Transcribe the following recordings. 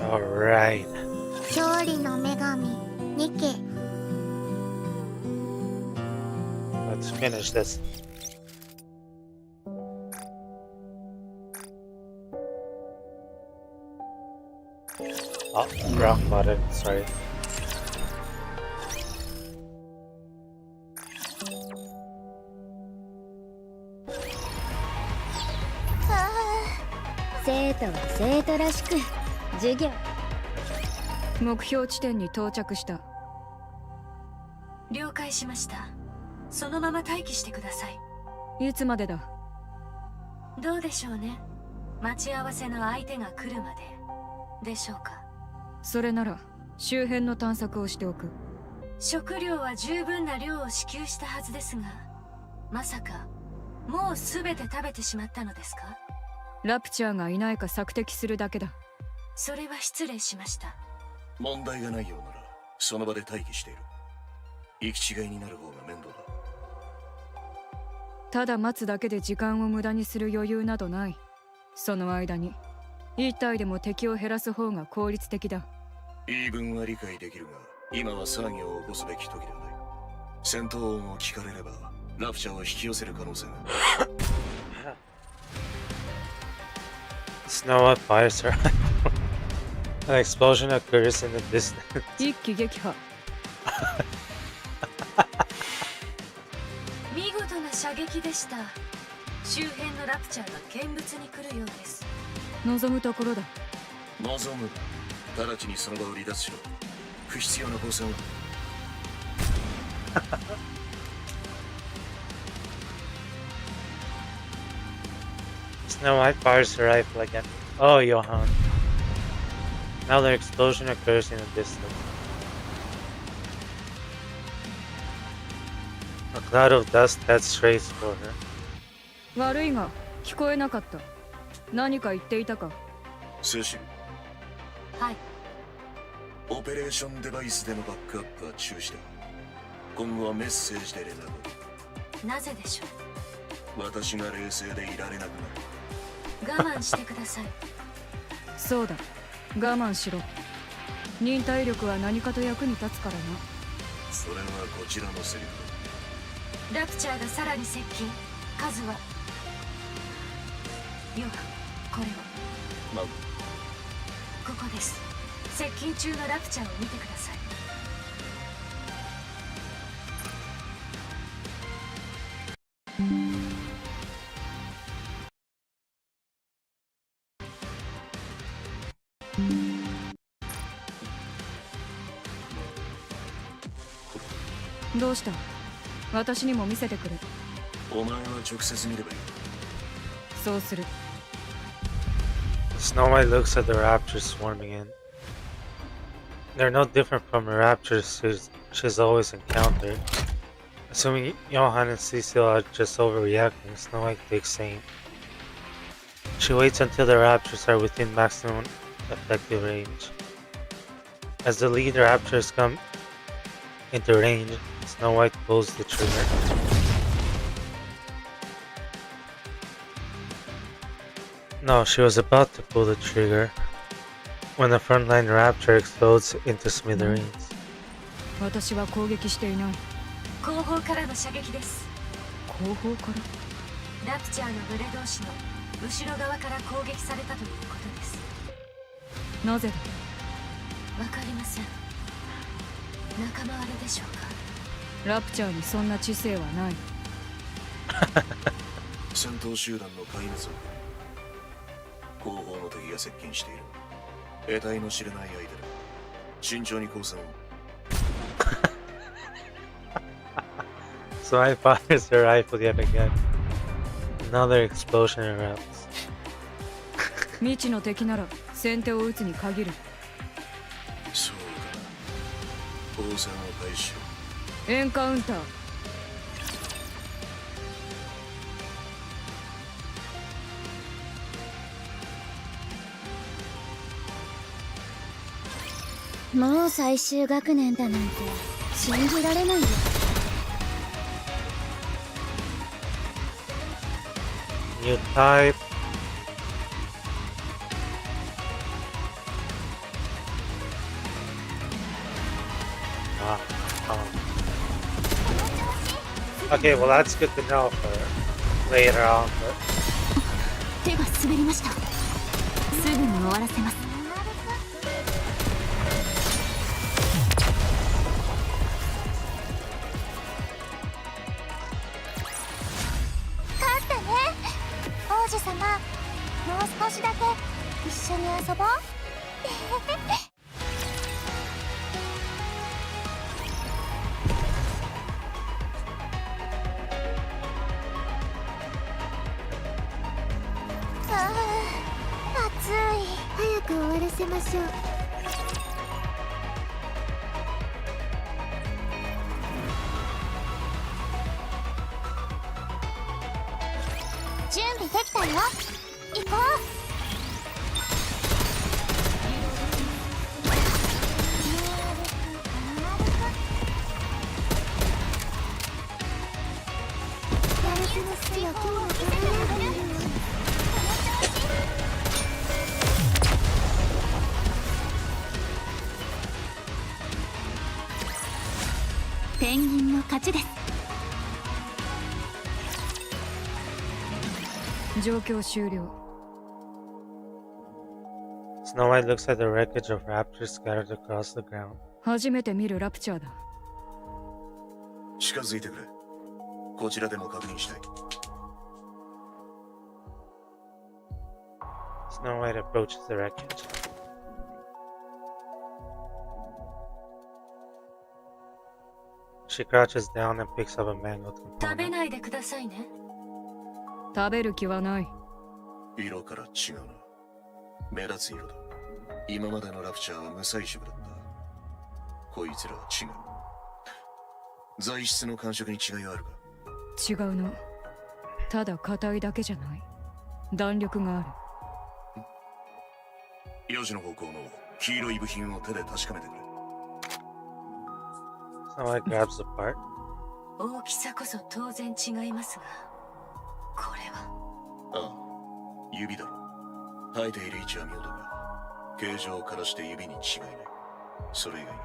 Alright. 勝利の女神ニケ。 Let's finish this. Oh, rock bottom, sorry. Ah. 生徒は生徒らしく授業。目標地点に到着した。了解しました。そのまま待機してください。いつまでだ？どうでしょうね。待ち合わせの相手が来るまででしょうか。それなら周辺の探索をしておく。食料は十分な量を支給したはずですが、まさかもう全て食べてしまったのですか？ラプチャーがいないか索敵するだけだ。それは失礼しました。問題がないようならその場で待機している。行き違いになる方が面倒だ。ただ待つだけで時間を無駄にする余裕などない。その間に一体でも敵を減らす方が効率的だ。言い分は理解できるが、今は騒ぎを起こすべき時ではない。戦闘音を聞かれればラプチャーを引き寄せる可能性が。Snow White fires her. An explosion occurs in the distance. 一気撃破。見事な射撃でした。周辺のラプチャーが見物に来るようです。望むところだ。望む。直ちにその場を離脱しろ。不必要な光線を。Snow White fires her rifle again. Oh, Johan. Another explosion occurs in the distance. A cloud of dust heads straight for her. 悪いが聞こえなかった。何か言っていたか？セシル。はい。オペレーションデバイスでのバックアップは中止だ。今後はメッセージで連絡を。なぜでしょう？私が冷静でいられなくなる。我慢してください。そうだ、我慢しろ。忍耐力は何かと役に立つからな。それはこちらのセリフ。ラプチャーがさらに接近。数はヨハン、これを。マグ。ここです。接近中のラプチャーを見てください。どうした？私にも見せてくれ。お前は直接見ればいい。そうする。Snow White looks at the raptors swarming in. They're no different from the raptors she's always encountered. Assuming Johan and Cecil are just overreacting, Snow White takes aim. She waits until the raptors are within maximum effective range. As the lead raptors come into range, Snow White pulls the trigger. No, she was about to pull the trigger when the frontline raptor explodes into smithereens. 私は攻撃していない。後方からの射撃です。後方から？ラプチャーの群れ同士の後ろ側から攻撃されたということです。なぜだ？わかりません。仲間割れでしょうか。ラプチャーにそんな知性はない。戦闘集団の壊滅を。後方の敵が接近している。得体の知れない相手だ。慎重に光線を。So I fires her rifle yet again. Another explosion erupts. 未知の敵なら先手を撃つに限る。そうか。光線を開始しろ。エンカウンター。もう最終学年だなんて信じられないよ。New type. Okay, well that's good to know for later on, but 手が滑りました。すぐに終わらせます。勝ったね、王子様。もう少しだけ一緒に遊ぼう。暑い。早く終わらせましょう。準備できたよ。行こう。やる気の隙を今日も見せてあげる。ペンギンの勝ちです。状況終了。 Snow White looks at the wreckage of raptors scattered across the ground. 初めて見るラプチャーだ。近づいてくれ。こちらでも確認したい。 Snow White approaches the wreckage. She crouches down and picks up a mangled 食べ component. ないでくださいね。食べる気はない。色から違うな。目立つ色だ。今までのラプチャーは無彩色だった。こいつらは違う。材質の感触に違いはあるか？違うな。ただ硬いだけじゃない。弾力がある。4時の方向の黄色い部品を手で確かめてくれ。 Snow White grabs the part. 大きさこそ当然違いますが、これは。ああ、指だろ。生えている位置は妙だが、形状をからして指に違いない。それ以外に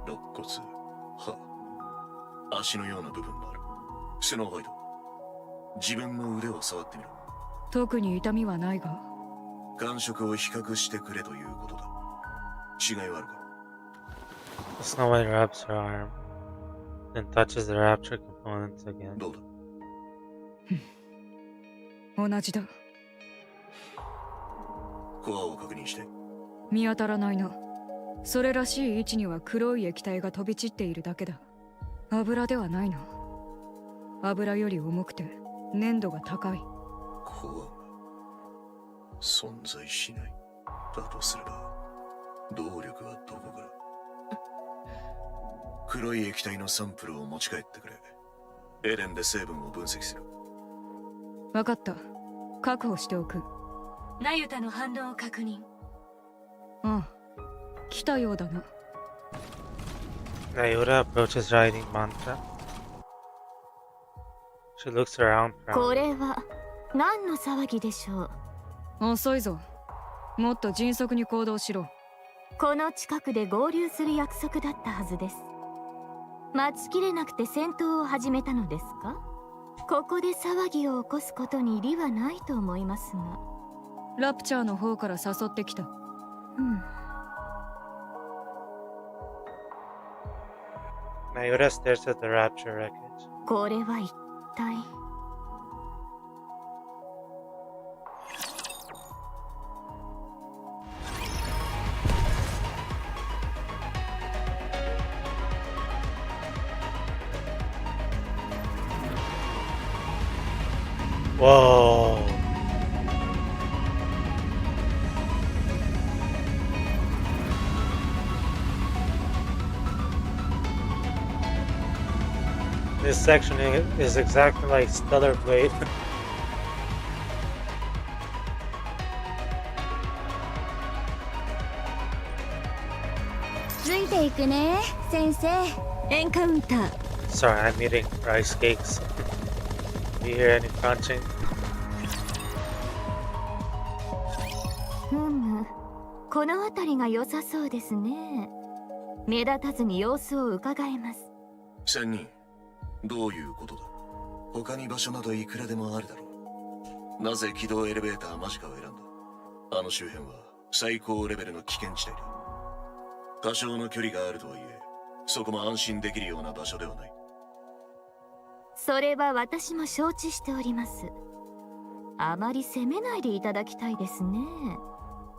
肋骨、歯、足のような部分もある。スノーホワイト、自分の腕を触ってみろ。特に痛みはないが。感触を比較してくれということだ。違いはあるか？ Snow White wraps her arm, then touches the rapture components again. どうだ？同じだ。コアを確認して。見当たらないな。それらしい位置には黒い液体が飛び散っているだけだ。油ではないな。油より重くて粘度が高い。コアが存在しない。だとすれば、動力はどこから？黒い液体のサンプルを持ち帰ってくれ。エレンで成分を分析する。わかった。確保しておく。ナユタの反応を確認。ああ、来たようだな。Nayura approaches riding Mantra. She looks around, こ frowning. れは何の騒ぎでしょう。遅いぞ。もっと迅速に行動しろ。この近くで合流する約束だったはずです。待ちきれなくて戦闘を始めたのですか？ここで騒ぎを起こすことに利はないと思いますが。ラプチャーの方から誘ってきた。Nayura stares at the rapture wreckage. これは一体。Whoa! This section is exactly like Stellar Blade. ついていくね、先生。エンカウンター。Sorry, I'm eating rice cakes. Do you hear any crunching? この辺りが良さそうですね。目立たずに様子を伺えます。3人、どういうことだ。他に場所などいくらでもあるだろう。なぜ軌道エレベーター間近を選んだ。あの周辺は最高レベルの危険地帯だ。多少の距離があるとはいえ、そこも安心できるような場所ではない。それは私も承知しております。あまり責めないでいただきたいですね。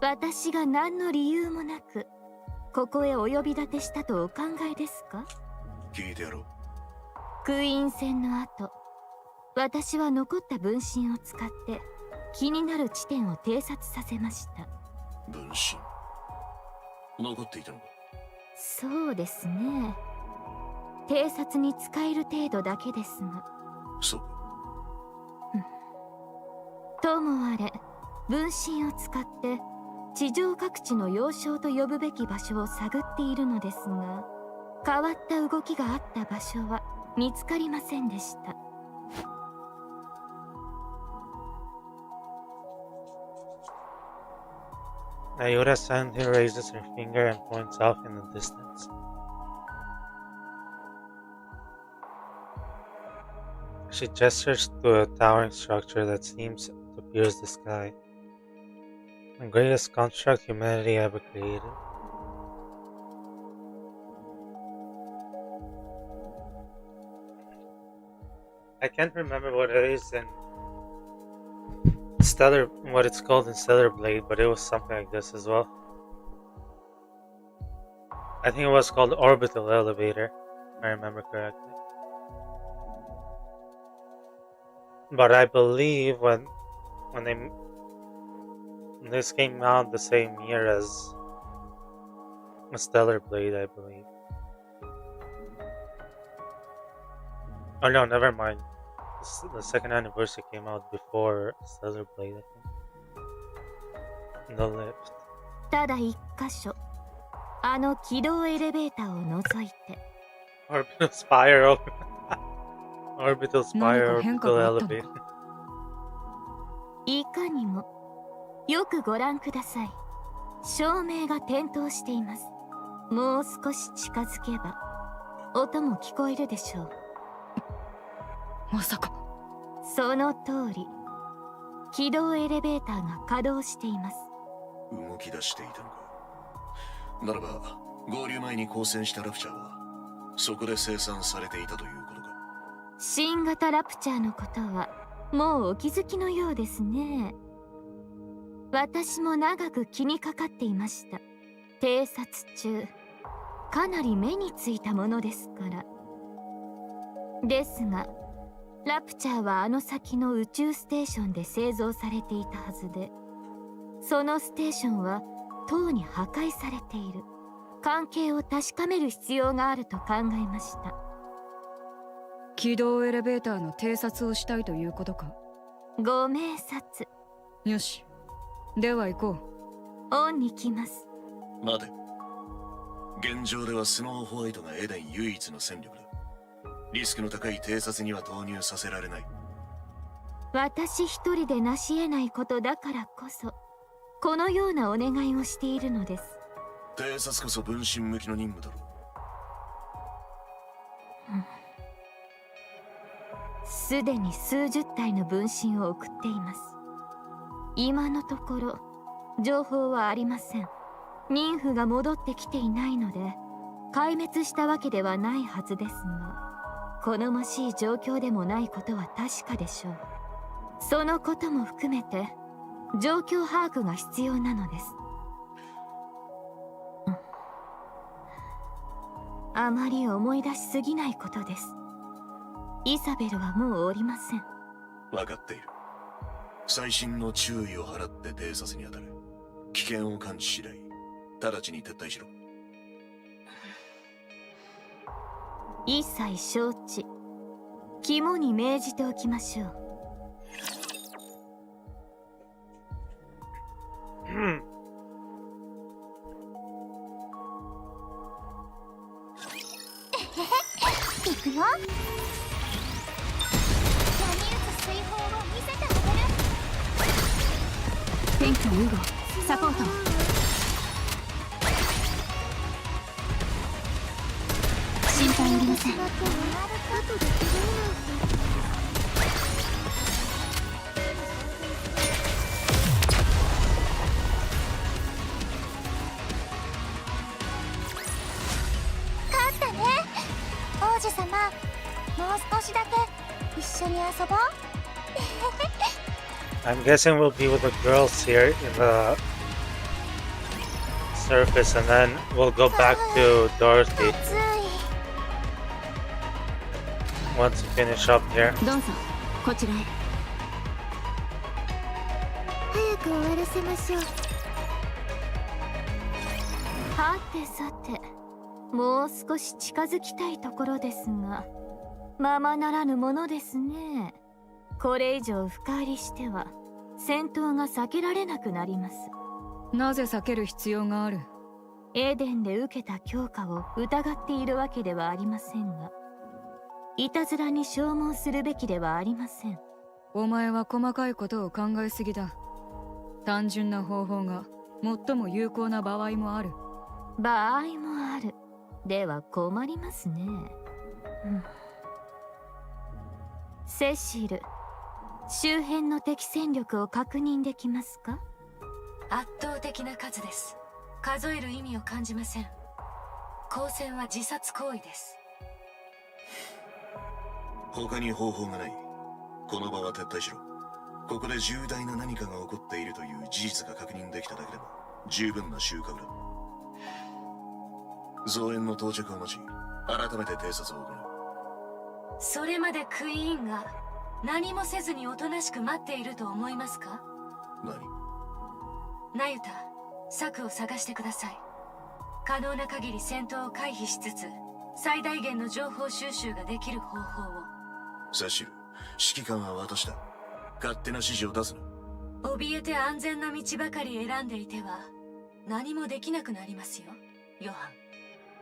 私が何の理由もなくここへお呼び立てしたとお考えですか。聞いてやろう。クイーン戦の後、私は残った分身を使って気になる地点を偵察させました。分身残っていたのか。そうですね。偵察に使える程度だけですが。そう。ともあれ、分身を使って地上各地の要衝と呼ぶべき場所を探っているのですが、変わった動きがあった場所は見つかりませんでした。Ayura-san who raises her finger and points off in the distance. She gestures to a towering structure that seems to pierce the sky. The greatest construct humanity ever created. I can't remember what it is in Stellar, what it's called in Stellar Blade, but it was something like this as well. I think it was called Orbital Elevator, if I remember correctly. But I believe when this came out the same year as Stellar Blade, I believe. Oh no, never mind. The second anniversary came out before Stellar Blade, I think. The lift. ただ一箇所、あの軌道エレベーターを除いて。Orbital Spire, Orbital Spire, 何か変化 Orbital があったの Elevator. か。いかにも。よくご覧ください。照明が点灯しています。もう少し近づけば音も聞こえるでしょう。まさか。その通り、軌道エレベーターが稼働しています。動き出していたのか。ならば合流前に交戦したラプチャーはそこで生産されていたということか。新型ラプチャーのことはもうお気づきのようですね。私も長く気にかかっていました。偵察中かなり目についたものですから。ですがラプチャーはあの先の宇宙ステーションで製造されていたはずで、そのステーションはとうに破壊されている。関係を確かめる必要があると考えました。軌道エレベーターの偵察をしたいということか。ご明察。よし、では行こう。オンに来ます。待て。現状ではスノーホワイトがエデン唯一の戦力だ。リスクの高い偵察には投入させられない。私一人で成し得ないことだからこそこのようなお願いをしているのです。偵察こそ分身向きの任務だろう。すでに数十体の分身を送っています。今のところ情報はありません。妊婦が戻ってきていないので壊滅したわけではないはずですが、好ましい状況でもないことは確かでしょう。そのことも含めて状況把握が必要なのです。あまり思い出しすぎないことです。イザベルはもうおりません。分かっている。細心の注意を払って偵察に当たる。危険を感知次第直ちに撤退しろ。一切承知。肝に銘じておきましょう。行くよ。波打つ水泡を見せてあげる。天気2号サポート。心配いりません。だけ一緒に遊ぼう。 I'm guessing we'll be with the girls here in the surface, and then we'll go back to Dorothy 暑い。 once we finish up here. どうぞこちらへ。早く終わらせましょう。はてさて、もう少し近づきたいところですが、ままならぬものですね。これ以上深入りしては戦闘が避けられなくなります。なぜ避ける必要がある？エデンで受けた強化を疑っているわけではありませんが、いたずらに消耗するべきではありません。お前は細かいことを考えすぎだ。単純な方法が最も有効な場合もある。場合もある。では困りますね。セシル、周辺の敵戦力を確認できますか？圧倒的な数です。数える意味を感じません。交戦は自殺行為です。他に方法がない。この場は撤退しろ。ここで重大な何かが起こっているという事実が確認できただけでも十分な収穫だ。増援の到着を待ち、改めて偵察を行う。それまでクイーンが何もせずにおとなしく待っていると思いますか？何？ナユタ、策を探してください。可能な限り戦闘を回避しつつ最大限の情報収集ができる方法を。セシル、指揮官は私だ。勝手な指示を出すな。怯えて安全な道ばかり選んでいては何もできなくなりますよ、ヨハン。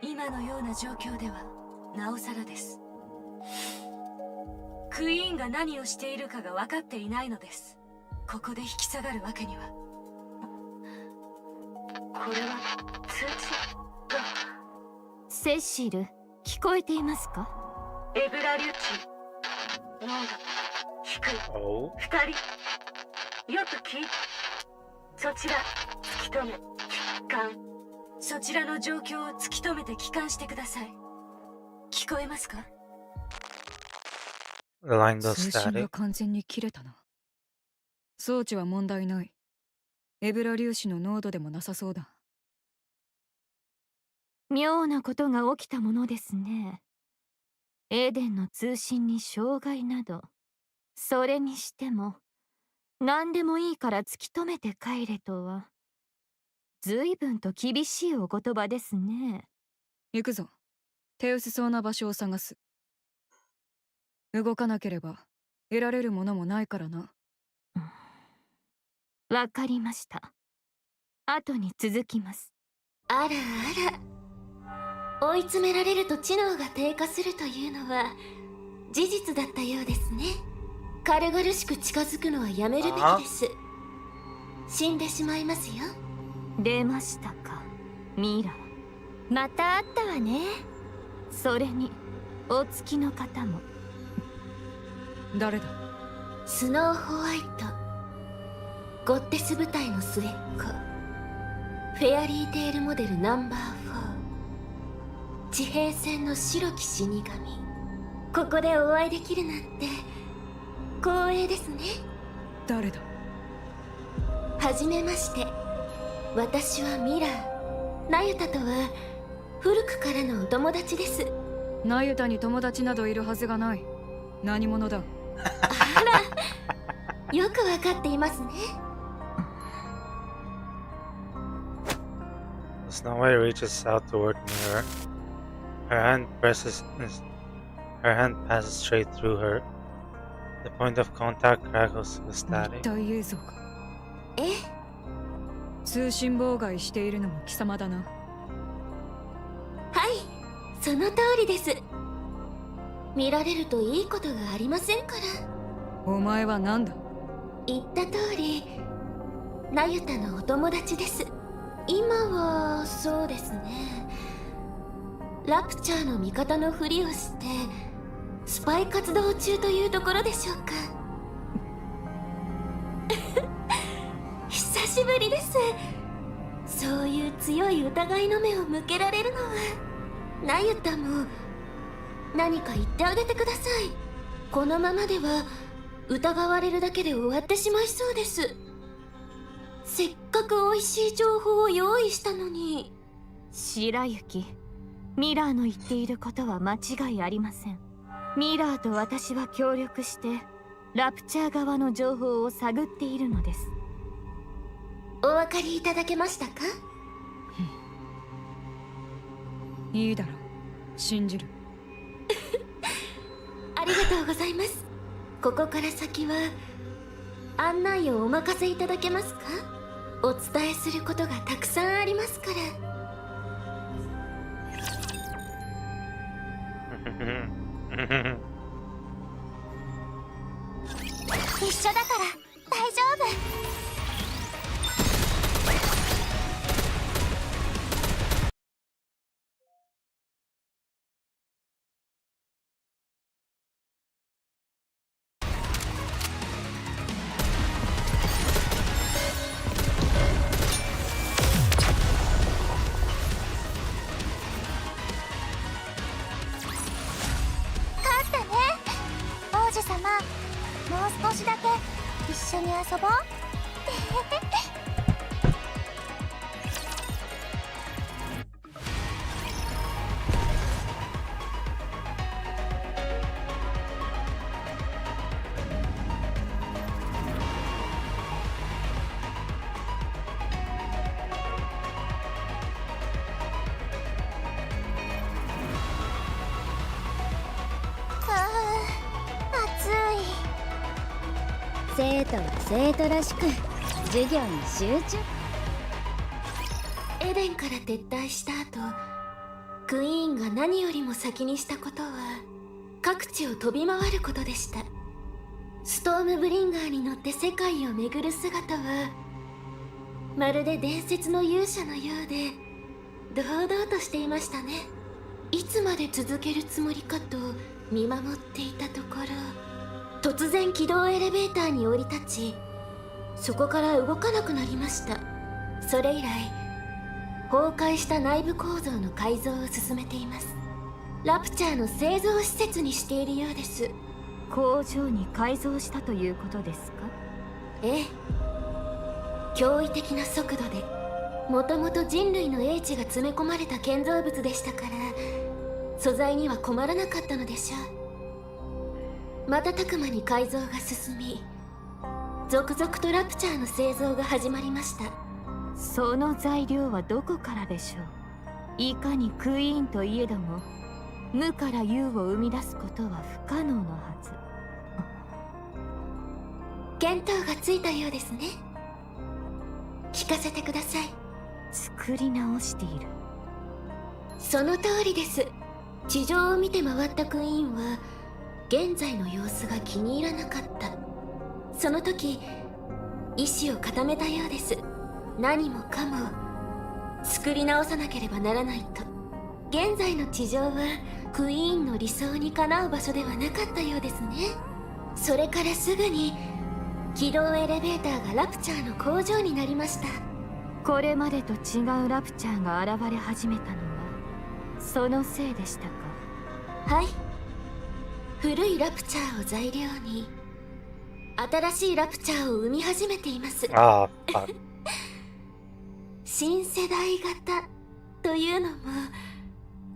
今のような状況ではなおさらです。クイーンが何をしているかが分かっていないのです。ここで引き下がるわけには。これは通知が。セシル、聞こえていますか？エブラリュチ濃度低い。Oh. 2人よく聞いて。そちら突き止め帰還。そちらの状況を突き止めて帰還してください。聞こえますか？ The line goes 通信が static. 完全に切れたな。装置は問題ない。エブラ粒子の濃度でもなさそうだ。妙なことが起きたものですね。エデンの通信に障害など。それにしても何でもいいから突き止めて帰れとは随分と厳しいお言葉ですね。行くぞ。手薄そうな場所を探す。動かなければ得られるものもないからな。わかりました。後に続きます。あらあら、追い詰められると知能が低下するというのは事実だったようですね。軽々しく近づくのはやめるべきです。死んでしまいますよ。出ましたか、ミラ。また会ったわね。それにお付きの方も。誰だ？スノーホワイト、ゴッテス部隊の末っ子、フェアリーテールモデルナンバー4、地平線の白き死神。ここでお会いできるなんて光栄ですね。誰だ？はじめまして。私はミラー。ナユタとは古くからのお友達です。ナユタに友達などいるはずがない。何者だ？あら、よくわかっていますね。Snow White reaches out toward Mirror. Her hand passes straight through her. The point of contact crackles with 立 static. 体映像か。え、通信妨害しているのも貴様だな。はい、その通りです。見られるといいことがありませんから。お前は何だ？言った通り、ナユタのお友達です。今はそうですね、ラプチャーの味方のふりをしてスパイ活動中というところでしょうか。久しぶりです。そういう強い疑いの目を向けられるのは。ナユタも何か言ってあげてください。このままでは疑われるだけで終わってしまいそうです。せっかく美味しい情報を用意したのに。白雪、ミラーの言っていることは間違いありません。ミラーと私は協力してラプチャー側の情報を探っているのです。お分かりいただけましたか？いいだろう、信じる。ありがとうございます。ここから先は案内をお任せいただけますか？お伝えすることがたくさんありますから。一緒だから大丈夫。王子様、もう少しだけ一緒に遊ぼう。生徒は生徒らしく授業に集中。エデンから撤退した後、クイーンが何よりも先にしたことは各地を飛び回ることでした。ストームブリンガーに乗って世界を巡る姿はまるで伝説の勇者のようで堂々としていましたね。いつまで続けるつもりかと見守っていたところ、突然軌道エレベーターに降り立ち、そこから動かなくなりました。それ以来崩壊した内部構造の改造を進めています。ラプチャーの製造施設にしているようです。工場に改造したということですか？ええ、驚異的な速度で、もともと人類の英知が詰め込まれた建造物でしたから、素材には困らなかったのでしょう。瞬く間に改造が進み、続々とラプチャーの製造が始まりました。その材料はどこからでしょう？いかにクイーンといえども無から有を生み出すことは不可能のはず。見当がついたようですね。聞かせてください。作り直している。その通りです。地上を見て回ったクイーンは現在の様子が気に入らなかった。その時意志を固めたようです。何もかも作り直さなければならないと。現在の地上はクイーンの理想にかなう場所ではなかったようですね。それからすぐに軌道エレベーターがラプチャーの工場になりました。これまでと違うラプチャーが現れ始めたのはそのせいでしたか？はい、古いラプチャーを材料に新しいラプチャーを生み始めています。Ah, fuck. 新世代型というのも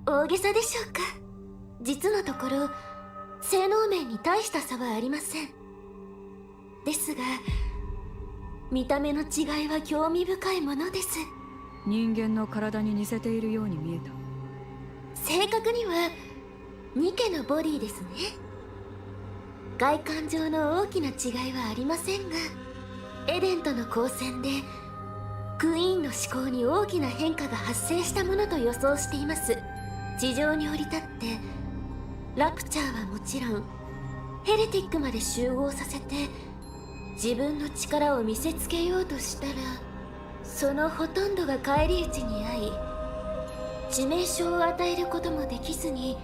大げさでしょうか。実のところ性能面に大した差はありません。ですが見た目の違いは興味深いものです。人間の体に似せているように見えた。正確にはニケのボディですね。外観上の大きな違いはありませんが、エデンとの交戦でクイーンの思考に大きな変化が発生したものと予想しています。地上に降り立ってラプチャーはもちろんヘレティックまで集合させて自分の力を見せつけようとしたら、そのほとんどが返り討ちに遭い、致命傷を与えることもできずに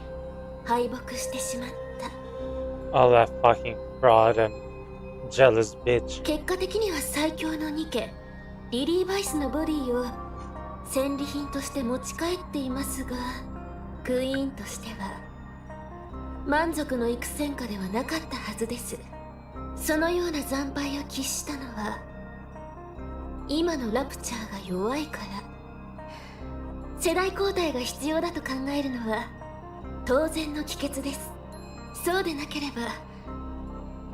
敗北してしまった。 All that fucking fraud and jealous bitch. 結果的には最強のニケ、リリー・バイスのボディを戦利品として持ち帰っていますが、クイーンとしては満足のいく戦果ではなかったはずです。そのような惨敗を喫したのは今のラプチャーが弱いから。世代交代が必要だと考えるのは当然の帰結です。そうでなければ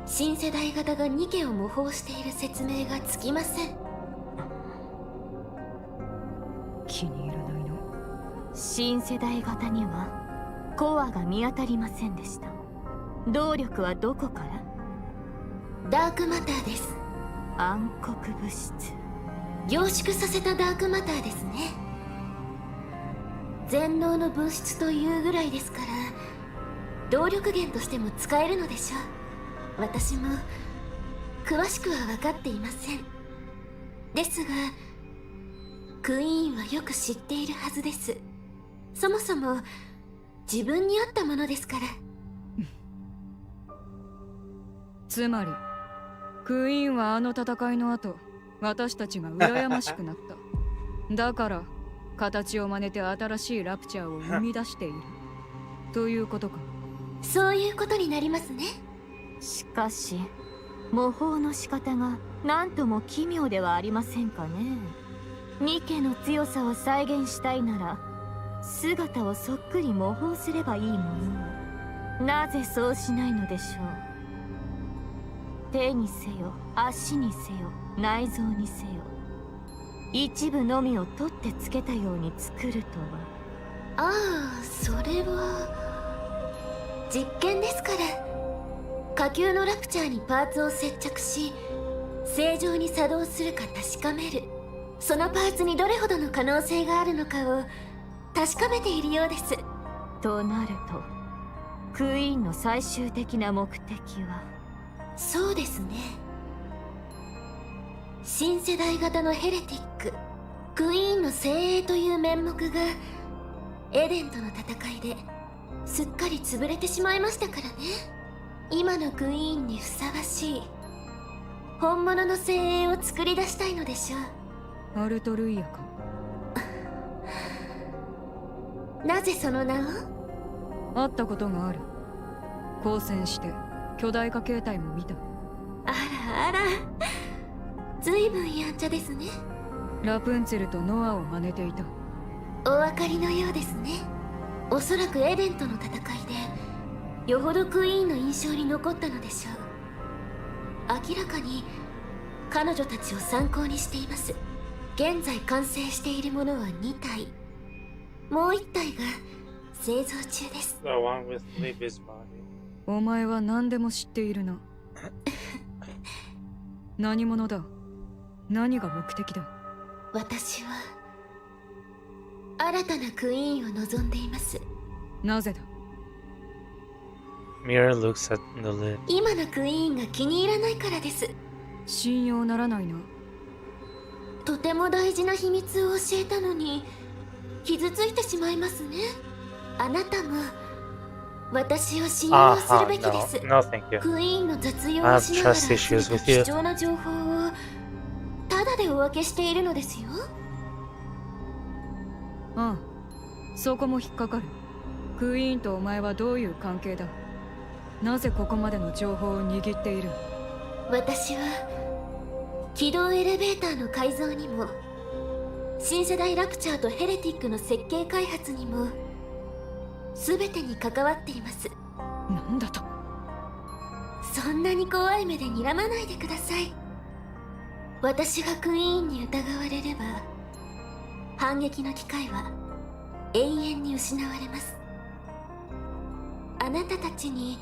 新世代型がニケを模倣している説明がつきません。気に入らないの。新世代型にはコアが見当たりませんでした。動力はどこから？ダークマターです。暗黒物質。凝縮させたダークマターですね。全能の物質というぐらいですから動力源としても使えるのでしょう。私も詳しくは分かっていません。ですがクイーンはよく知っているはずです。そもそも自分に合ったものですから。つまりクイーンはあの戦いの後私たちが羨ましくなった。だから形を真似て新しいラプチャーを生み出しているということか。そういうことになりますね。しかし模倣の仕方が何とも奇妙ではありませんかね。ニケの強さを再現したいなら姿をそっくり模倣すればいいものを、なぜそうしないのでしょう。手にせよ足にせよ内臓にせよ一部のみを取ってつけたように作るとは。ああ、それは実験ですから。下級のラプチャーにパーツを接着し正常に作動するか確かめる。そのパーツにどれほどの可能性があるのかを確かめているようです。となるとクイーンの最終的な目的は。そうですね、新世代型のヘレティッククイーンの精鋭という面目がエデンとの戦いですっかり潰れてしまいましたからね。今のクイーンにふさわしい本物の精鋭を作り出したいのでしょう。アルトルイヤか。なぜその名を？会ったことがある。交戦して巨大化形態も見た。あらあら、ずいぶんやんちゃですね。ラプンツェルとノアを真似ていた。お分かりのようですね。おそらくエデンとの戦いでよほどクイーンの印象に残ったのでしょう。明らかに彼女たちを参考にしています。現在完成しているものは2体、もう1体が製造中です。お前は何でも知っているな。何者だ？何が目的だ？私は新たなクイーンを望んでいます。なぜだ？ Mira looks at the lid. 今のクイーンが気に入らないからです。信用ならないな。とても大事な秘密を教えたのに傷ついてしまいますね。あなたも私を信用するべきです。 No, thank you. クイーンの雑用 I を have しながら trust 集 issues め with た you. 貴重な情報をタダでお分けしているのですよ。ああ、そこも引っかかる。クイーンとお前はどういう関係だ？なぜここまでの情報を握っている？私は軌道エレベーターの改造にも新世代ラプチャーとヘレティックの設計開発にも全てに関わっています。なんだと？そんなに怖い目で睨まないでください。私がクイーンに疑われれば反撃の機会は永遠に失われます。あなたたちに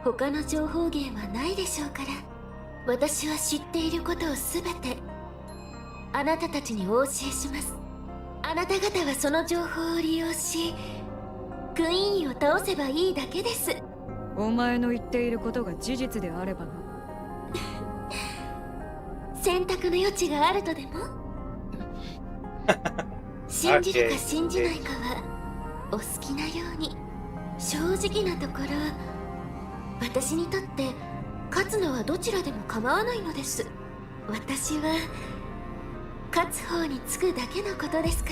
他の情報源はないでしょうから、私は知っていることを全てあなたたちにお教えします。あなた方はその情報を利用しクイーンを倒せばいいだけです。お前の言っていることが事実であればな。選択の余地があるとでも？信じるか信じないかはお好きなように。正直なところ私にとって勝つのはどちらでも構わないのです。私は勝つ方につくだけのことですか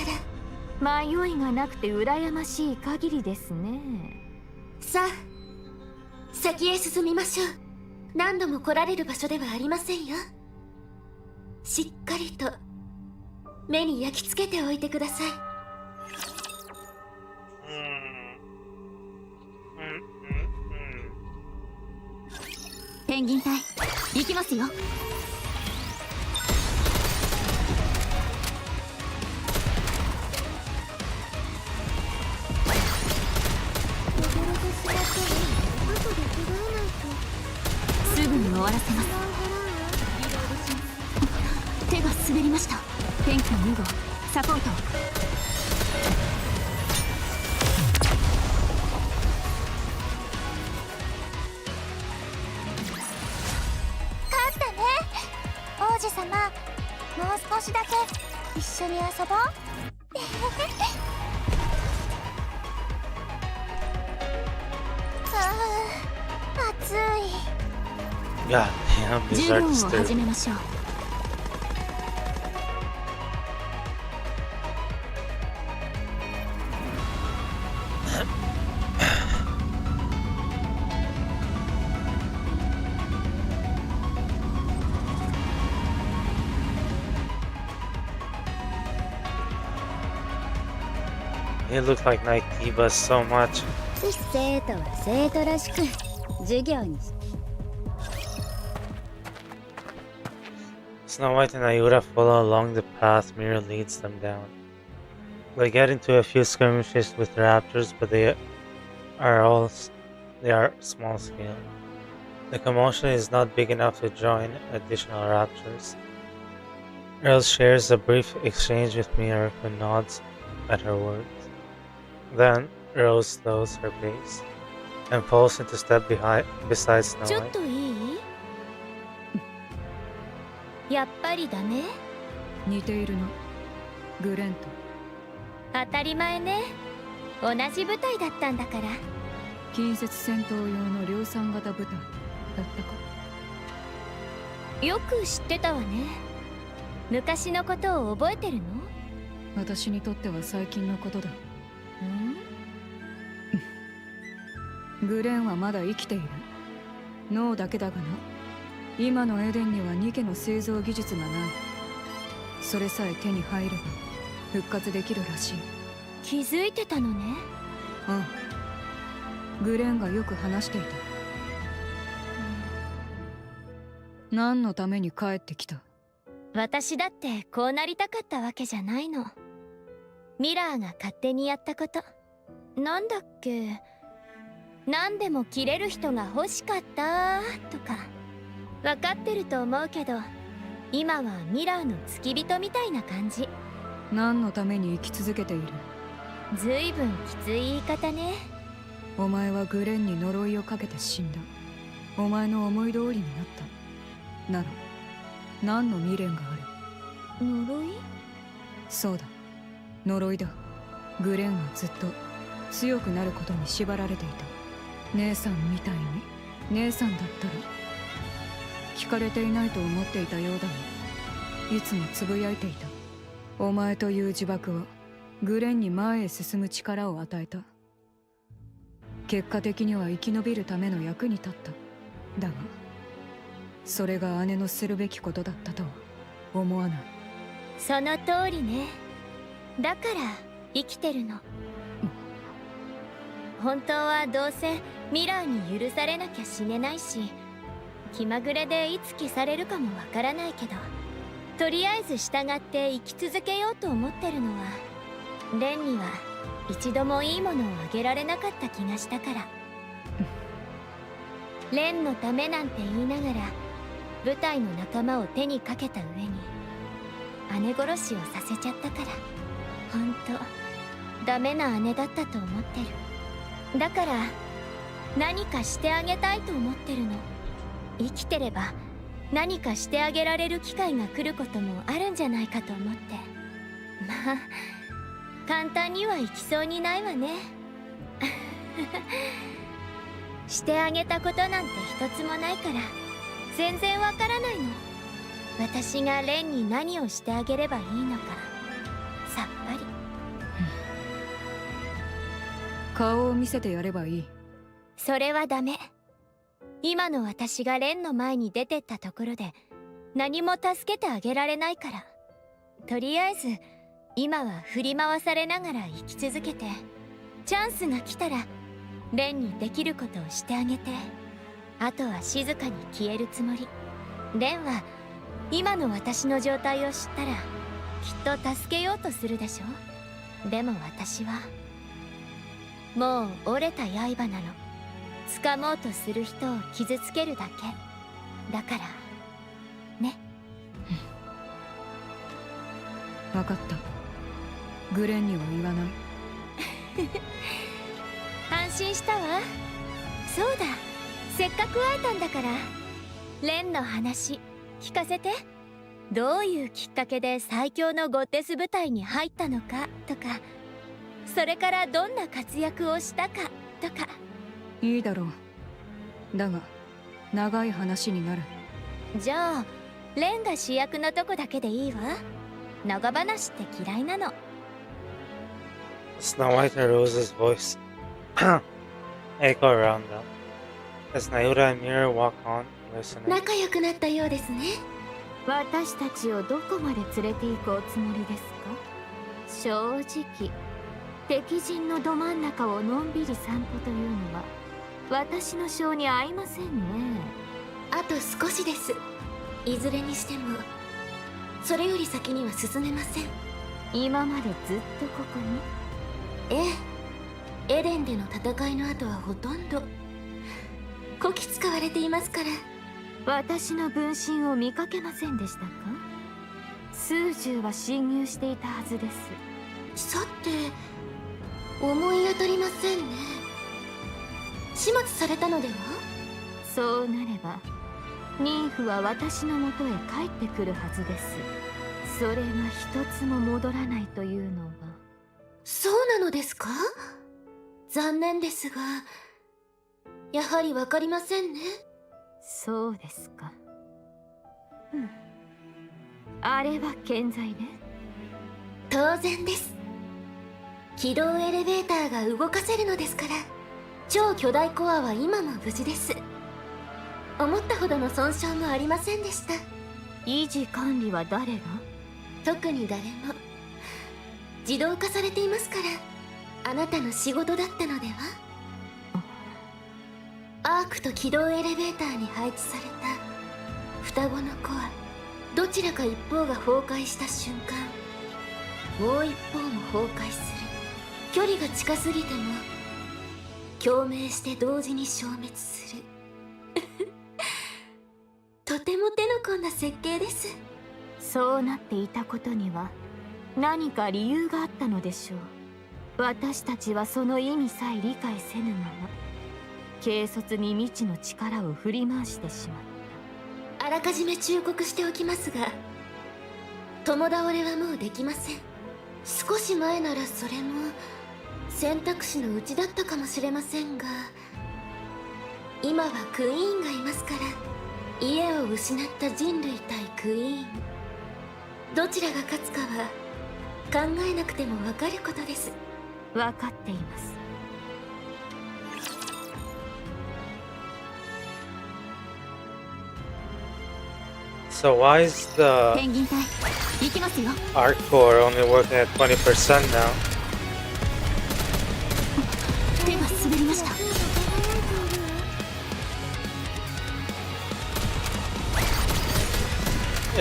ら。迷いがなくて羨ましい限りですね。さあ先へ進みましょう。何度も来られる場所ではありませんよ。しっかりと目に焼き付けておいてください。ペンギン隊行きますよ。すぐに終わらせます。手が滑りました。天気の2号サポート。勝ったね王子様。もう少しだけ一緒に遊ぼう。暑い。 God damn, these 授 are 業を disturbing. 始めましょう。It looked like Nikke bus so much. 生徒は生徒らしく授業に Snow White and Ayura follow along the path Mira leads them down. They get into a few skirmishes with the raptors, but they are small scale. The commotion is not big enough to join additional raptors. Earl shares a brief exchange with Mira, who nods at her words. Then Earl slows her pace and falls into step beside Snow ちょっ White. といい？やっぱりダメ？似ているのグレンと。当たり前ね。同じ部隊だったんだから。近接戦闘用の量産型部隊だったか。よく知ってたわね。昔のことを覚えてるの？私にとっては最近のことだ。グレンはまだ生きている。脳だけだがな。今のエデンにはニケの製造技術がない。それさえ手に入れば復活できるらしい。気づいてたのね。ああ、グレンがよく話していた。何のために帰ってきた？私だってこうなりたかったわけじゃないの。ミラーが勝手にやったこと。なんだっけ、何でも切れる人が欲しかったとか。分かってると思うけど、今はミラーの付き人みたいな感じ。何のために生き続けている？ずいぶんきつい言い方ね。お前はグレンに呪いをかけて死んだ。お前の思い通りになった。なら何の未練がある？呪い？そうだ、呪いだ。グレンはずっと強くなることに縛られていた。姉さんみたいに。姉さんだったら聞かれていないと思っていたようだが、いつもつぶやいていた。お前という呪縛はグレンに前へ進む力を与えた。結果的には生き延びるための役に立った。だがそれが姉のするべきことだったとは思わない。その通りね。だから生きてるの。本当はどうせミラーに許されなきゃ死ねないし、気まぐれでいつ消されるかもわからないけど、とりあえず従って生き続けようと思ってるのは、レンには一度もいいものをあげられなかった気がしたから。レンのためなんて言いながら部隊の仲間を手にかけた上に姉殺しをさせちゃったから、ほんとダメな姉だったと思ってる。だから何かしてあげたいと思ってるの。生きてれば何かしてあげられる機会が来ることもあるんじゃないかと思って。まあ簡単には生きそうにないわね。してあげたことなんて一つもないから全然わからないの。私がレンに何をしてあげればいいのかさっぱり。顔を見せてやればいい。それはダメ。今の私がレンの前に出てったところで何も助けてあげられないから。とりあえず今は振り回されながら生き続けて、チャンスが来たらレンにできることをしてあげて、あとは静かに消えるつもり。レンは今の私の状態を知ったらきっと助けようとするでしょ。でも私はもう折れた刃なの。掴もうとする人を傷つけるだけだからね。分かった。グレンには言わない。安心したわ。そうだ、せっかく会えたんだから、レンの話聞かせて。どういうきっかけで最強のゴッテス部隊に入ったのかとか、それからどんな活躍をしたかとか。いいだろう。だが長い話になる。じゃあレンが主役のとこだけでいいわ。長話って嫌いなの。 Snow White and Rose's voice echo around them as Nayura and Mira walk on, listening. 仲良くなったようですね。私たちをどこまで連れて行くおつもりですか？正直敵陣のど真ん中をのんびり散歩というのは私の性に合いませんね。あと少しです。いずれにしてもそれより先には進めません。今までずっとここに？ええ、エデンでの戦いの後はほとんどこき使われていますから。私の分身を見かけませんでしたか？数十は侵入していたはずです。さて、思い当たりませんね。始末されたのでは？そうなれば妊婦は私のもとへ帰ってくるはずです。それが一つも戻らないというのは。そうなのですか？残念ですが、やはりわかりませんね。そうですか。あれは健在ね。当然です。起動エレベーターが動かせるのですから。超巨大コアは今も無事です。思ったほどの損傷もありませんでした。維持管理は誰が？特に誰も。自動化されていますから、あなたの仕事だったのでは？アークと起動エレベーターに配置された双子のコア、どちらか一方が崩壊した瞬間、もう一方も崩壊する。距離が近すぎても共鳴して同時に消滅する。とても手の込んだ設計です。そうなっていたことには何か理由があったのでしょう。私たちはその意味さえ理解せぬまま軽率に未知の力を振り回してしまった。あらかじめ忠告しておきますが、共倒れはもうできません。少し前ならそれも選択肢のうちだったかもしれませんが、今はクイーンがいますから、家を失った人類対クイーン、どちらが勝つかは考えなくてもわかることです。わかっています。So why is the ペンギン隊行きますよ。 arc core only working at 20% now? 手が滑りました。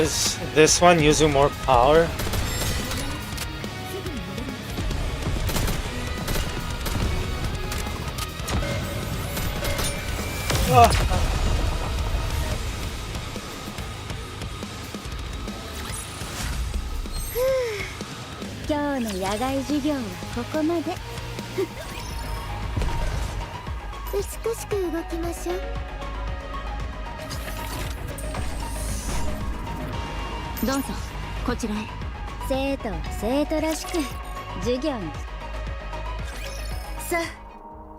Is this one using more power? Ah. 今日の野外授業はここまで。美しく動きましょう。どうぞこちらへ。生徒は生徒らしく授業に。さあ、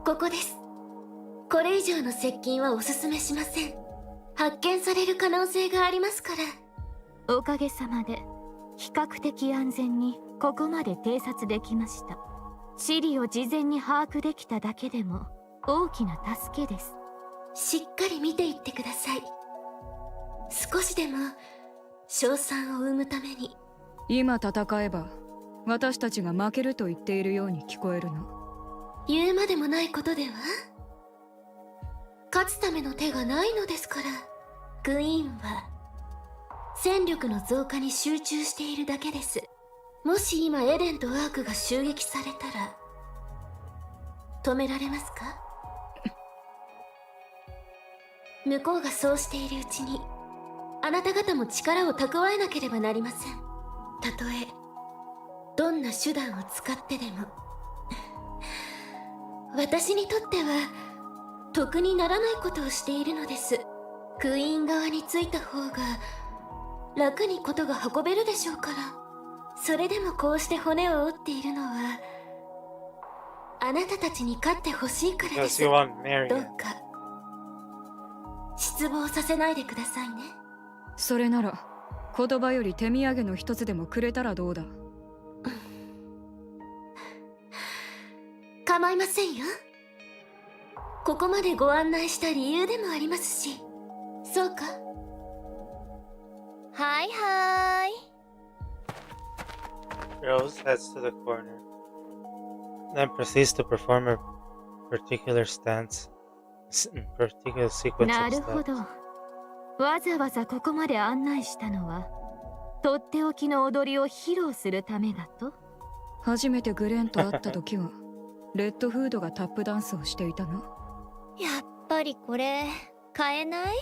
ここです。これ以上の接近はおすすめしません。発見される可能性がありますから。おかげさまで比較的安全にここまで偵察できました。地理を事前に把握できただけでも大きな助けです。しっかり見ていってください。少しでも賞賛を生むために。今戦えば私たちが負けると言っているように聞こえるの。言うまでもないことでは。勝つための手がないのですから。クイーンは戦力の増加に集中しているだけです。もし今エデンとアークが襲撃されたら止められますか？向こうがそうしているうちにあなた方も力を蓄えなければなりません。たとえどんな手段を使ってでも私にとっては得にならないことをしているのです。クイーン側についた方が楽にことが運べるでしょうから。それでもこうして骨を折っているのはあなたたちに勝ってほしいからです。どうか失望させないでくださいね。それなら言葉より手土産の一つでもくれたらどうだ。構いませんよ。ここまでご案内した理由でもありますし。そうか。はいはーい。Rose heads to the corner, then proceeds to perform a particular sequence な of るほ steps. ど。わざわざここまで案内したのはとっておきの踊りを披露するためだと。初めてグレンと会った時はレッドフードがタップダンスをしていたな。やっぱりこれ変えない？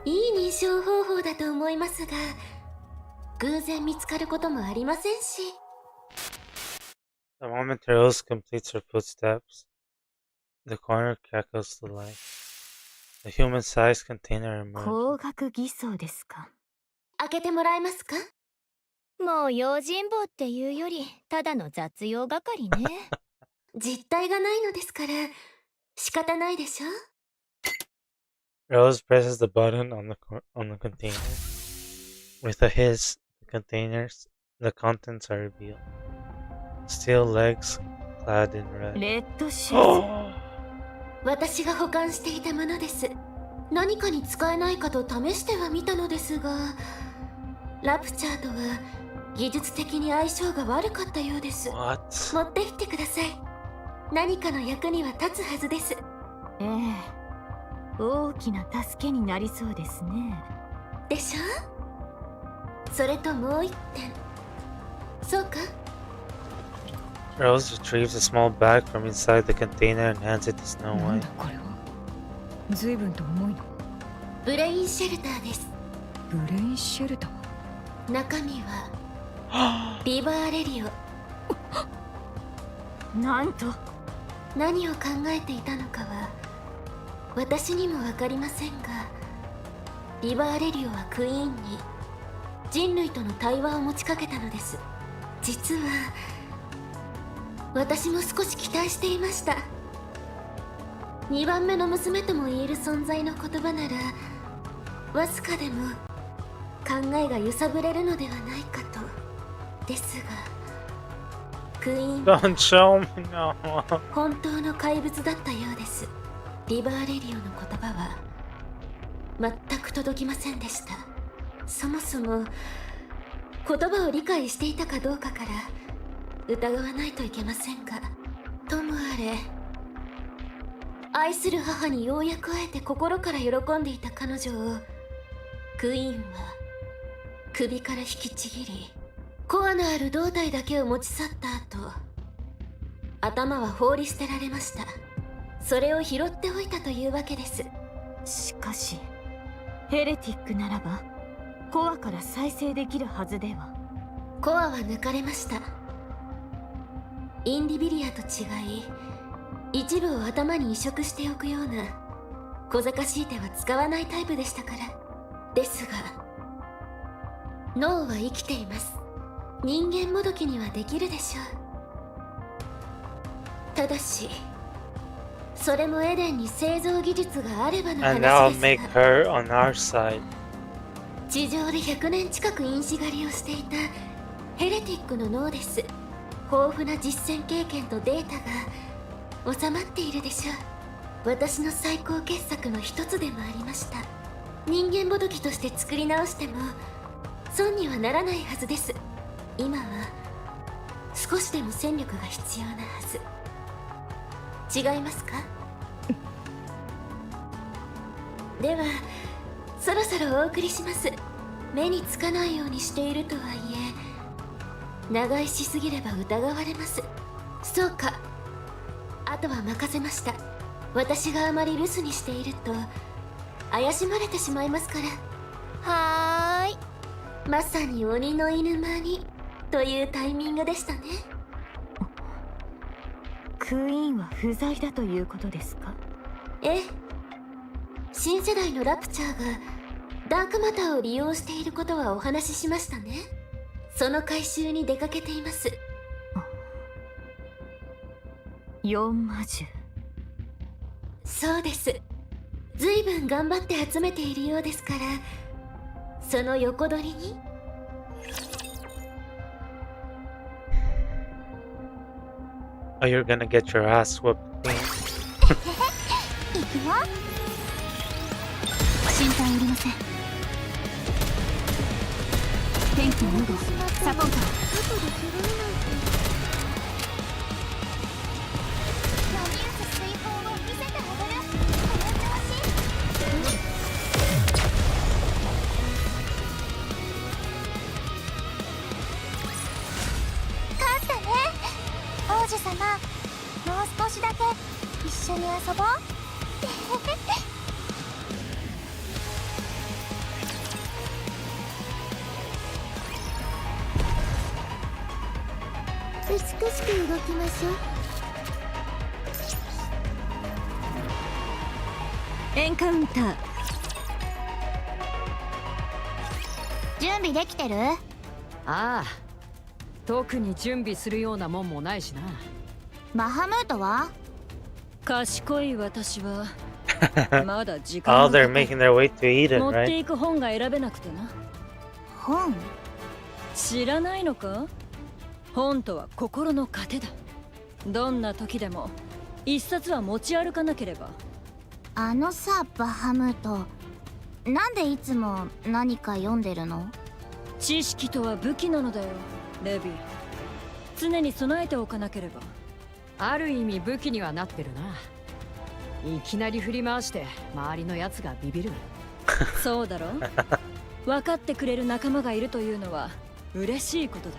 いい認証方法だと思いますが、偶然見つかることもありませんし。The moment Rose completes her footsteps, the corner crackles to life. The human-sized container emerges. 高額偽装ですか。開けてもらえますか？もう用心棒っていうよりただの雑用係ね。実体がないのですから仕方ないでしょ。Rose presses the button on the container. With a hiss, the contents are revealed. Steel legs clad in red. レッドシューズ。私が保管していたものです。何かに使えないかと試してはみたのですが、ラプチャーとは技術的に相性が悪かったようです。What? 持って行ってください。何かの役には立つはずです。ええ、大きな助けになりそうですね。でしょ？それともう一点。そうか？ Rose retrieves a small bag from inside the container and hands it to Snow なん White. だこれは。随分と重いな。ブレインシェルターです。ブレインシェルター。中身はリバーレリオ。なんと。何を考えていたのかは私にも分かりませんが、リバーレリオはクイーンに人類との対話を持ちかけたのです。実は私も少し期待していました。2番目の娘とも言える存在の言葉ならわずかでも考えが揺さぶれるのではないかと。ですがクイーン Don't show me no. 本当の怪物だったようです。リバーレリオの言葉は全く届きませんでした。そもそも言葉を理解していたかどうかから疑わないといけませんが、ともあれ愛する母にようやく会えて心から喜んでいた彼女をクイーンは首から引きちぎり、コアのある胴体だけを持ち去った後、頭は放り捨てられました。それを拾っておいたというわけです。しかしヘレティックならばコアから再生できるはずでは。コアは抜かれました。インディビリアと違い一部を頭に移植しておくような小賢しい手は使わないタイプでしたから。ですが脳は生きています。人間もどきにはできるでしょう。ただしそれもエデンに製造技術があればの And that'll 話 make ですが、 her on our side. 地上で100年近く因子狩りをしていたヘレティックの脳です。豊富な実践経験とデータが収まっているでしょう。私の最高傑作の一つでもありました。人間もどきとして作り直しても損にはならないはずです。今は少しでも戦力が必要なはず。違いますか？ではそろそろお送りします。目につかないようにしているとはいえ、長居しすぎれば疑われます。そうか、あとは任せました。私があまり留守にしていると怪しまれてしまいますから。はーい。まさに鬼の犬間にというタイミングでしたね。クイーンは不在だということですか？ええ、新世代のラプチャーがダークマターを利用していることはお話ししましたね。その回収に出かけています。4魔獣。そうです。ずいぶん頑張って集めているようですから、その横取りに。Oh, you're gonna get your ass whooped. 行くよ。心配いりません。天気の喉サポート。波打つ水泡を見せてあげる。この調子。勝ったね、王子様。もう少しだけ一緒に遊ぼう。美しく動きましょう。エンカウンター。準備できてる？ああ、特に準備するようなもんもないしな。バハムートは？賢い私はまだ時間 Oh, が they're かかる。 making their way to Eden, 持って right? いく本が選べなくてな。本？知らないのか？本とは心の糧だ。どんな時でも一冊は持ち歩かなければ。あのさ、バハムート、なんでいつも何か読んでるの？知識とは武器なのだよ、レビー。常に備えておかなければ。ある意味武器にはなってるな。いきなり振り回して周りのやつがビビる。そうだろ。分かってくれる仲間がいるというのは嬉しいことだ。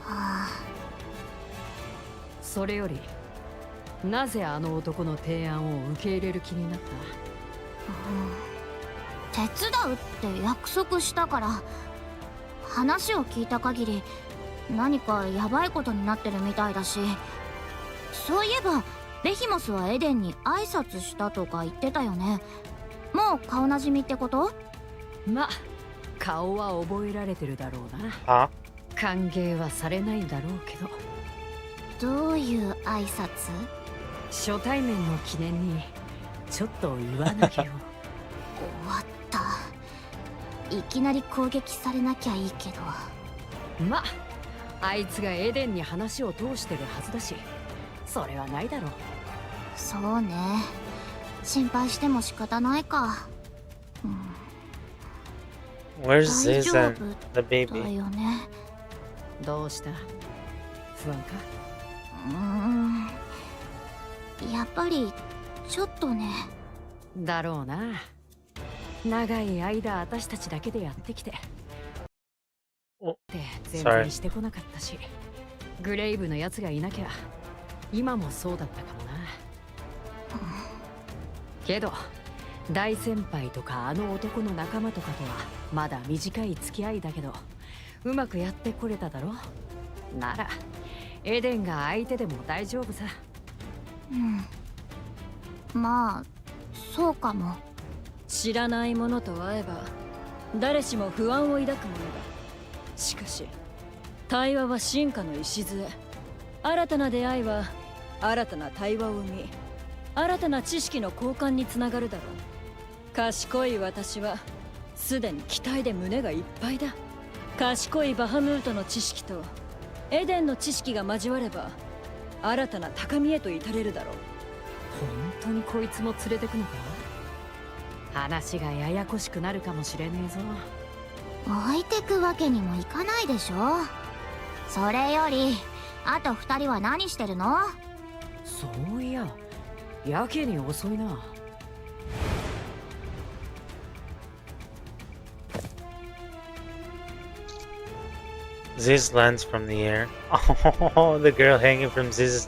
はあ。それよりなぜあの男の提案を受け入れる気になった？手伝うって約束したから。話を聞いた限り何かヤバいことになってるみたいだし、そういえばベヒモスはエデンに挨拶したとか言ってたよね。もう顔なじみってこと？ま、顔は覚えられてるだろうな。Huh? 歓迎はされないんだろうけど。どういう挨拶？初対面の記念にちょっと言わなきゃよ。終わった。いきなり攻撃されなきゃいいけど。ま、あいつがエデンに話を通してるはずだし、それはないだろう。そうね、心配しても仕方ないか。Where's 大丈 Ziz 夫 and だ the baby? よね。どうした？不安か？やっぱりちょっとね。だろうな。長い間私たちだけでやってきておって全然してこなかったし、グレイブのやつがいなきゃ今もそうだったかもな。けど大先輩とかあの男の仲間とかとはまだ短い付き合いだけど、うまくやってこれただろ。ならエデンが相手でも大丈夫さ。まあそうかも。知らないものと会えば誰しも不安を抱くものだ。しかし対話は進化の礎。新たな出会いは新たな対話を生み、新たな知識の交換につながるだろう。賢い私はすでに期待で胸がいっぱいだ。賢いバハムートの知識とエデンの知識が交われば新たな高みへと至れるだろう。本当にこいつも連れてくのか？話がややこしくなるかもしれねえぞ。置いてくわけにもいかないでしょ。それよりあと2人は何してるの？そういや、やけに遅いな。Ziz lands from the air. Oh, the girl hanging from Ziz's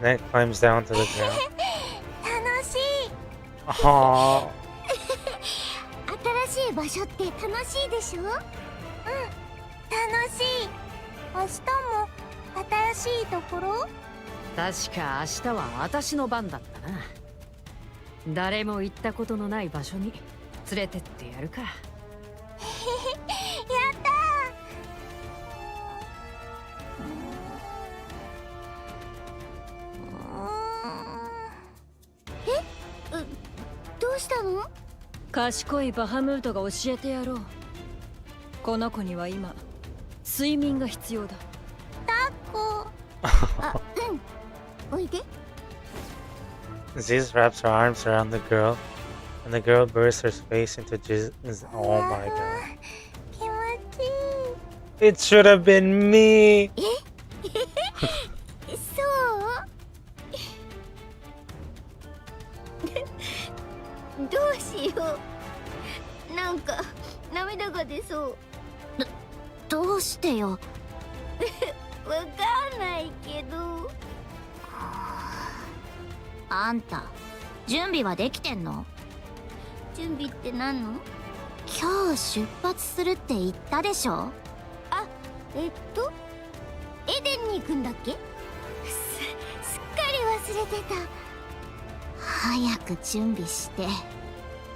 neck climbs down to the ground. 楽しい。Oh, 新しい場所って楽しいでしょ？うん、楽しい。明日も新しいところ？確か明日は私の番だったな。誰も行ったことのない場所に連れてってやるか。やったー。どうしたの？賢いバハムートが教えてやろう。この子には今睡眠が必要だ。抱っこ。あ、うん。おいで。Ziz wraps her arms around the girl, and the girl bursts her face into Ziz. Oh my god. 気持ちいい。 It should have been me! そうどうしよう。なんか涙が出そう。どうしてよ。わかんないけど。あんた準備はできてんの？準備って何の？今日出発するって言ったでしょ？あ、エデンに行くんだっけ？すっかり忘れてた。早く準備して、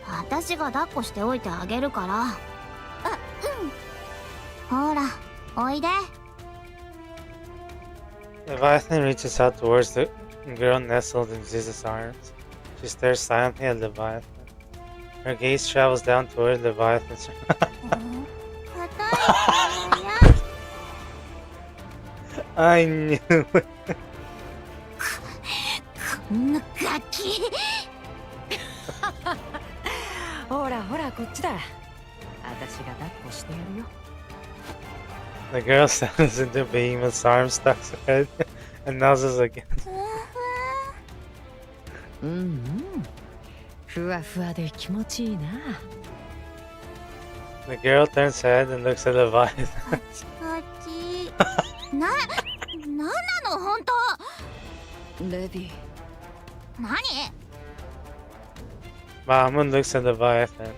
私が抱っこしておいてあげるから。あ、うん。ほら、おいで。Leviathan reaches out towards the girl nestled in Ziz's arms. She stares silently at Leviathan. Her gaze travels down toward Leviathan's. I knew it. こんなガキ。ほらほら、こっちだ。私が抱っこしてやるよ。The girl stands into Behemoth's arms, tucks her head, and nuzzles again. うんうん。ふわふわで気持ちいいな。The girl turns her head and looks at Leviathan. パチパチ。なんなの本当？レビー。何？ Bahamut looks at Leviathan,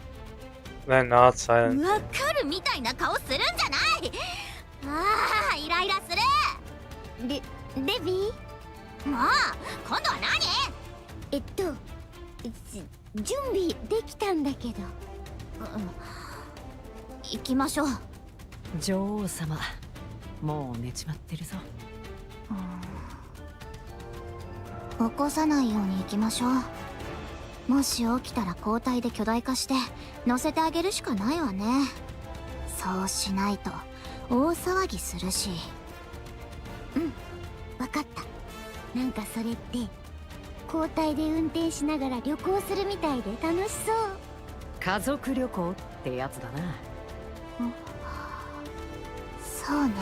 then nods silently. わかるみたいな顔するんじゃない。ああ、イライラする。レビー？もう今度は何？準備できたんだけど。行きましょう。女王様、もう寝ちまってるぞ。起こさないように行きましょう。もし起きたら交代で巨大化して乗せてあげるしかないわね。そうしないと大騒ぎするし。うん、わかった。なんかそれって交代で運転しながら旅行するみたいで楽しそう。家族旅行ってやつだな。そうね。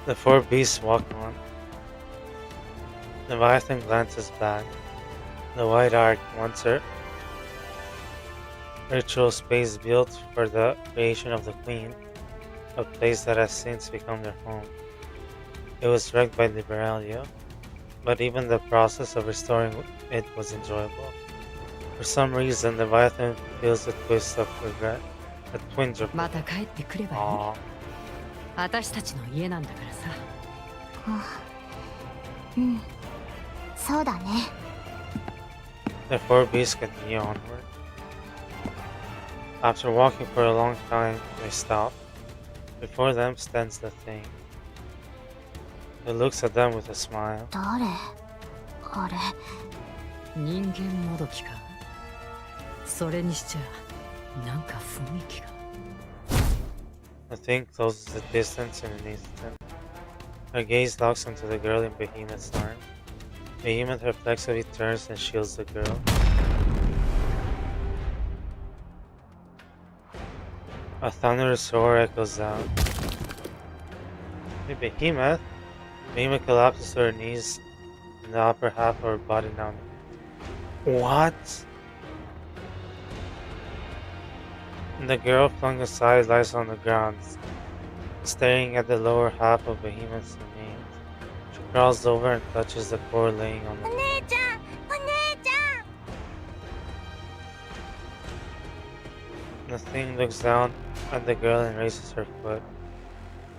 The four beasts walk on. Leviathan glances back. The White Ark, once a ritual space built for the creation of the Queen, a place that has since become their home. It was wrecked by Liberalia, but even the process of restoring it was enjoyable. For some reason, Leviathan feels a twist of regret, a twinge of また帰ってくればいい。 Aww. 私たちの家なんだからさ。うん、そうだね。The four beasts continue onward. After walking for a long time, they stop. Before them stands the thing. It looks at them with a smile. 誰？あれ。人間もどきか。それにしちゃなんか雰囲気が。 The thing closes the distance in an instant. Her gaze locks onto the girl in Behemoth's arm. Behemoth reflexively turns and shields the girl. A thunderous roar echoes out. Hey, Behemoth? Behemoth collapses to her knees and the upper half of her body now. What? The girl flung aside lies on the ground, staring at the lower half of Behemoth's remains. She crawls over and touches the core laying on the ground. The thing looks down at the girl and raises her foot.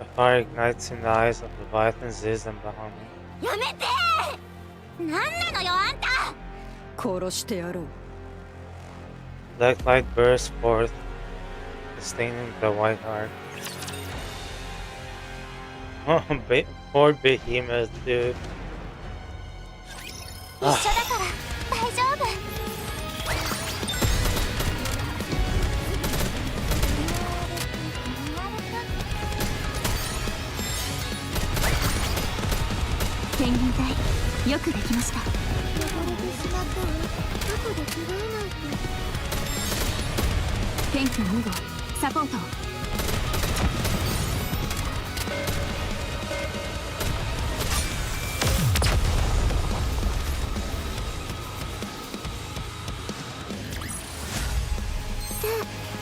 A fire ignites in the eyes of Leviathan, Ziz, and Bahamut. やめて何なのよあんた 殺してやろう。 Black light bursts forth, staining the white heart. Oh, poor Behemoth, dude. 一緒だから大丈夫 ペンギン隊よくできました汚れてしまったわ後で着替えないとペン君2号サポートを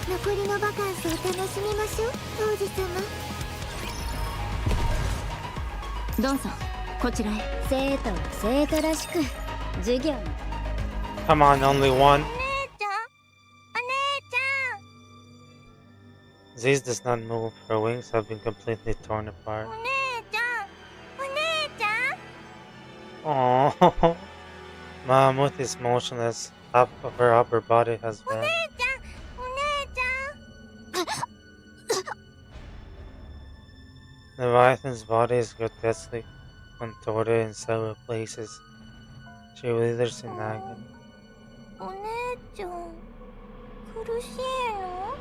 残りのバカンスを楽しみましょう王子様どうぞこちらへ生徒は生徒らしく授業に Come on, only one. お姉ちゃんお姉ち Ziz does not move. Her wings have been completely torn apart. ゃんお姉ちゃんお姉ちゃん Oh, Mahamut is motionless. Half of her upper body has お姉 vanished. ちゃんお姉ちゃん Leviathan's body is grotesquely contorted in several places. She withers in agony. お姉ちゃん苦しいの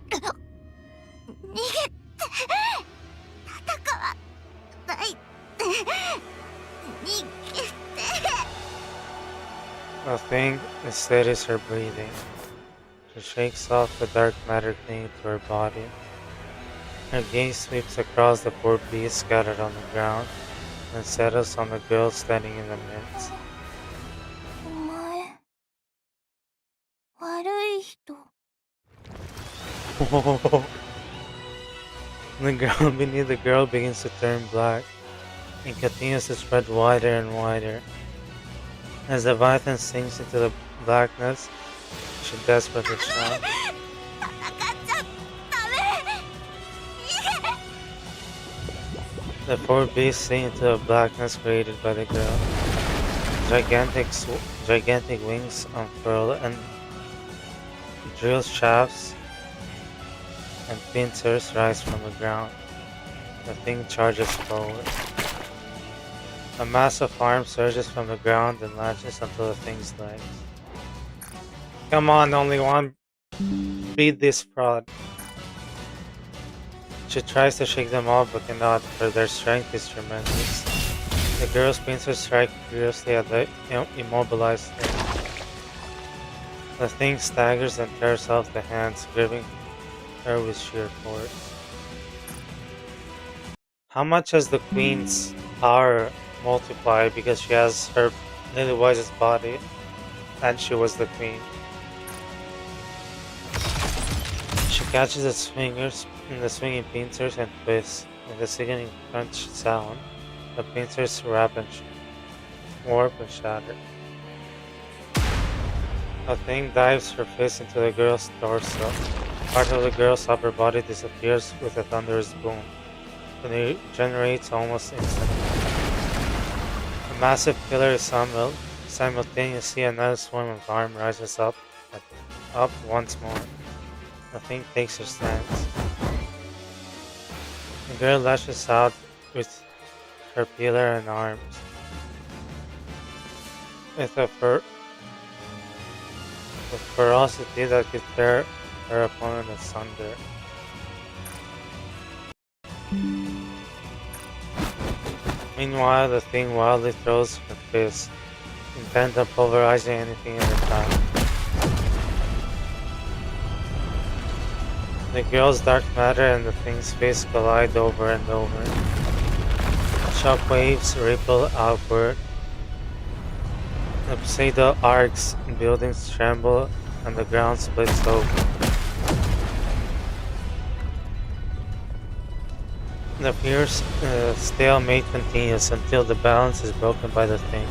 逃げて戦わないで逃げて The thing steadies her breathing. She shakes off the dark matter clinging to her body. Her gaze sweeps across the poor beast scattered on the ground and settles on the girl standing in the midst. お前悪い人 The ground beneath the girl begins to turn black and continues to spread wider and wider. As the Leviathan sinks into the blackness, she desperately shouts. 戦っちゃダメ逃げ The four beasts sink into the blackness created by the girl. Gigantic wings unfurl and drill shafts and pincers rise from the ground. The thing charges forward. A massive arm surges from the ground and latches onto the thing's legs. Come on, only one. Beat this fraud. She tries to shake them off but cannot, for their strength is tremendous. The girl's pincers strike furiously at the immobilized thing. The thing staggers and tears off the hands, gripping her with sheer force. How much has the queen's power multiplied because she has her Lily Wise's body and she was the queen? She catches its fingers in the swinging pincers and twists. With a sickening crunch sound, the pincers warp and shatter. The thing dives her fist into the girl's torso. Part of the girl's upper body disappears with a thunderous boom, and it regenerates almost instantly. A massive pillar is assembled. Simultaneously, another swarm of arm rises up once more. The thing takes her stance. The girl lashes out with her pillar and arms. With ferocity that could tear her opponent asunder. Meanwhile, the thing wildly throws her fist, intent on pulverizing anything in its path. The girl's dark matter and the thing's face collide over and over. Shockwaves ripple outward. The pseudo arcs in buildings tremble and the ground splits open. The fierce stalemate continues until the balance is broken by the thing.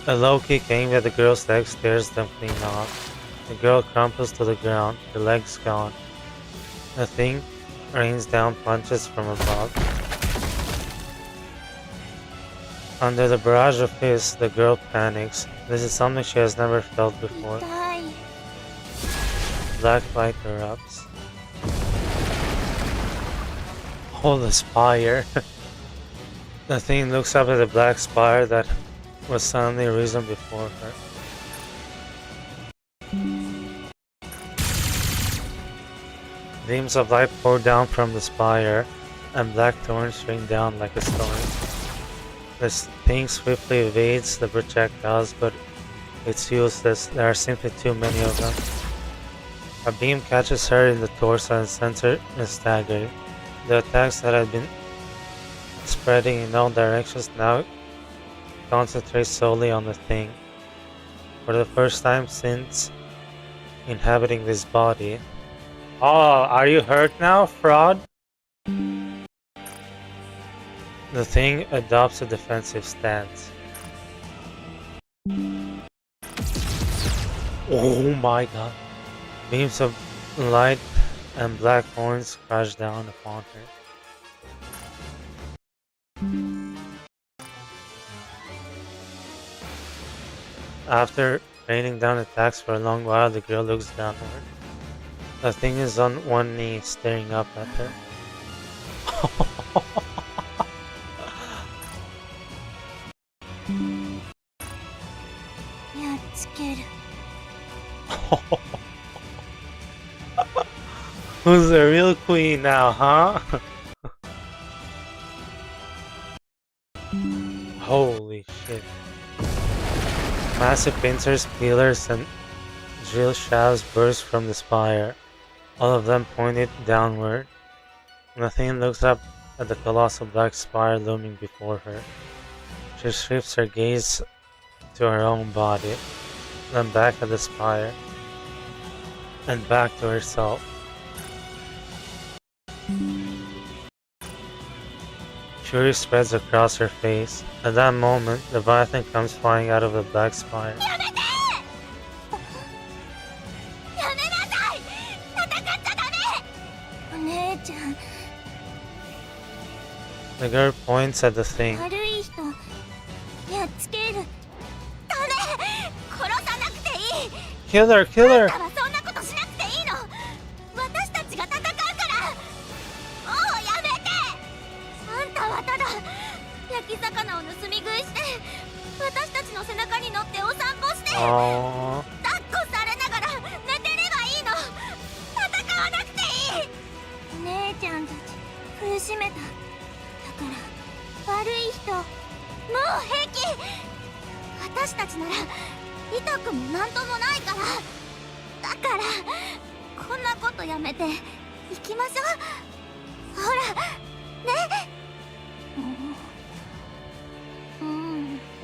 A low kick aimed at the girl's leg tears them clean off. The girl crumples to the ground, her legs gone. The thing rains down punches from above. Under the barrage of fists, the girl panics. This is something she has never felt before. Black light erupts. Oh, the spire. The thing looks up at the black spire that was suddenly risen before her. Beams of light pour down from the spire, and black thorns rain down like a storm. The thing swiftly evades the projectiles, but it's useless. There are simply too many of them. A beam catches her in the torso and sends her staggering. The attacks that had been spreading in all directions now concentrate solely on the thing. For the first time since inhabiting this body. Oh, are you hurt now, fraud? The thing adopts a defensive stance. Oh my god. Beams of light and black horns crash down upon her. After raining down attacks for a long while, the girl looks downward. The thing is on one knee, staring up at her. Who's the real queen now, huh? Holy shit. Massive pincers, peelers, and drill shafts burst from the spire, all of them pointed downward. The thing looks up at the colossal black spire looming before her. She shifts her gaze to her own body, then back at the spire, and back to herself. Fury spreads across her face. At that moment, the Leviathan comes flying out of the black spire. The girl points at the thing. Kill her! Kill her!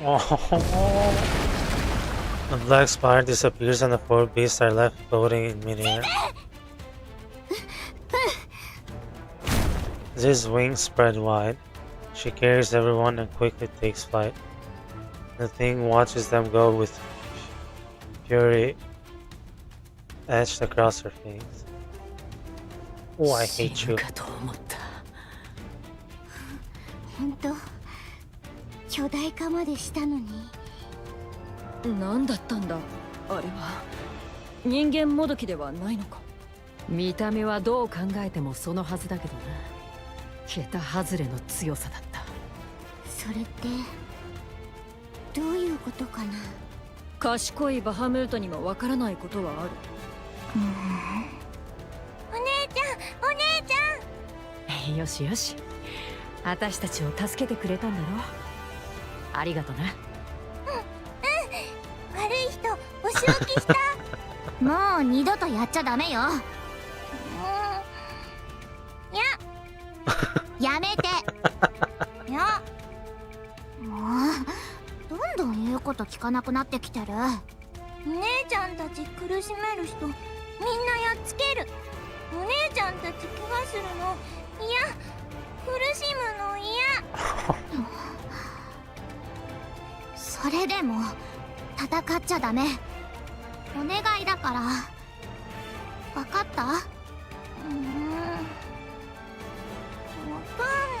Aww. The black spire disappears and the four beasts are left floating in midair. Ziz's wings spread wide. She carries everyone and quickly takes flight. The thing watches them go with fury etched across her face. Oh, I hate you. 巨大化までしたのに。何だったんだあれは。人間もどきではないのか。見た目はどう考えてもそのはずだけどな。桁外れの強さだった。それってどういうことかな。賢いバハムートにもわからないことはある。お姉ちゃんお姉ちゃん。よしよし。私たちを助けてくれたんだろ。ありがとな。悪い人お仕置きしたもう二度とやっちゃダメよ。やめていやもうどんどん言うこと聞かなくなってきてる。姉ちゃんたち苦しめる人みんなやっつける。お姉ちゃんたち怪我するの嫌、苦しむの嫌それでも戦っちゃダメ。お願いだから分かった？わかん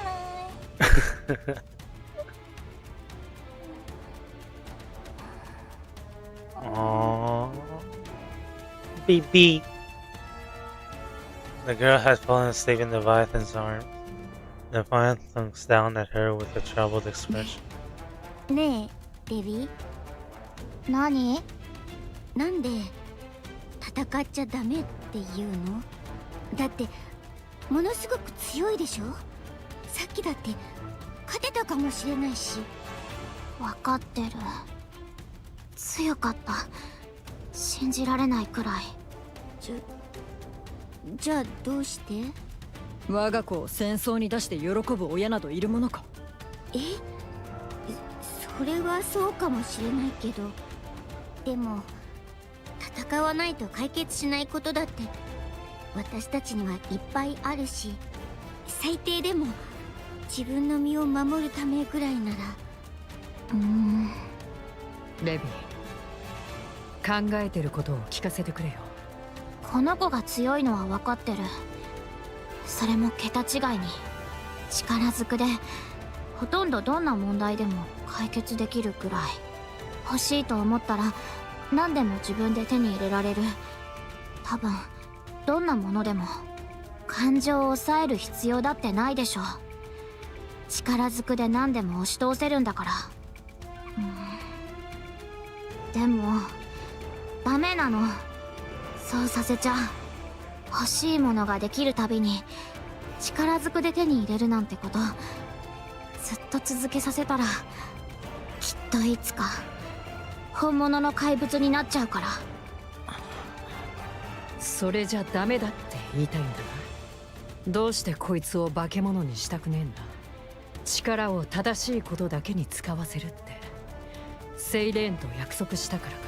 ないAww. BB. The girl had fallen asleep in Leviathan's arms. Leviathan looks down at her with a troubled expression. ねえ、レビー。何？なんで戦っちゃダメって言うの？だってものすごく強いでしょ？さっきだって勝てたかもしれないし。分かってる。強かった。信じられないくらい。じゃあどうして？我が子を戦争に出して喜ぶ親などいるものか。それはそうかもしれないけど、でも戦わないと解決しないことだって私たちにはいっぱいあるし、最低でも自分の身を守るためぐらいなら。レビー、考えてることを聞かせてくれよ。この子が強いのは分かってる。それも桁違いに力ずくで、ほとんどどんな問題でも解決できるくらい。欲しいと思ったら何でも自分で手に入れられる。多分どんなものでも感情を抑える必要だってないでしょ。力ずくで何でも押し通せるんだから。でもダメなの。そうさせちゃ欲しいものができるたびに力ずくで手に入れるなんてことずっと続けさせたら、きっといつか本物の怪物になっちゃうから。それじゃダメだって言いたいんだな。どうしてこいつを化け物にしたくねえんだ。力を正しいことだけに使わせるってセイレーンと約束したからか。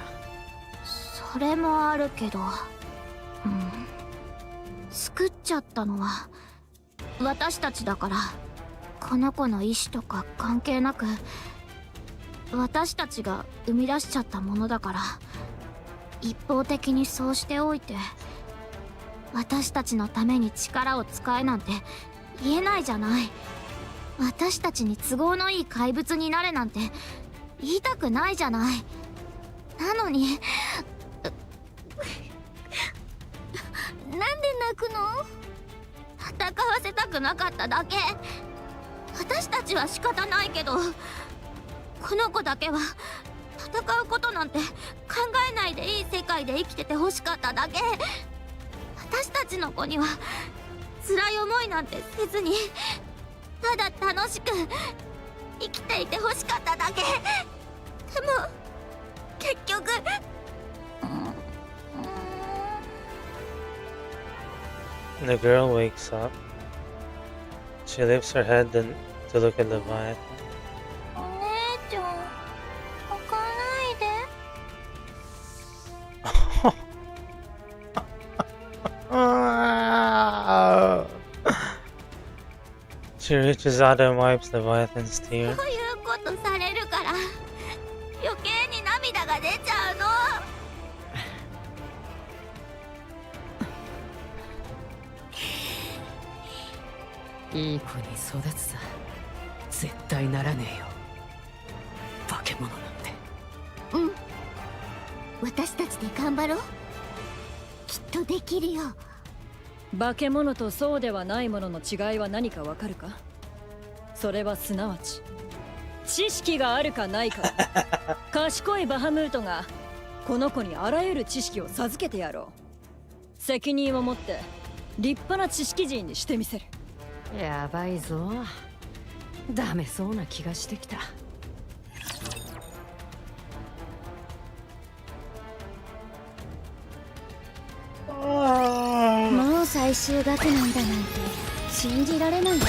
それもあるけど、救っちゃったのは私たちだから。この子の意志とか関係なく私たちが生み出しちゃったものだから、一方的にそうしておいて私たちのために力を使えなんて言えないじゃない。私たちに都合のいい怪物になれなんて言いたくないじゃない。なのになんで泣くの？戦わせたくなかっただけ。私たちは仕方ないけど、この子だけは戦うことなんて考えないでいい世界で生きてて欲しかっただけ。私たちの子には辛い思いなんてせずに、ただ楽しく生きていて欲しかっただけ。でも結局The girl wakes up. She lifts her head then to look at Leviathan. お姉ちゃん、泣かないで。She reaches out and wipes Leviathan's tears. そういうことされるから余計に涙が出ちゃうの。いい子に育つさ。絶対ならねえよ、化け物なんて。私たちで頑張ろう。きっとできるよ。化け物とそうではないものの違いは何かわかるか？それはすなわち知識があるかないか。賢いバハムートがこの子にあらゆる知識を授けてやろう。責任を持って立派な知識人にしてみせる。やばいぞ。ダメそうな気がしてきた。もう最終学年だなんて信じられない。汚れ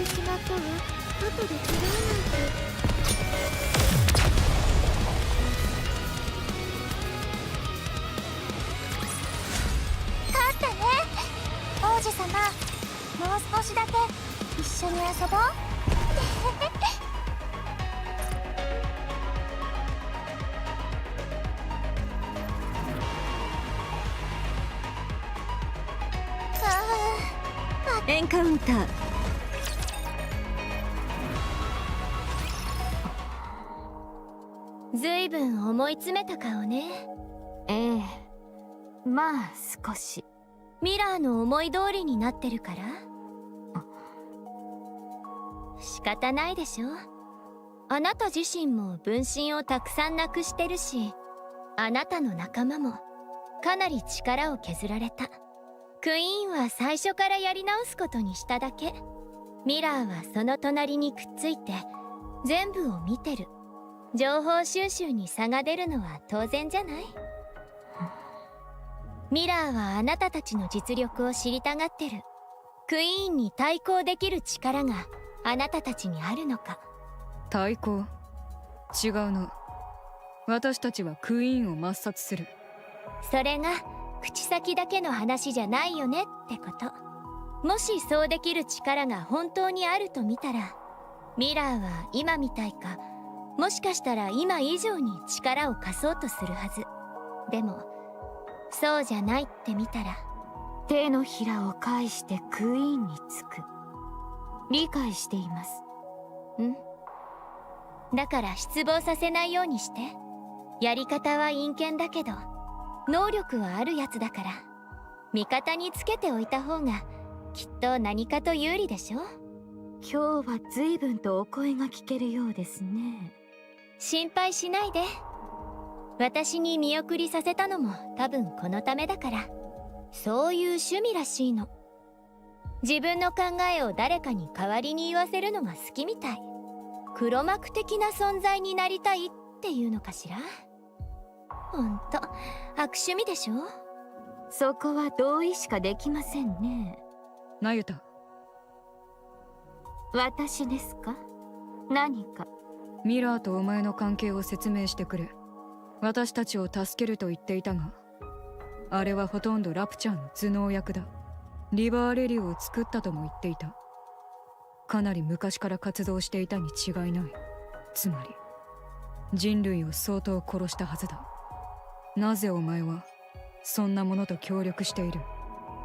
てしまったわ。後で着替えないと。勝ったね王子様。もう少しだけ一緒に遊ぼう。エンカウンター。ずいぶん思い詰めた顔ね。ええ、まあ少し。ミラーの思い通りになってるから。仕方ないでしょ。あなた自身も分身をたくさんなくしてるし、あなたの仲間もかなり力を削られた。クイーンは最初からやり直すことにしただけ。ミラーはその隣にくっついて全部を見てる。情報収集に差が出るのは当然じゃない？ミラーはあなたたちの実力を知りたがってる。クイーンに対抗できる力があなたたちにあるのか。対抗？違うな。私たちはクイーンを抹殺する。それが口先だけの話じゃないよねってこと。もしそうできる力が本当にあると見たら、ミラーは今みたいか、もしかしたら今以上に力を貸そうとするはず。でもそうじゃないって見たら、手のひらを返してクイーンにつく。理解しています。だから失望させないようにして。やり方は陰険だけど能力はあるやつだから、味方につけておいた方がきっと何かと有利でしょ。今日は随分とお声が聞けるようですね。心配しないで。私に見送りさせたのも多分このためだから。そういう趣味らしいの。自分の考えを誰かに代わりに言わせるのが好きみたい。黒幕的な存在になりたいっていうのかしら。ほんと悪趣味でしょ。そこは同意しかできませんね。なゆた。私ですか？何か？ミラーとお前の関係を説明してくれ。私たちを助けると言っていたが、あれはほとんどラプチャーの頭脳役だ。リバーレリューを作ったとも言っていた。かなり昔から活動していたに違いない。つまり人類を相当殺したはずだ。なぜお前はそんなものと協力している？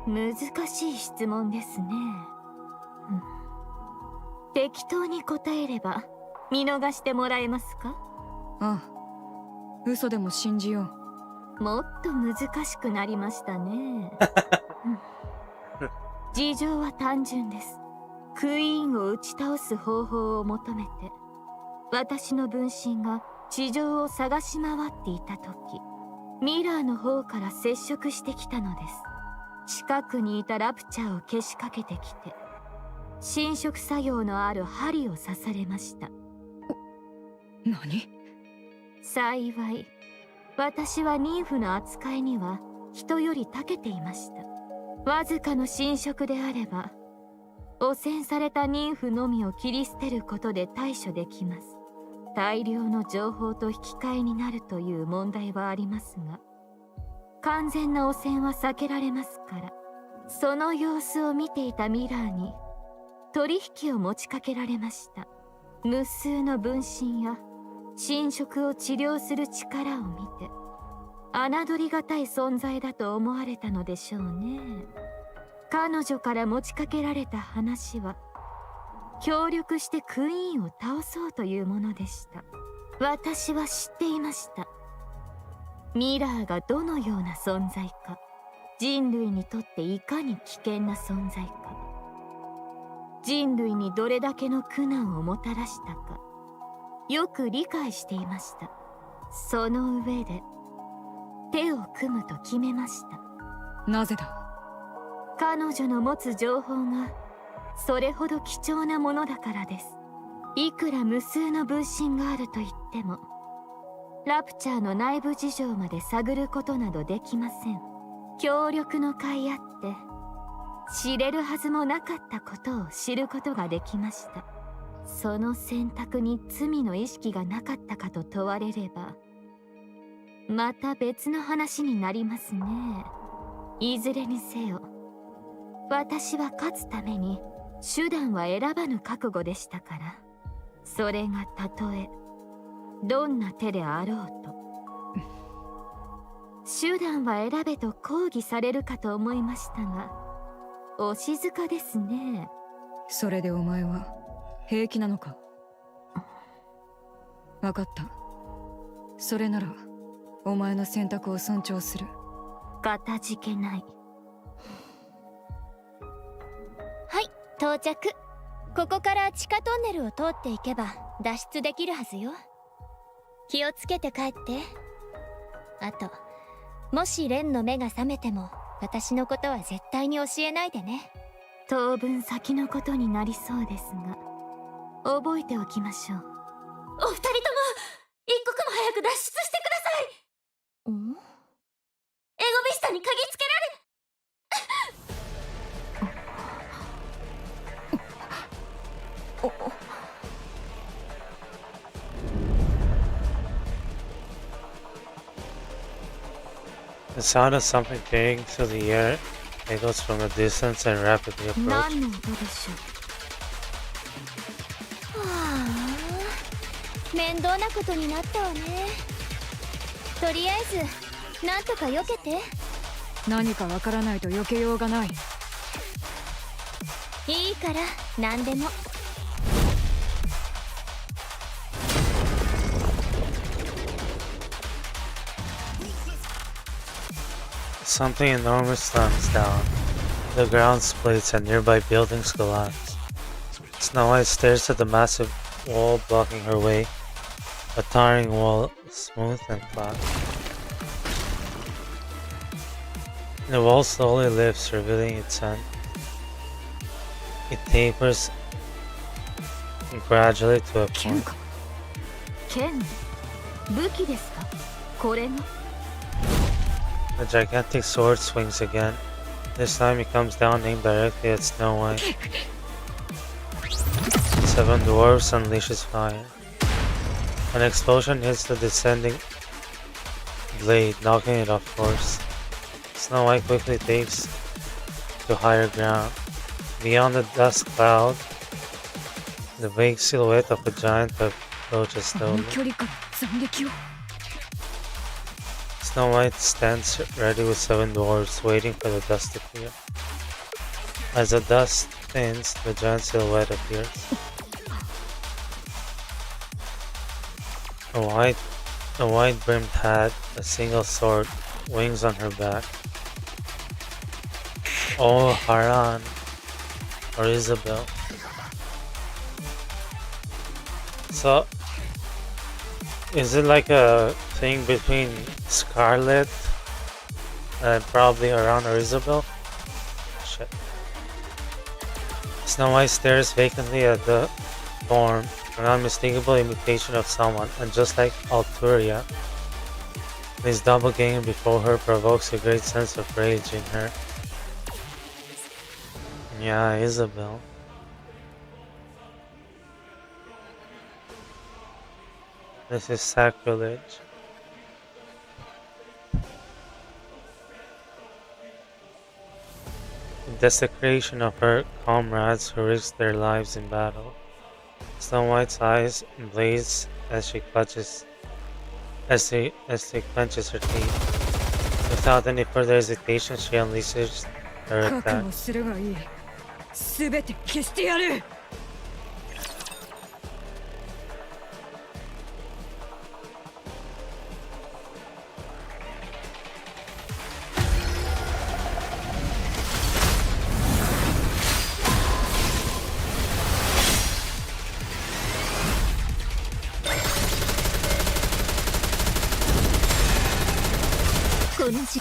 難しい質問ですね。適当に答えれば見逃してもらえますか？ああ、嘘でも信じよう。もっと難しくなりましたね。事情は単純です。クイーンを打ち倒す方法を求めて、私の分身が地上を探し回っていた時、ミラーの方から接触してきたのです。近くにいたラプチャーをけしかけてきて、侵食作用のある針を刺されました。何？幸い私は妊婦の扱いには人より長けていました。わずかの侵食であれば汚染された妊婦のみを切り捨てることで対処できます。大量の情報と引き換えになるという問題はありますが、完全な汚染は避けられますから、その様子を見ていたミラーに取引を持ちかけられました。無数の分身や侵食を治療する力を見て、侮りがたい存在だと思われたのでしょうね。彼女から持ちかけられた話は、協力してクイーンを倒そうというものでした。私は知っていました。ミラーがどのような存在か、人類にとっていかに危険な存在か、人類にどれだけの苦難をもたらしたか、よく理解していました。その上で手を組むと決めました。なぜだ？彼女の持つ情報がそれほど貴重なものだからです。いくら無数の分身があると言ってもラプチャーの内部事情まで探ることなどできません。協力の甲斐あって知れるはずもなかったことを知ることができました。その選択に罪の意識がなかったかと問われればまた別の話になりますね。いずれにせよ私は勝つために手段は選ばぬ覚悟でしたから、それがたとえどんな手であろうと手段は選べと抗議されるかと思いましたが、お静かですね。それでお前は平気なのか？分かった。それならお前の選択を尊重する。かたじけない。はい、到着。ここから地下トンネルを通っていけば脱出できるはずよ。気をつけて帰って。あともしレンの目が覚めても私のことは絶対に教えないでね。当分先のことになりそうですが覚えておきましょう。お二人とも一刻も早く脱出してください。エゴビスタに嗅ぎつけられThe sound of something tearing through the air echoes from a distance and rapidly approaches. 何の音でしょう。はあ、面倒なことになったわね。とりあえずなんとか避けて。何かわからないと避けようがない。いいから何でも。Something enormous slams down. The ground splits and nearby buildings collapse. Snow White stares at the massive wall blocking her way, a towering wall, smooth and flat. The wall slowly lifts, revealing its end. It tapers gradually to a 剣 point. か。剣、武器ですか？これが。The gigantic sword swings again. This time it comes down aimed directly at Snow White. Seven dwarves unleashes fire. An explosion hits the descending blade, knocking it off course. Snow White quickly takes to higher ground. Beyond the dust cloud, the vague silhouette of a giant approaches あの slowly. 距離から斬撃を。Snow White stands ready with seven dwarves, waiting for the dust to clear. As the dust thins, the giant silhouette appears. A wide-brimmed hat, a single sword, wings on her back. Oh, Haran, or Isabel. So, is it like a thing between Scarlet and probably around or Isabel? Shit. Snow White stares vacantly at the form, an unmistakable imitation of someone, and just like Alturia, this doppelganger before her provokes a great sense of rage in her. Yeah, Isabel. This is sacrilege. The desecration of her comrades who risked their lives in battle. Snow White's eyes blaze as she clenches her teeth. Without any further hesitation, she unleashes her 覚 attack. 悟するがいい。すべて消してやる。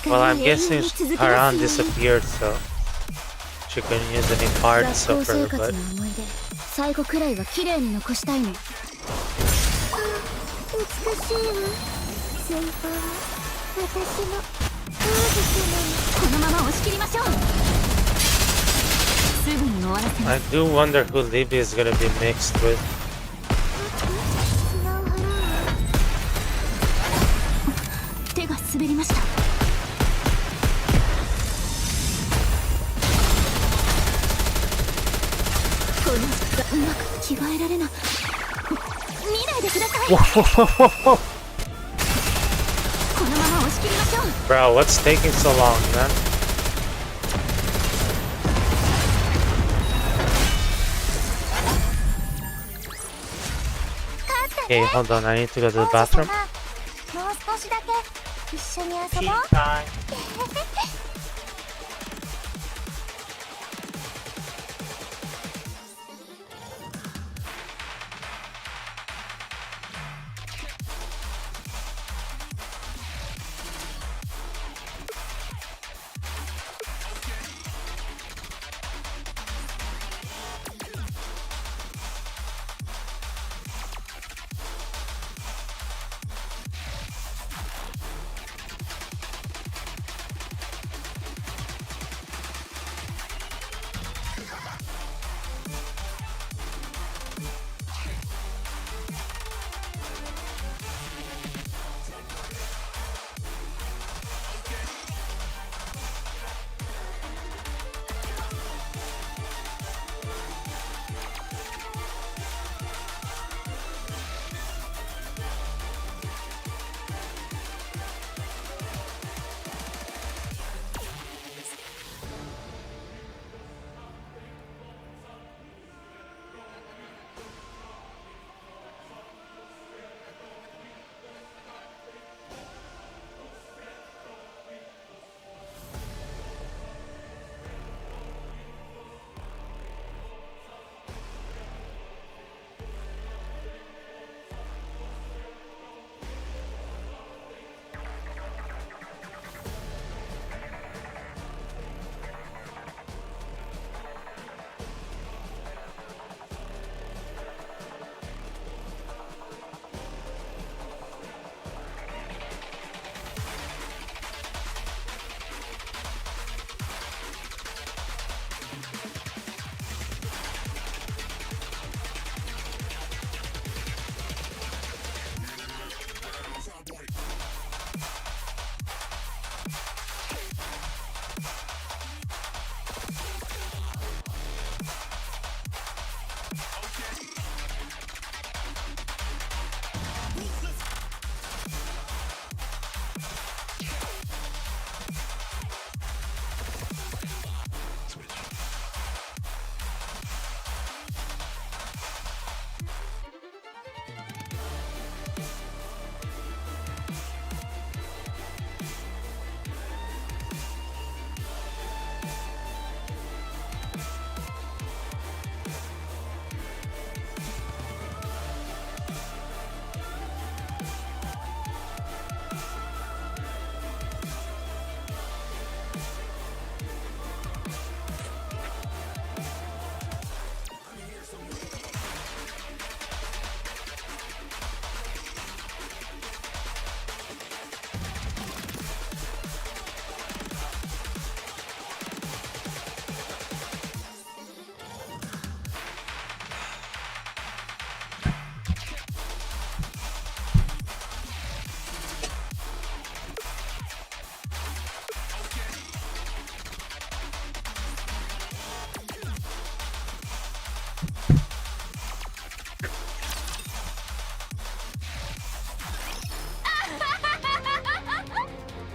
Well, I'm guessing Haran disappeared, so she couldn't use any parts of her, but 最後くらいは綺麗に残したいの。美しいわ。先輩は私の王子様。このまま押し切りましょう。すぐに終わらせます。 I do wonder who Libby is gonna be mixed with. 砂を払うわ。手が滑りました。このうまく着替えられな。見ないでください。このまま押し切りましょう。 Bro, what's taking so long, man? Okay, hold on, I need to go to the bathroom. もう少しだけ一緒に遊ぼう。 Time.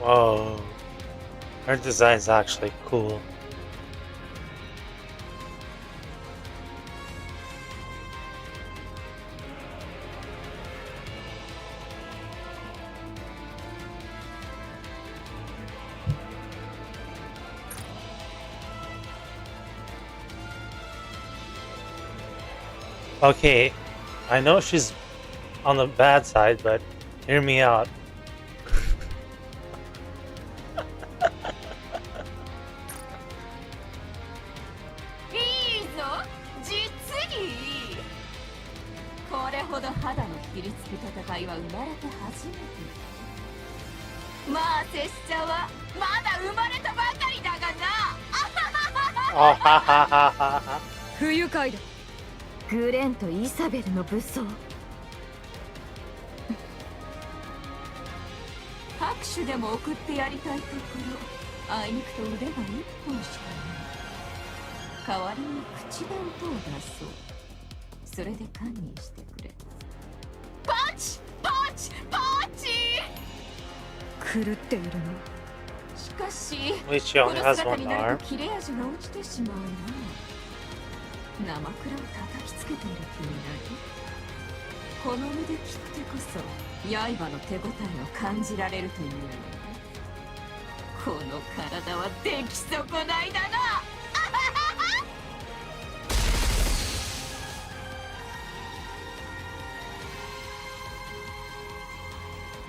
Whoa. Her design's actually cool. Okay, I know she's on the bad side, but hear me out. これほど肌のひりつく戦いは生まれて初めて。まあ拙者はまだ生まれたばかりだがな。Oh, ha ha ha ha ha. 不愉快だ。グレンとイサベルの武装。拍手でも送ってやりたいところ。あいにくと腕が一本しかない。代わりに口弁当を出そう。それで堪忍してくれ。パンチパンチパンチ。狂っているの。しかし At least she こ only の has 姿 one になる arm. と切れ味が落ちてしまうな。生蔵を叩きつけている気になる。この目で切ってこそ刃の手応えを感じられるというのに。この体は出来損ないだな。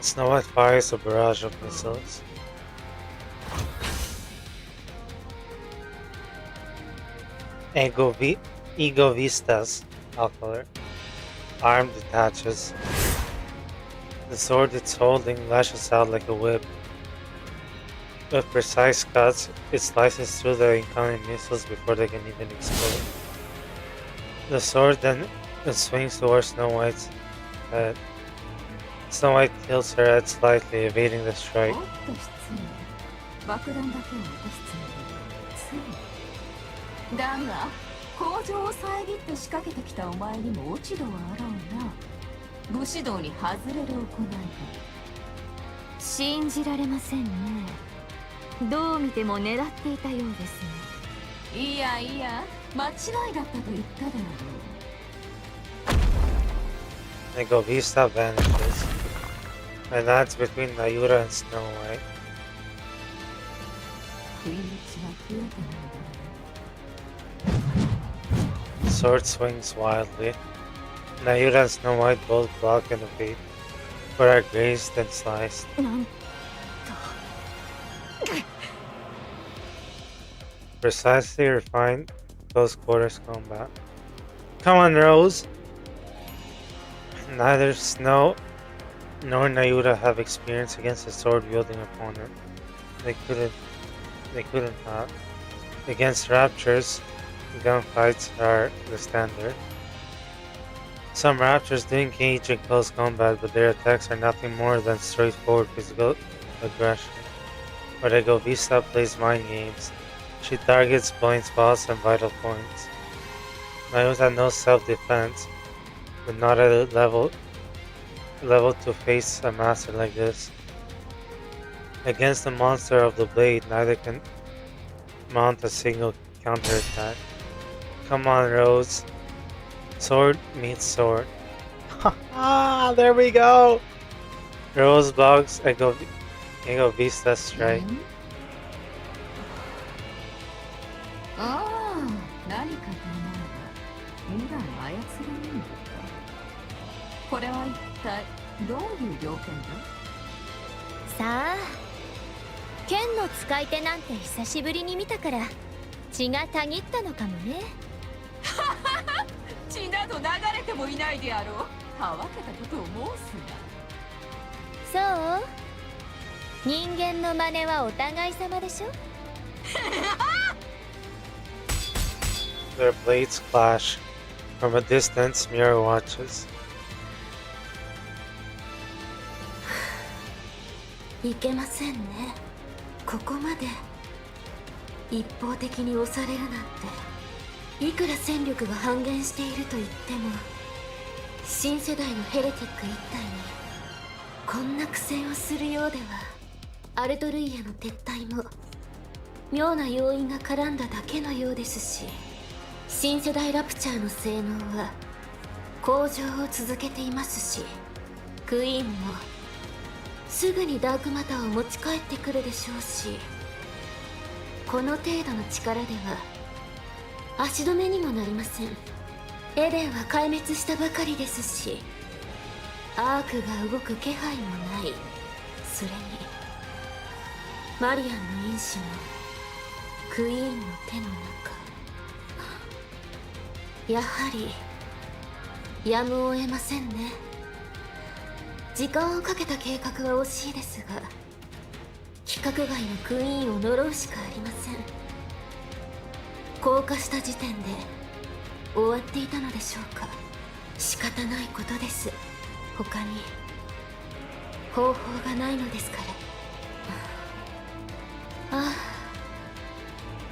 Snow White fires a barrage of missiles. Ego Vistas, I'll call her. Arm detaches. The sword it's holding lashes out like a whip. With precise cuts, it slices through the incoming missiles before they can even explode. The sword then swings towards Snow White's head. Snow White tilts her head slightly, evading the strike. おっと失礼。爆弾だけを落とすつもり。だが工場を遮って仕掛けてきたお前にも落ち度はあろうな。武士道に外れる行いだ。信じられませんね。どう見ても狙っていたようですね。いやいや、間違いだったと言ったであろう。Ego Vista vanishes and lands between Nayura and Snow White. 食い打ちは増えてないだろう。 The sword swings wildly. Nayura and Snow White both block and evade, but are grazed and sliced. なんと Precisely refined close quarters combat. Come on, Rose! Neither Snow nor Nayura have experience against a sword-wielding opponent. They couldn't have. Against Raptors, gunfights are the standard. Some Raptors do engage in close combat, but their attacks are nothing more than straightforward physical aggression. But Ego Vista plays mind games. She targets blind spots and vital points. Nayura knows self-defense, but not at a level to face a master like this. Against the monster of the blade, neither can mount a single counterattack. Come on, Rose. Sword meets sword. Ah, there we go! Rose blocks Ego Vista's strike. ああ、何かと思えば未来を操る人間か。これは一体どういう条件だ？さあ、剣の使い手なんて久しぶりに見たから血がたぎったのかもね。血など流れてもいないであろう。たわけたことを申すな。そう？人間の真似はお互い様でしょ。Their blades clash. From a distance, Mira watches. いけませんね。ここまで一方的に押されるなんて。いくら戦力が半減していると言っても、新世代のヘレティック一体にこんな苦戦をするようでは、アルトルイヤの撤退も妙な要因が絡んだだけのようですし、新世代ラプチャーの性能は向上を続けていますし、クイーンもすぐにダークマターを持ち帰ってくるでしょうし、この程度の力では足止めにもなりません。エデンは壊滅したばかりですし、アークが動く気配もない。それにマリアンの因子もクイーンの手の中。やはりやむを得ませんね。時間をかけた計画は惜しいですが、規格外のクイーンを呪うしかありません。降下した時点で終わっていたのでしょうか。仕方ないことです。他に方法がないのですから。ああ、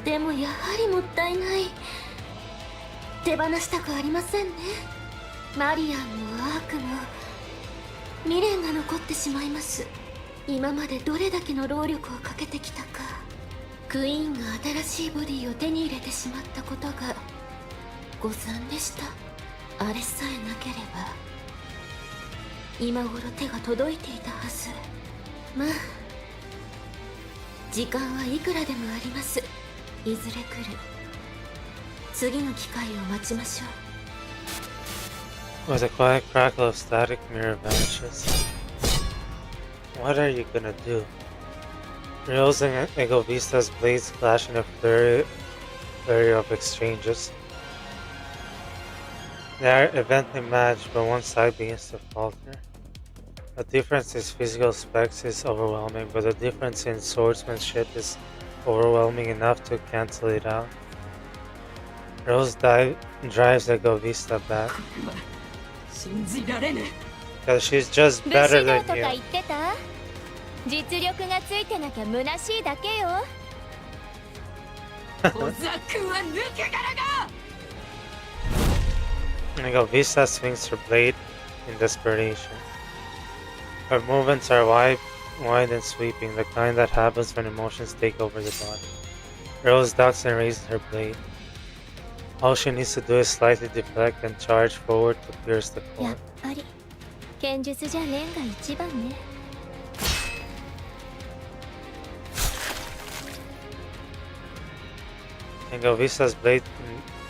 でもやはりもったいない。手放したくありませんね。マリアンもアークも未練が残ってしまいます。今までどれだけの労力をかけてきたか。クイーンが新しいボディを手に入れてしまったことが誤算でした。あれさえなければ今頃手が届いていたはず。まあ時間はいくらでもあります。いずれ来る。次の機会を待ちましょう。 With a quiet crackle of static, mirror vanishes. What are you gonna do? Reels and Egovista's blades clash in a flurry of exchanges. They are eventually matched, but one side begins to falter. The difference in physical specs is overwhelming, but the difference in swordsmanship is overwhelming enough to cancel it out. Rose drives Egovista back. 信じられぬ。 Because she's just 武 better 士道 than とか you. 言ってた？実力がついてなきゃ虚しいだけよ。小ザクは抜け殻が。 Egovista swings her blade in desperation. Her movements are wide and sweeping, the kind that happens when emotions take over the body. Rose ducks and raises her blade. All she needs to do is slightly deflect and charge forward to pierce the や core. っぱり剣術じゃレンが一番ね。 Egovista's blade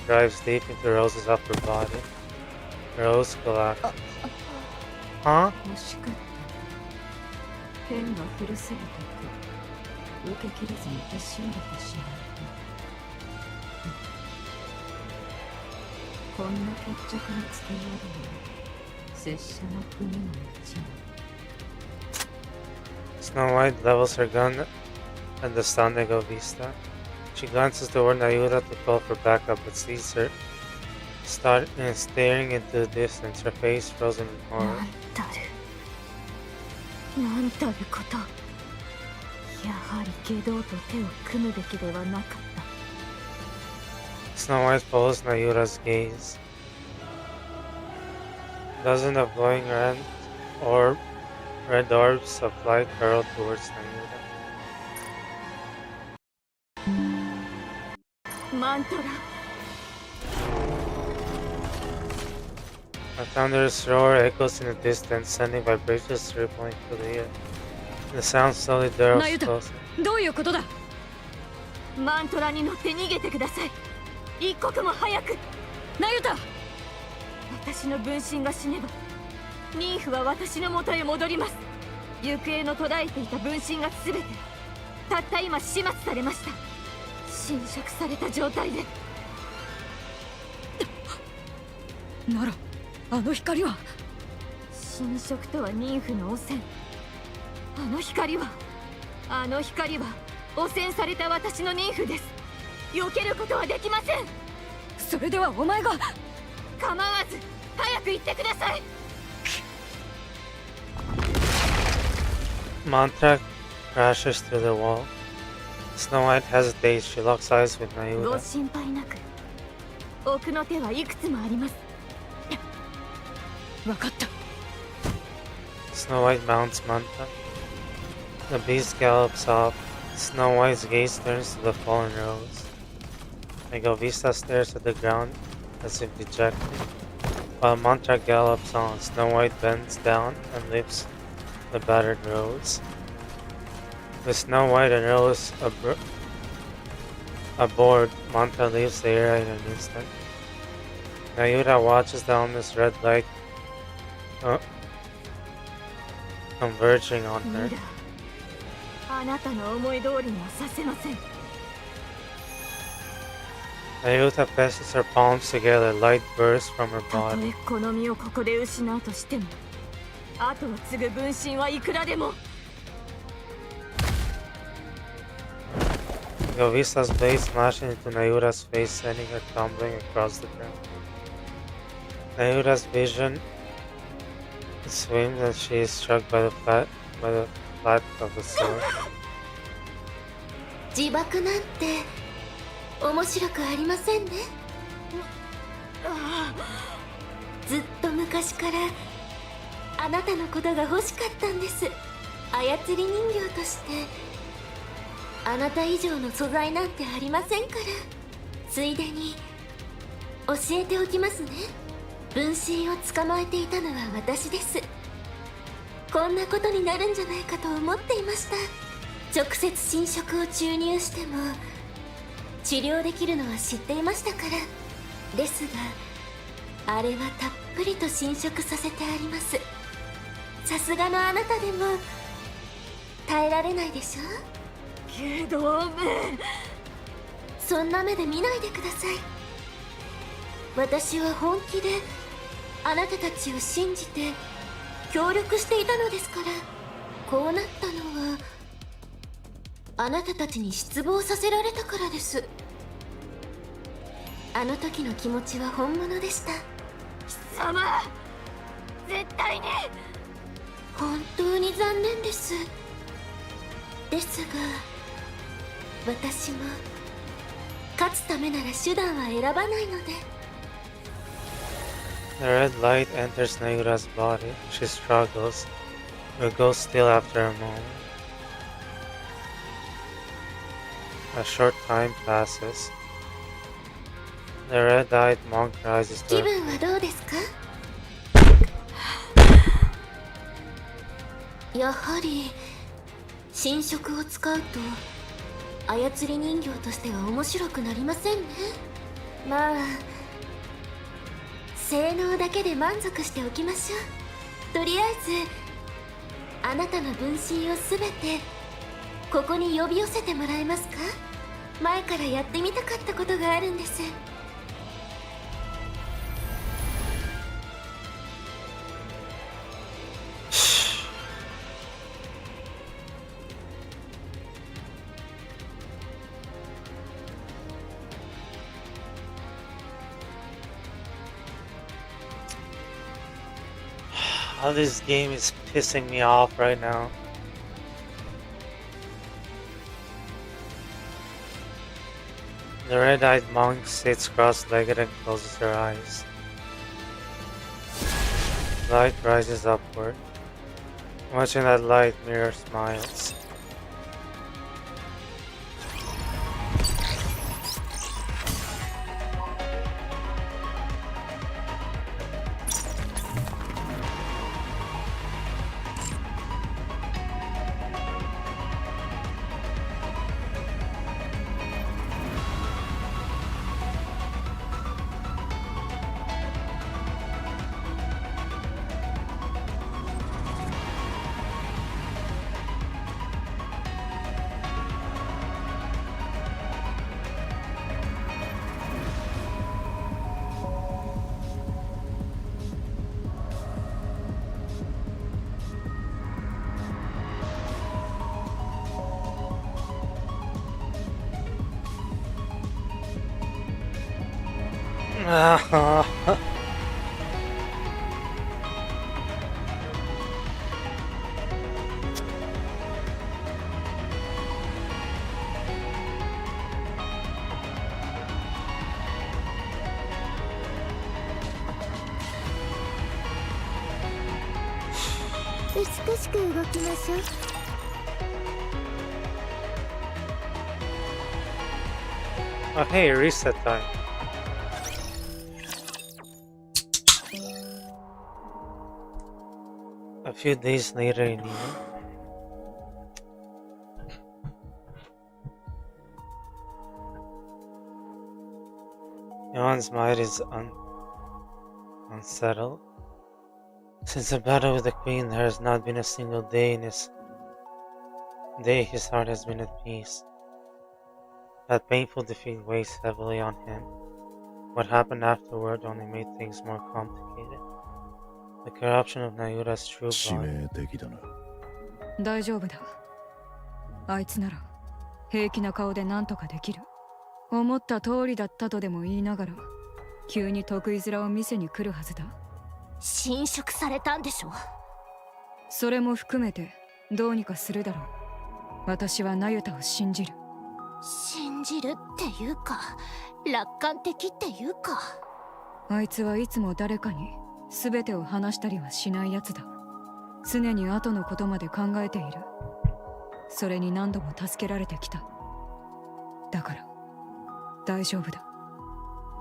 drives deep into Rose's upper body. Rose collapses. Huh? 惜しかった。剣が古すぎたか受けきれずにへし折れてしまった。こんな決着につけようで拙者の国の一部。 Snow White levels her gun at the stunned Egovista. She glances toward Nayura to call for backup, but sees her staring into the distance, her face frozen in horror. なんたること。やはり下道と手を組むべきではなかった。 Snow White follows Nayura's gaze. Dozens of glowing red orbs of light hurl towards Nayura. マントラ。 A thunderous roar echoes in the distance, sending vibrations rippling through the air. The sound slowly draws Nayuta. closer. どういうことだ。マントラに乗って逃げてください。一刻も早く。ナユタ。私の分身が死ねばニンフは私の元へ戻ります。行方の途絶えていた分身が全てたった今始末されました。侵食された状態で。ならあの光は。侵食とはニンフの汚染。あの光は汚染された私のニンフです。避けることはできません。それではお前が。構わず早く行ってください。 Mantra crashes through the wall. Snow White hesitates. She locks eyes with ご Nayura. 心配なく。奥の手はいくつもあります。わかった。 Snow White mounts Mantra. The beast gallops off. Snow White's gaze turns to the fallen rose. Egovista stares at the ground as if dejected. While Mantra gallops on, Snow White bends down and lifts the battered rose. With Snow White and Rose aboard, Mantra leaves the area in an instant. Nayura watches the ominous red light converging on her. ミラあなたの思い通りにはさせません。Nayuta presses her palms together, light bursts from her たと body. えこの身をここで失うとしても後を継ぐ分身はいくらでも。 Yovisa's blade smashes into Nayura's face, sending her tumbling across the ground. Nayura's vision swims as she is struck by the flat of the sword. 自爆なんて面白くありませんね。ずっと昔からあなたのことが欲しかったんです。操り人形としてあなた以上の素材なんてありませんから。ついでに教えておきますね。分身を捕まえていたのは私です。こんなことになるんじゃないかと思っていました。直接侵食を注入しても治療できるのは知っていましたから。ですがあれはたっぷりと侵食させてあります。さすがのあなたでも耐えられないでしょ。けどそんな目で見ないでください。私は本気であなたたちを信じて協力していたのですから。こうなったのはあなたたちに失望させられたからです。あの時の気持ちは本物でした。貴様絶対に。本当に残念です。ですが私も勝つためなら手段は選ばないので。 The red light enters Nayura's body. She struggles, but goes still after a moment. A short time passes. The red-eyed monk rises 気 to her 分はどうですか。やはり侵食を使うと操り人形としては面白くなりませんね。まあ性能だけで満足しておきましょう。とりあえずあなたの分身をすべてここに呼び寄せてもらえますか。前からやってみたかったことがあるんです。 Oh, this game is pissing me off right now. The red-eyed monk sits cross-legged and closes her eyes. Light rises upward. Watching that light, Mirror smiles. Oh hey, reset time. A few days later in Eden. Johan's mind is unsettled. Since the battle with the Queen, there has not been a single day his heart has been at peace. That painful defeat weighs heavily on him. What happened afterward only made things more complicated. The corruption of Nayura's true 致 bond. 命的だな。大丈夫だ。あいつなら平気な顔で何とかできる。思った通りだったとでも言いながら急に得意面を見せに来るはずだ。侵食されたんでしょ。それも含めてどうにかするだろう。私はナユタを信じる。信じるっていうか楽観的っていうか。あいつはいつも誰かに全てを話したりはしないやつだ。常に後のことまで考えている。それに何度も助けられてきた。だから大丈夫だ。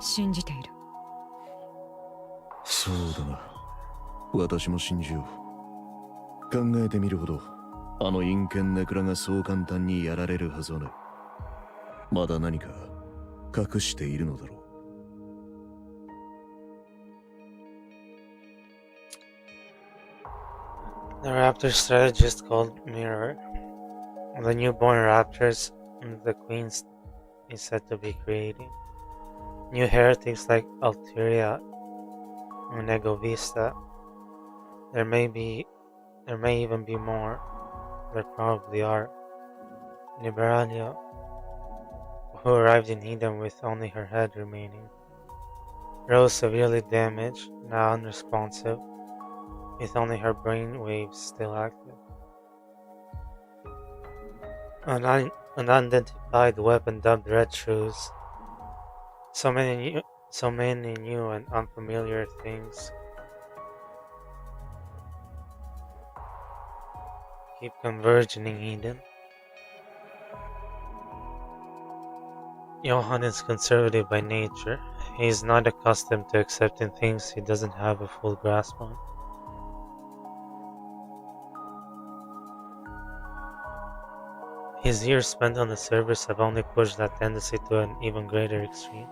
信じている。そうだな。私も信じよう。考えてみるほどあの陰険ネクラがそう簡単にやられるはずはない。まだ何か隠しているのだろう。The raptor strategist called Mirror. The newborn raptors the Queen is said to be creating. New heretics like Alteria and Egovista. There may even be more. There probably are. Liberalia, who arrived in Eden with only her head remaining. Rose severely damaged, now unresponsive, with only her brain waves still active. An unidentified weapon dubbed Red Shoes. So many new and unfamiliar things. Keep converging in Eden. Johann is conservative by nature. He is not accustomed to accepting things he doesn't have a full grasp on. His years spent on the surface have only pushed that tendency to an even greater extreme.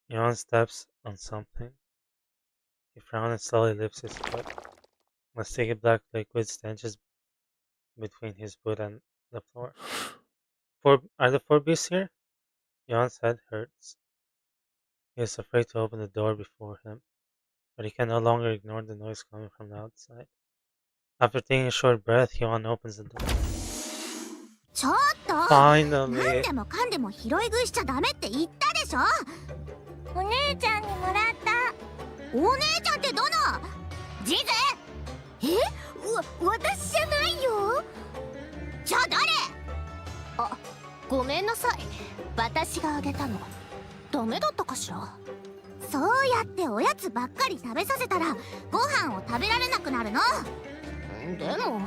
Johann steps on something. He frowns and slowly lifts his foot. A sticky black liquid stenches between his foot and the floor. Are the 4 beasts here? Johan's head hurts. He is afraid to open the door before him, but he can no longer ignore the noise coming from the outside. After taking a short breath, Johann opens the door. ちょっと Finally! 何でもかんでも拾い食いしちゃダメって言ったでしょ。お姉ちゃんにもらった。お姉ちゃんってどのジゼ？私じゃないよ。じゃあ誰？あ、ごめんなさい。私があげたの。ダメだったかしら。そうやっておやつばっかり食べさせたらご飯を食べられなくなるの。でも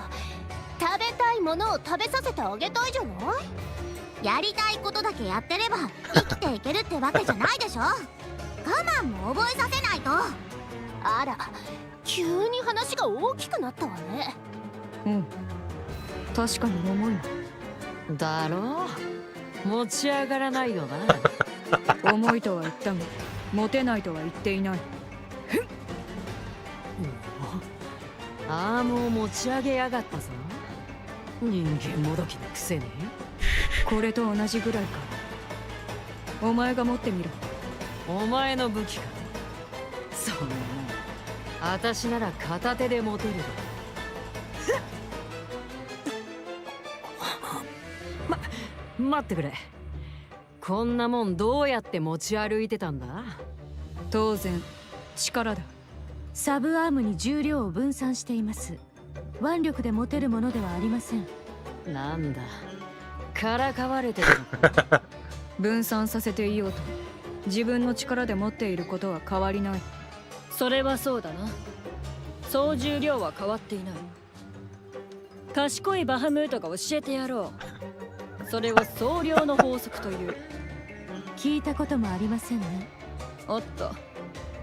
食べたいものを食べさせてあげたいじゃない。やりたいことだけやってれば生きていけるってわけじゃないでしょ。我慢も覚えさせないと。あら、急に話が大きくなったわね。うん、確かに重いのだろう。持ち上がらないよな。重いとは言ったが持てないとは言っていない。アームを持ち上げやがったぞ。人間もどきのくせに。これと同じぐらいか。お前が持ってみろ。お前の武器か。そんなもん私なら片手で持てる。待ってくれ。こんなもんどうやって持ち歩いてたんだ？当然力だ。サブアームに重量を分散しています。腕力で持てるものではありません。なんだ、からかわれてるのか。分散させていようと自分の力で持っていることは変わりない。それはそうだな。総重量は変わっていない。賢いバハムートが教えてやろう。それを総量の法則という。聞いたこともありませんね。おっと、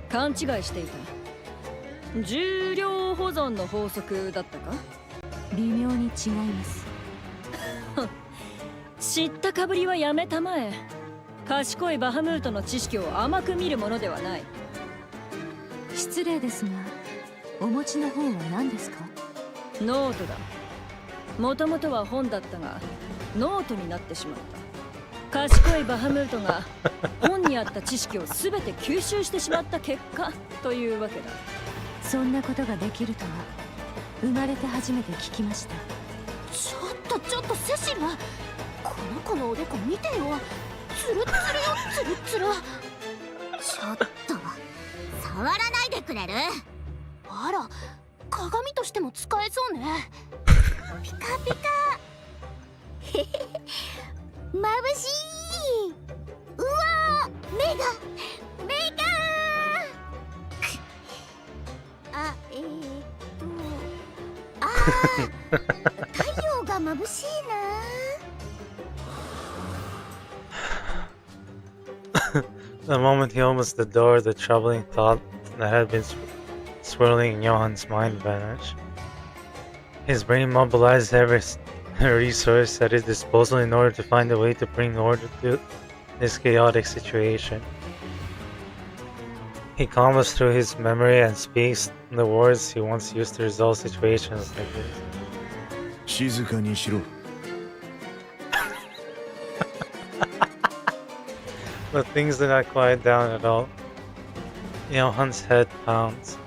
勘違いしていた。重量保存の法則だったか？微妙に違います。知ったかぶりはやめたまえ。賢いバハムートの知識を甘く見るものではない。失礼ですが、お持ちの本は何ですか？ノートだ。もともとは本だったがノートになってしまった。賢いバハムートが本にあった知識を全て吸収してしまった結果というわけだ。そんなことができるとは生まれて初めて聞きました。ちょっとセシル、この子のおでこ見てよ。ツルッツルよ、ツルッツル。ちょっと触らないでくれる？あら、鏡としても使えそうね。ピカピカへへへ、眩しい。うわー、目があ、あー太陽が眩しいな。 The moment he opens the door, the troubling thought that had been swirling in Johan's mind vanished. His brain mobilized every resource at his disposal in order to find a way to bring order to this chaotic situation. He combs through his memory and speaks the words he once used to resolve situations like this. 静かにしろ。But things do not quiet down at all. Johan's head pounds.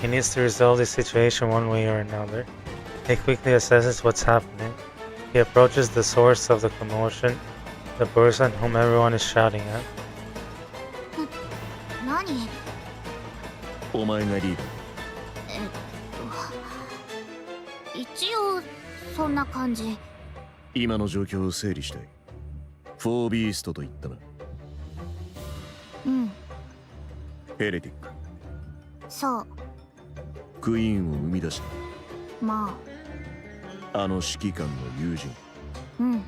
He needs to resolve the situation one way or another. He quickly assesses what's happening. He approaches the source of the commotion, the person whom everyone is shouting at. 何？お前がリーダー。一応そんな感じ。今の状況を整理したい。フォービーストと言ったな。うん、ヘレティック。そう。クイーンを生み出した。まあの指揮官の友人。あ、うん。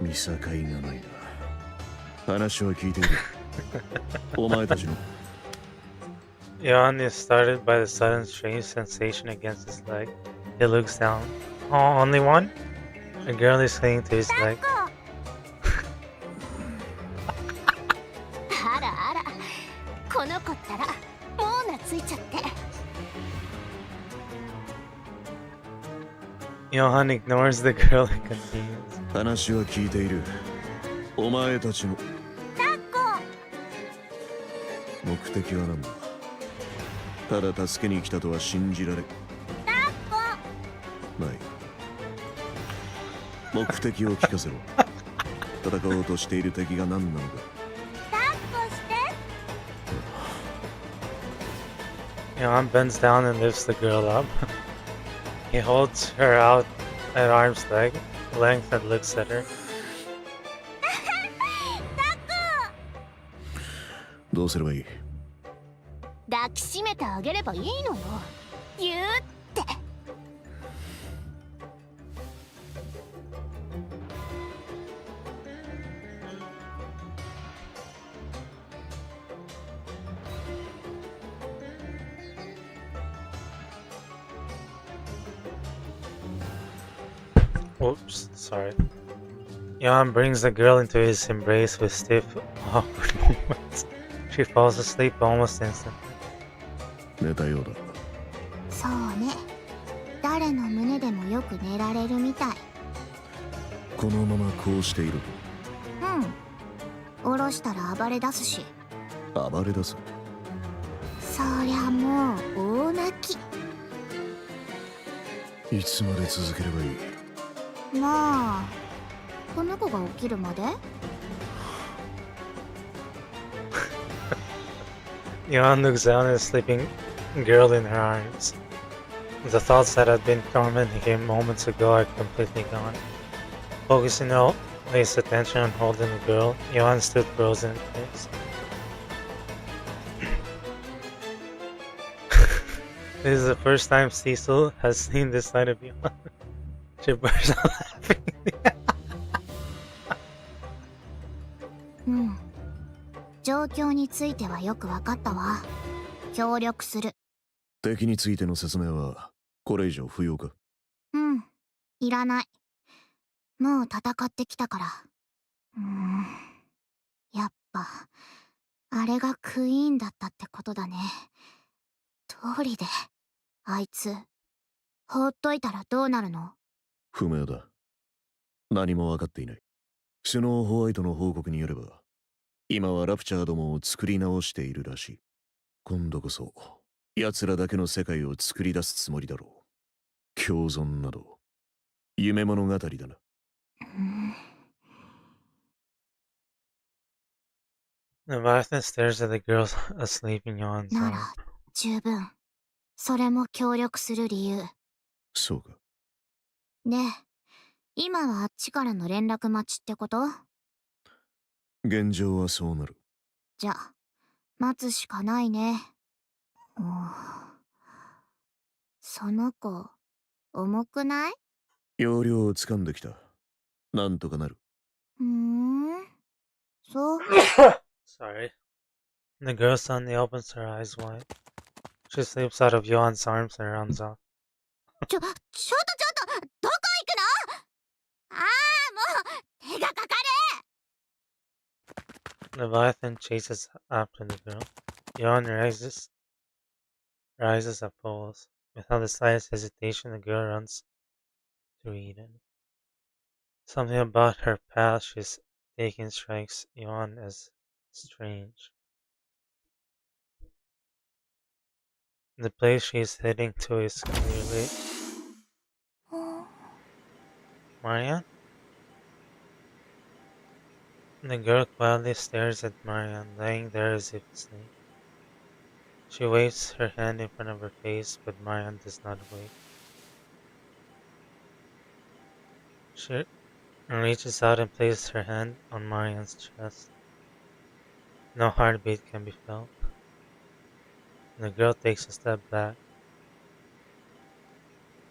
見境がないな。話は聞いている。お前たちの。Johan is startled by the sudden strange sensation against his leg. He looks down. Oh, only one? A girl is clinging to his leg. あらあら、この子ったらもう懐いちゃって。Johan ignores the girl and continues. 話は聞いている。お前たちの。目的は何だ。ただ助けに来たとは信じられない。目的を聞かせろ。戦おうとしている敵が何なのか。Johan bends down and lifts the girl up. He holds her out at arm's length and looks at her. どうすればいい？抱きしめてあげればいいのよ。ぎゅーって。Oops, sorry. Johan brings the girl into his embrace with stiff, awkward movements. She falls asleep almost instantly. 寝たようだ。そうね。誰の胸でもよく寝られるみたい。このままこうしているうん。下ろしたら暴れ出すし。と暴れ出す。そりゃもう大泣き。いつまで続ければいい？まあ、この子が起きるまで。Johan looks down at the sleeping girl in her arms. The thoughts that had been tormenting him moments ago are completely gone. Focusing all his attention on holding the girl, Johan stood frozen in place. This is the first time Cecil has seen this side of Johan. She bursts out laughing. うん。状況についてはよくわかったわ。協力する。敵についての説明はこれ以上不要か？うん。いらない。もう戦ってきたから。やっぱ、あれがクイーンだったってことだね。通りで、あいつ、放っといたらどうなるの？不明だ。何も分かっていない。スノーホワイトの報告によれば、今はラプチャーどもを作り直しているらしい。今度こそ、奴らだけの世界を作り出すつもりだろう。共存など、夢物語だな。Leviathan stares at the girl asleep in Yohan's な arm. ら十分。それも協力する理由。そうか。で、今はあっちからの連絡待ちってこと？現状はそうなる。じゃあ、待つしかないね。その子、重くない？要領をつかんできた。なんとかなる。そう。Sorry. The girl suddenly opens her eyes wide. She slips out of Johan's arms and runs off. ちょっとどこ行くの？ああ、もう手がかかる！ Leviathan chases after the girl. Johan rises up poles. Without the slightest hesitation, the girl runs to Eden. Something about her path she's taking strikes Johan as strange. The place she's heading to is clearly Marianne? The girl quietly stares at Marianne, lying there as if asleep. She waves her hand in front of her face, but Marianne does not wake. She reaches out and places her hand on Marianne's chest. No heartbeat can be felt. The girl takes a step back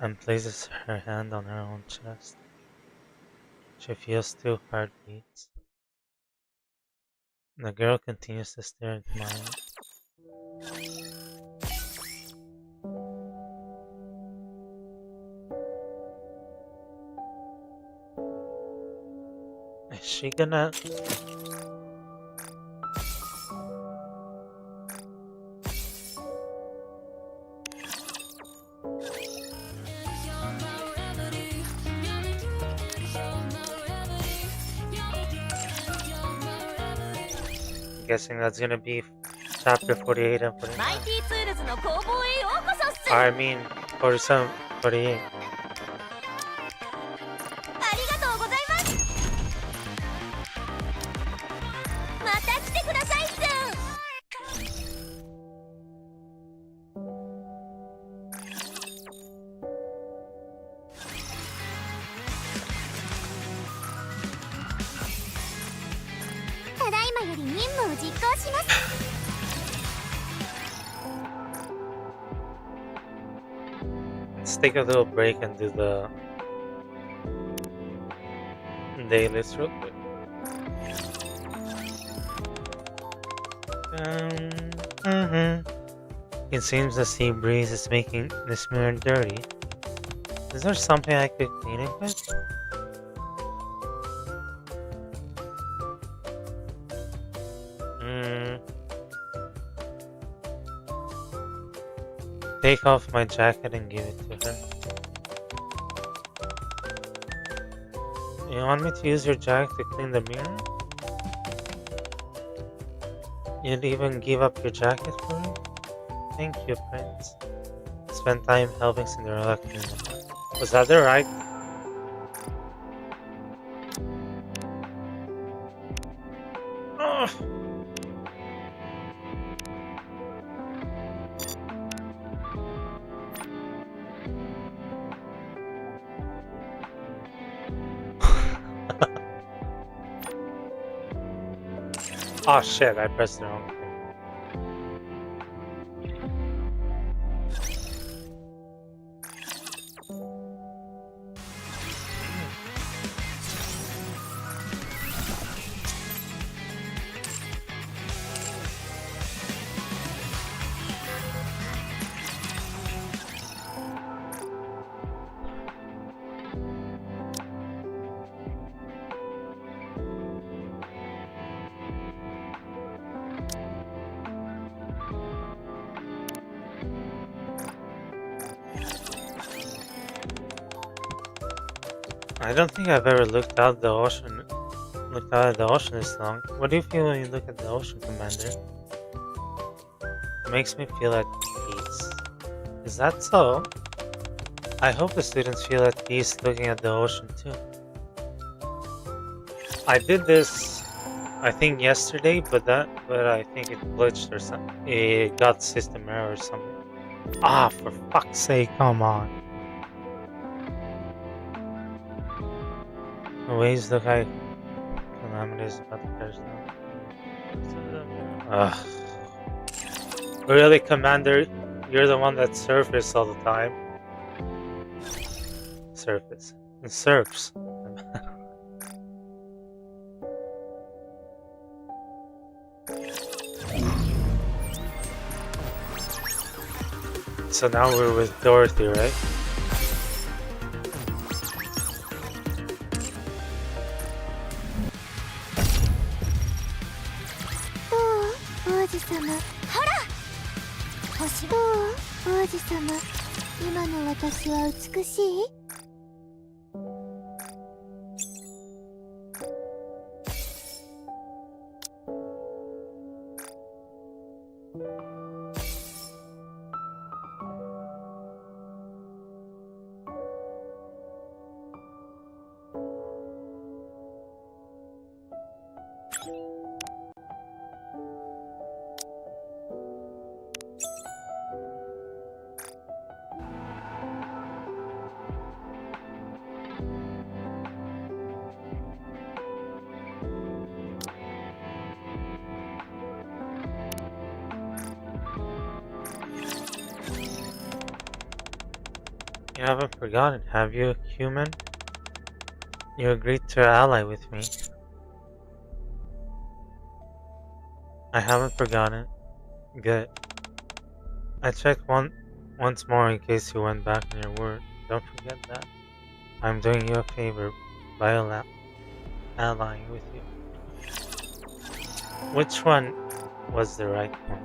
and places her hand on her own chest. She feels 2 heartbeats. The girl continues to stare at Marianne. Is she gonna... Guessing that's gonna be chapter 48 and 49. マイティーツールズの工房へようこそっす。 I mean 47, 48. ありがとうございます。また来てくださいっす。ただいまより任務を実行します。 Let's take a little break and do the dailies real quick. It seems the sea breeze is making this mirror dirty. Is there something I could clean it with? Take off my jacket and give it to her. You want me to use your jacket to clean the mirror? You'd even give up your jacket for me? Thank you, Prince. Spend time helping Cinderella clean it. Was that the right? Ugh. Oh shit, I pressed the wrong thing. I don't think I've ever looked out the ocean. Looked out at the ocean this long. What do you feel when you look at the ocean, Commander? It makes me feel at peace. Is that so? I hope the students feel at peace looking at the ocean too. I did this, I think yesterday, but I think it glitched or something. It got system error or something. Ah, for fuck's sake, come on. The waves look like calamities about to crash down. Ugh. Really, Commander? You're the one that surfaces all the time. Surface. It surfs. So now we're with Dorothy, right? Oh, 王子様。ほら。星。どう？王子様。今の私は美しい？You haven't forgotten, have you, human? You agreed to ally with me. I haven't forgotten. Good. I checked once more in case you went back on your word. Don't forget that. I'm doing you a favor by allying with you. Which one was the right one?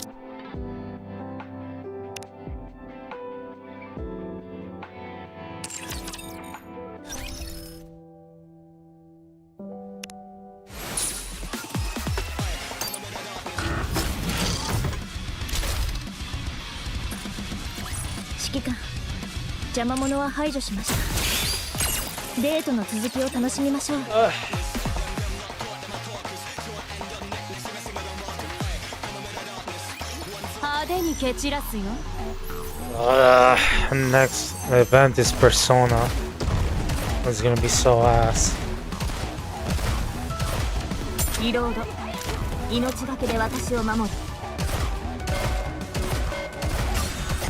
指揮官、邪魔者は排除しました。デートの続きを楽しみましょう。派手に蹴散らすよ。Next event is Persona. It's gonna be so ass. リロード。命がけで私を守る。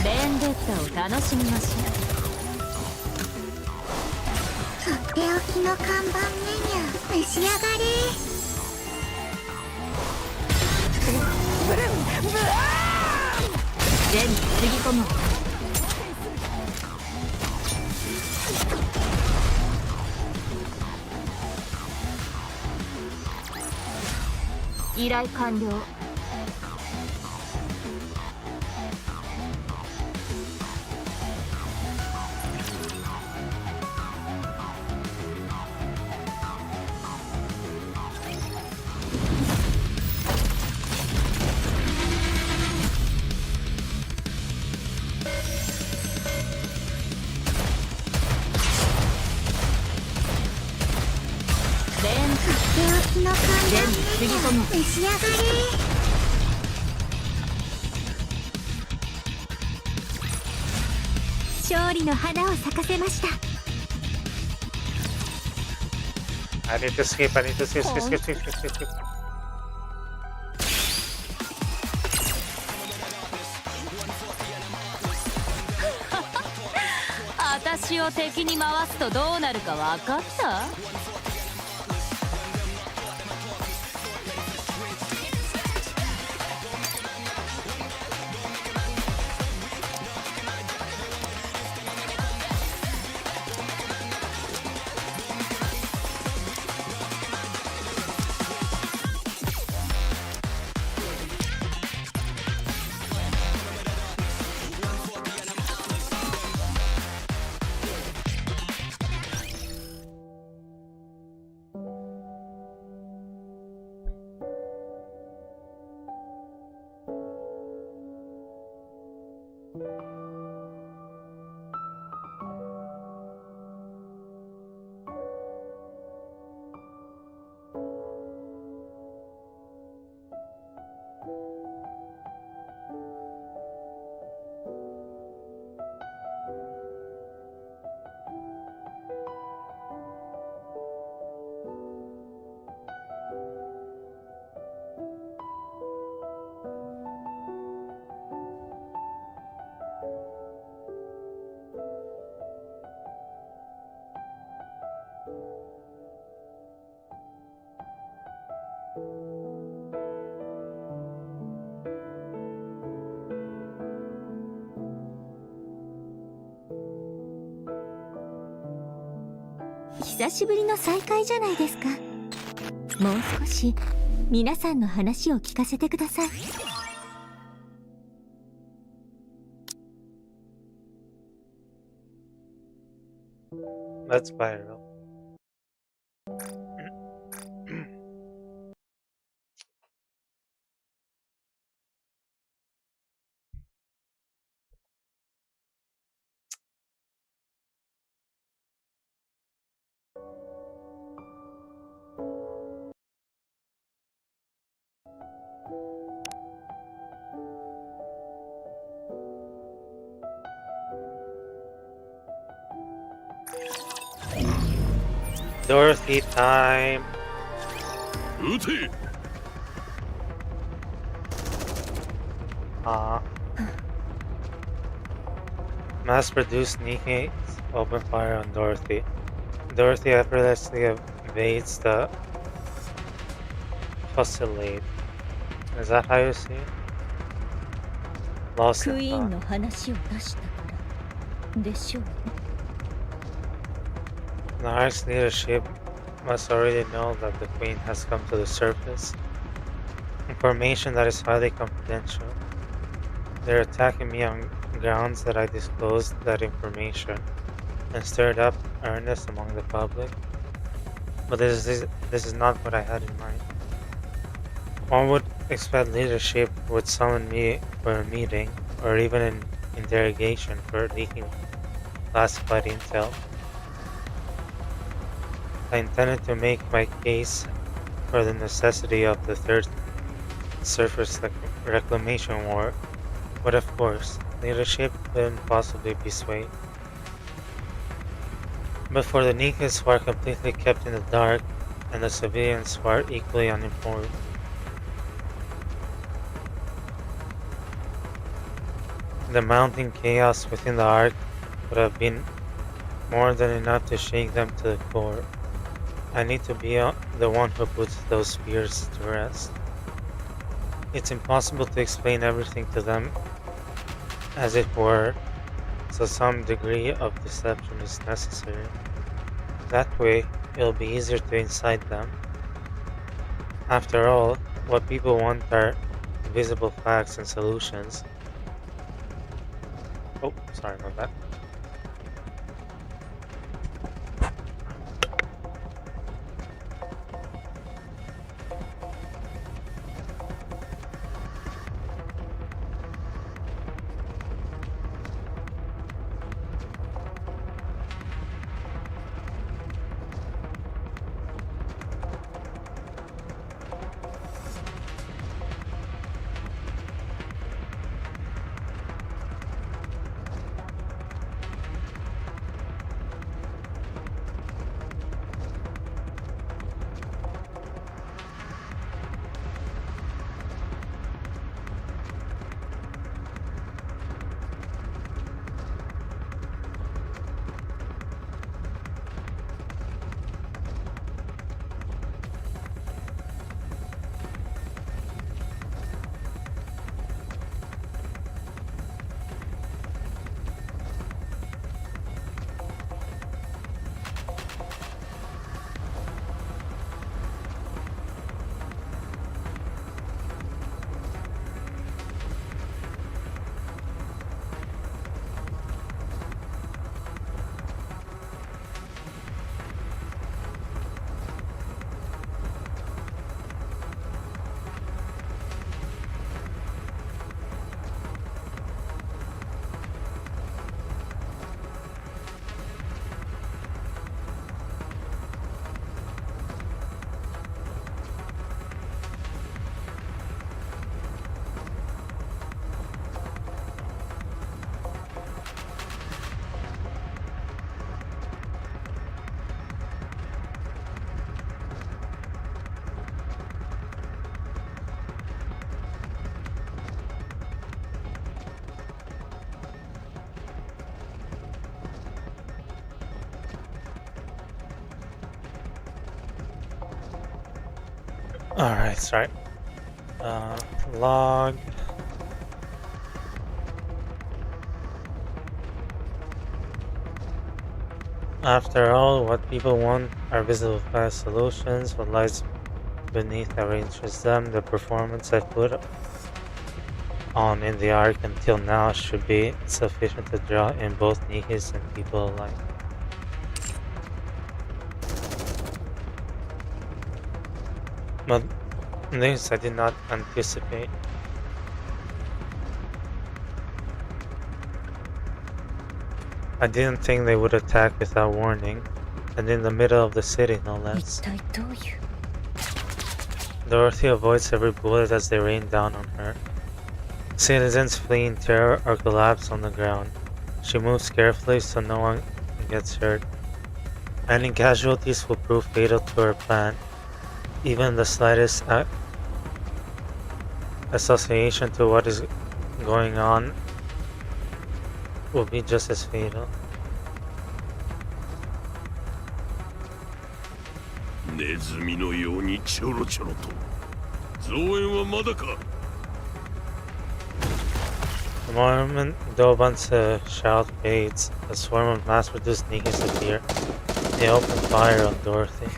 ベンデッタを楽しみましょう。とっておきの看板メニュー召し上がれ。全部つぎ込む。依頼完了。の看板召し上がれ。勝利の花を咲かせました。I need to skip, I need to skip. 私を敵に回すとどうなるか分かった？久しぶりの再会じゃないですか。もう少し皆さんの話を聞かせてください。Let's spiral. Dorothy time. 撃て Mass-produced Nikke open fire on Dorothy. Dorothy effortlessly evades the fusillade. Is that how you see it? Lost クイ in ーン thought. の話を出したからでしょうね。 The Ark's leadership must already know that the Queen has come to the surface. Information that is highly confidential. They're attacking me on grounds that I disclosed that information and stirred up earnest among the public. But this is not what I had in mind. One would expect leadership would summon me for a meeting or even an interrogation for leaking classified intel. I intended to make my case for the necessity of the third surface reclamation war, but of course, leadership couldn't possibly be swayed. But for the Nikkes who are completely kept in the dark, and the civilians who are equally uninformed, the mounting chaos within the Ark would have been more than enough to shake them to the core. I need to be the one who puts those fears to rest. It's impossible to explain everything to them as it were, so some degree of deception is necessary. That way, it'll be easier to incite them. After all, what people want are visible facts and solutions. Oh, sorry about that. Alright, sorry. Log. After all, what people want are visible past solutions. What lies beneath our interests them. The performance I put on in the arc until now should be sufficient to draw in both Nikkes and people alike. But this I did not anticipate. I didn't think they would attack without warning, and in the middle of the city no less. Dorothy avoids every bullet as they rain down on her. Citizens flee in terror or collapse on the ground. She moves carefully so no one gets hurt. Any casualties will prove fatal to her plan. Even the slightest association to what is going on will be just as fatal. The moment Doban's shout fades, a swarm of mass-produced Nikkes appear. They open fire on Dorothy.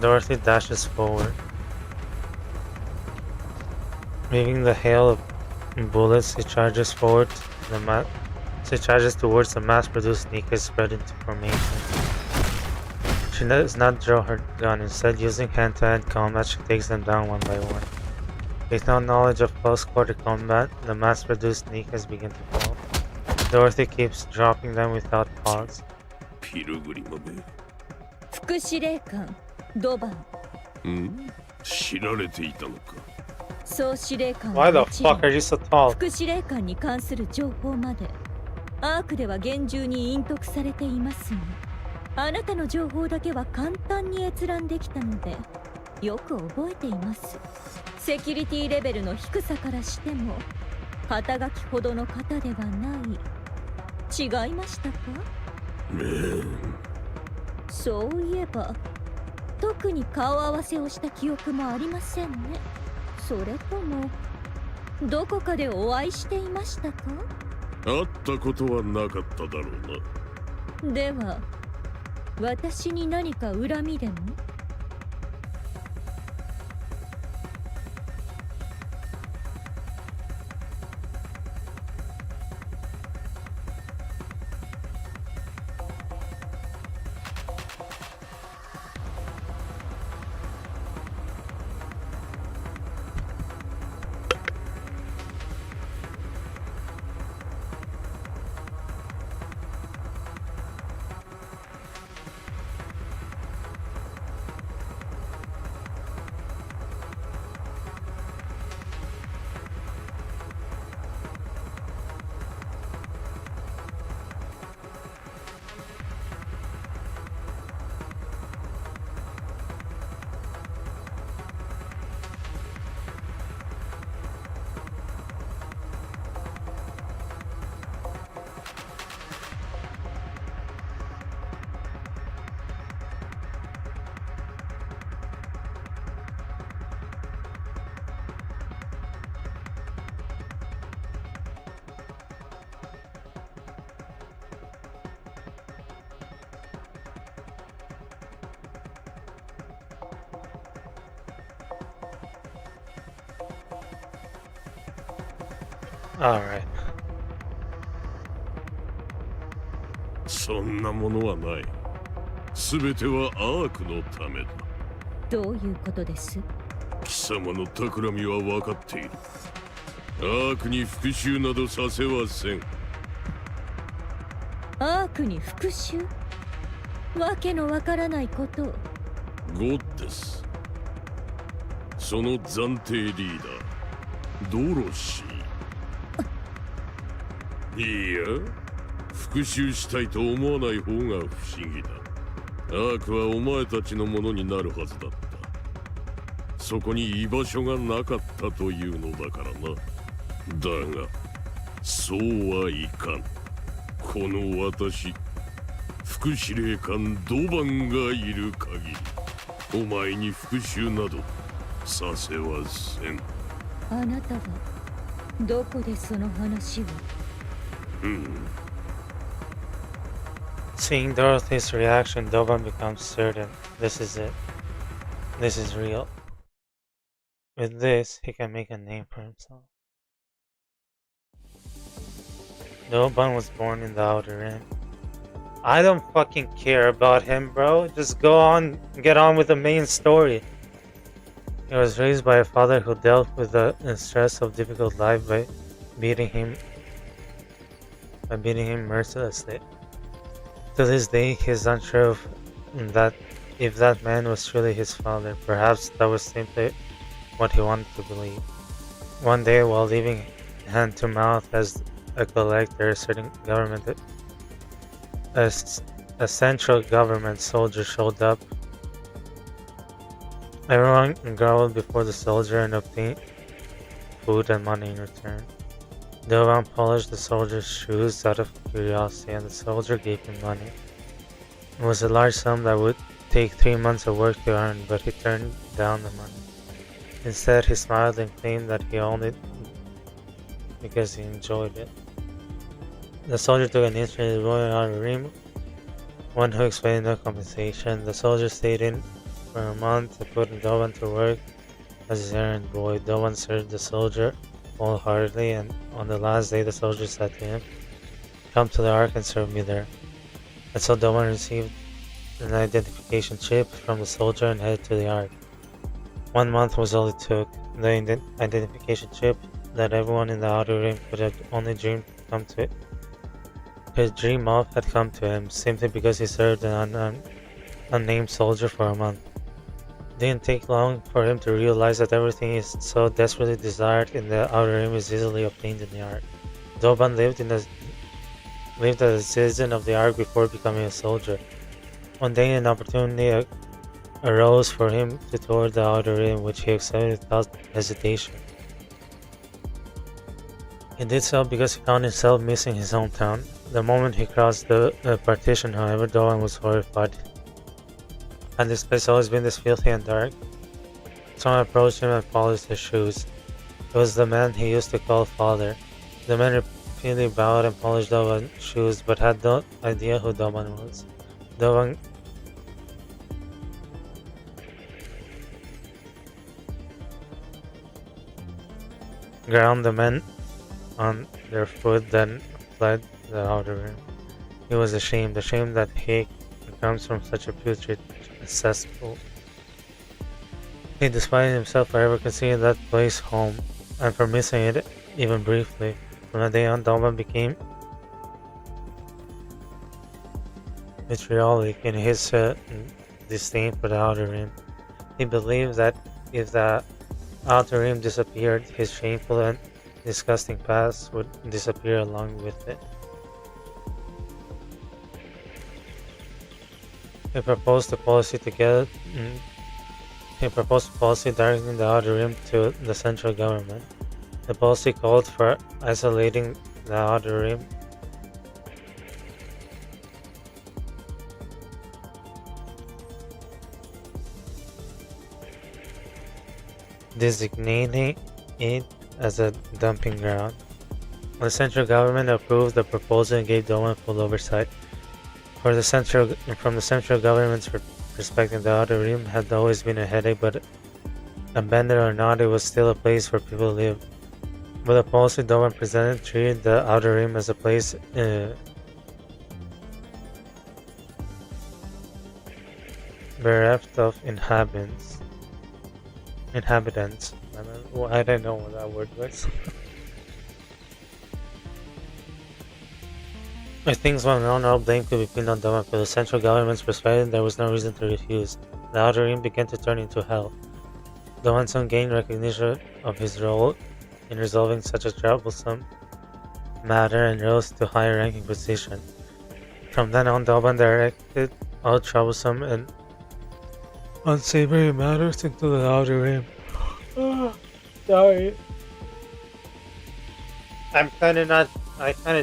Dorothy dashes forward. Meeting the hail of bullets, she charges forward. She charges towards the mass-produced Nikkes spread into formation. She does not draw her gun. Instead, using hand-to-hand combat, she takes them down one by one. With no knowledge of close-quarter combat, the mass-produced Nikkes begin to fall. Dorothy keeps dropping them without pause. 副司令官ドバン。知られていたのか。総司令官 Why は the もちろん fuck are you so tall? 副司令官に関する情報までアークでは厳重に隠匿されていますが、あなたの情報だけは簡単に閲覧できたのでよく覚えています。セキュリティレベルの低さからしても肩書きほどの方ではない。違いましたか？そういえば特に顔合わせをした記憶もありませんね。それともどこかでお会いしていましたか？会ったことはなかっただろうな。では私に何か恨みでも？Alright. そんなものはない。すべてはアークのためだ。どういうことです？貴様の企みは分かっている。アークに復讐などさせはせん。アークに復讐？わけのわからないことを。ゴッデス。その暫定リーダー、ドロシー。いや、復讐したいと思わない方が不思議だ。アークはお前たちのものになるはずだった。そこに居場所がなかったというのだからな。だが、そうはいかん。この私、復副司令官ドバンがいる限り、お前に復讐などさせはせん。あなたはどこでその話を？Seeing Dorothy's reaction, Doban becomes certain this is it. This is real. With this, he can make a name for himself. Doban was born in the Outer Rim. I don't fucking care about him, bro. Just go on, get on with the main story. He was raised by a father who dealt with the stress of difficult life by beating him mercilessly. To this day, he is unsure of if that man was truly his father. Perhaps that was simply what he wanted to believe. One day, while living hand to mouth as a collector, a central government soldier showed up. Everyone groveled before the soldier and obtained food and money in return. Doban polished the soldier's shoes out of curiosity, and the soldier gave him money. It was a large sum that would take 3 months of work to earn, but he turned down the money. Instead, he smiled and claimed that he owned it because he enjoyed it. The soldier took an interest in the boy on the rim, one who explained no compensation. The soldier stayed in for a month to put Doban to work as his errand boy. Doban served the soldier wholeheartedly, and on the last day the soldier said to him, "Come to the Ark and serve me there." And so Doban received an identification chip from the soldier and headed to the Ark. 1 month was all it took. The identification chip that everyone in the Outer Rim could have only dreamed had come to him simply because he served an unnamed soldier for a month. It didn't take long for him to realize that everything he so desperately desired in the Outer Rim is easily obtained in the Ark. Doban lived as a citizen of the Ark before becoming a soldier. One day an opportunity arose for him to tour the Outer Rim, which he accepted without hesitation. He did so because he found himself missing his hometown. The moment he crossed the partition, however, Doban was horrified. Had this place always been this filthy and dark? Someone approached him and polished his shoes. It was the man he used to call father. The man repeatedly bowed and polished Doban's shoes, but had no idea who Doban was. Doban ground the men on their foot, then fled the Outer Rim. He was ashamed that he comes from such a putrid cesspool. He despised himself for ever considering that place home, and for missing it even briefly. From that day on, Doban became vitriolic in his disdain for the Outer Rim. He believed that if the Outer Rim disappeared, his shameful and disgusting past would disappear along with it. He proposed a policy directing the Outer Rim to the central government. The policy called for isolating the Outer Rim designating it as a dumping ground. The central government approved the proposal and gave Doban full oversight. From the central government's perspective, the Outer Rim had always been a headache, but abandoned or not, it was still a place where people lived. But the policy Doban presented treated the Outer Rim as a place bereft of inhabitants. I don't know what that word was. If things went wrong, all blame could be pinned on Doban. For the central government's perspective, there was no reason to refuse. The Outer Rim began to turn into hell. Doban soon gained recognition of his role in resolving such a troublesome matter and rose to higher ranking position. From then on, Doban directed all troublesome and unsavory matters into the Outer Rim. Sorry. I kinda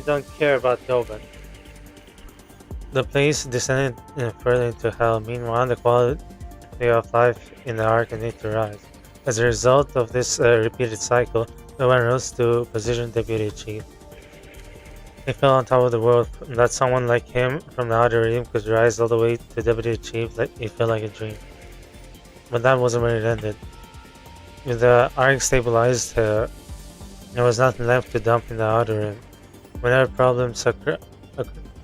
don't care about Doban. The place descended further into hell. Meanwhile, the quality of life in the Ark continued to rise. As a result of this repeated cycle, no one rose to position deputy chief. He felt on top of the world. That someone like him from the outer rim could rise all the way to deputy chief, it felt like a dream. But that wasn't where it ended. With the Ark stabilized, there was nothing left to dump in the outer rim. Whenever problems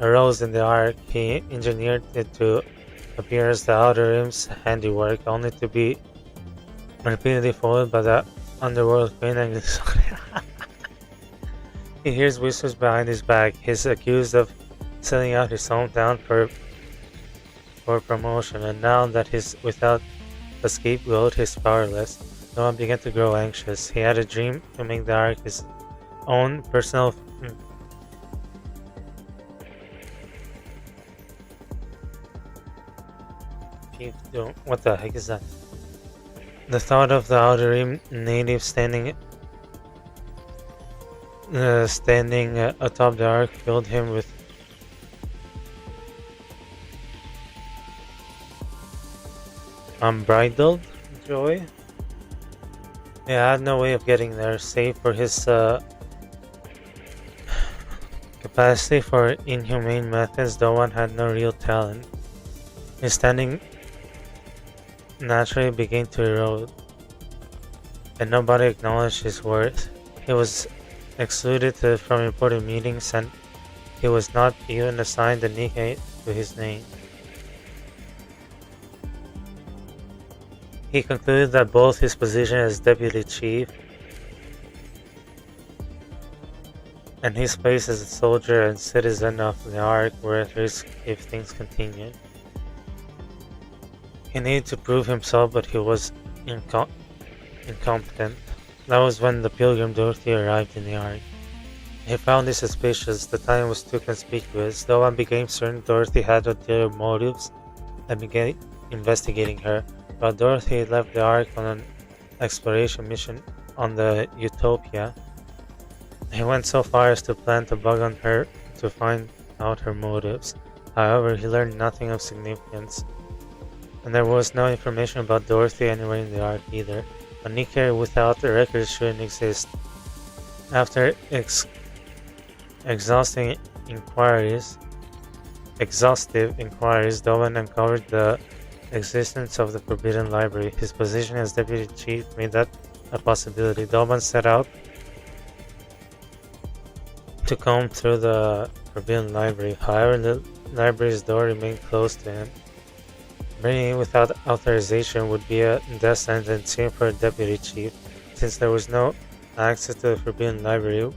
arose in the Ark, he engineered it to appear as the outer rim's handiwork, only to be repeatedly followed by the underworld queen and He hears whispers behind his back. He's accused of selling out his hometown for promotion, and now that he's without a scapegoat, he's powerless. Noah began to grow anxious. He had a dream to make the Ark his own personal. What the heck is that? The thought of the Outer Rim native standing atop the Ark filled him with unbridled joy. He had no way of getting there, save for his capacity for inhumane methods. Though one had no real talent. His standing naturally began to erode, and nobody acknowledged his worth. He was excluded from important meetings, and he was not even assigned a Nikke to his name. He concluded that both his position as deputy chief and his place as a soldier and citizen of the Ark were at risk if things continued. He needed to prove himself, but he was incompetent. That was when the pilgrim Dorothy arrived in the Ark. He found this suspicious. The time was too conspicuous. No one became certain Dorothy had ulterior motives and began investigating her. While Dorothy left the Ark on an exploration mission on the Utopia, he went so far as to plant a bug on her to find out her motives. However, he learned nothing of significance, and there was no information about Dorothy anywhere in the Ark either. A Nikke without a record shouldn't exist. After exhaustive inquiries, Dovan uncovered the existence of the Forbidden Library. His position as deputy chief made that a possibility. Dovan set out to comb through the Forbidden Library. However, the library's door remained closed to him. Bringing it without authorization would be a death sentence for a deputy chief. Since there was no access to the Forbidden Library,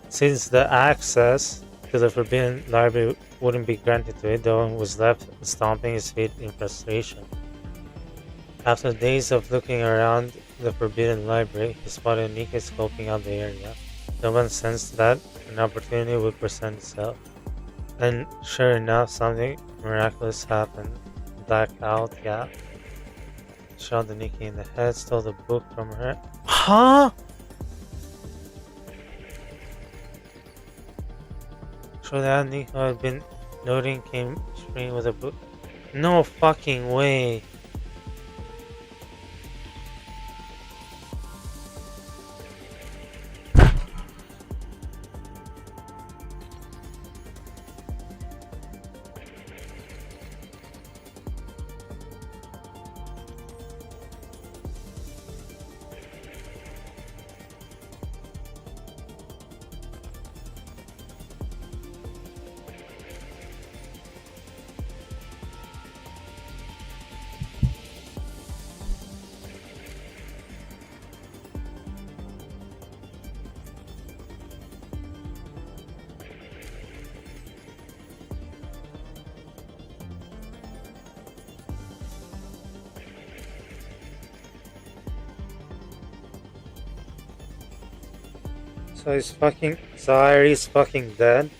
Since the access to the Forbidden Library wouldn't be granted to it, Dolan was left stomping his feet in frustration. After days of looking around the Forbidden Library, he spotted Nikke scoping out the area. Dolan sensed that an opportunity would present itself. And sure enough, something miraculous happened. Blackout, yeah. Shot the Nikke in the head, stole the book from her. Huh? So that Nikke had been noting came spring with a book. No fucking way. So Zahiri's fucking dead?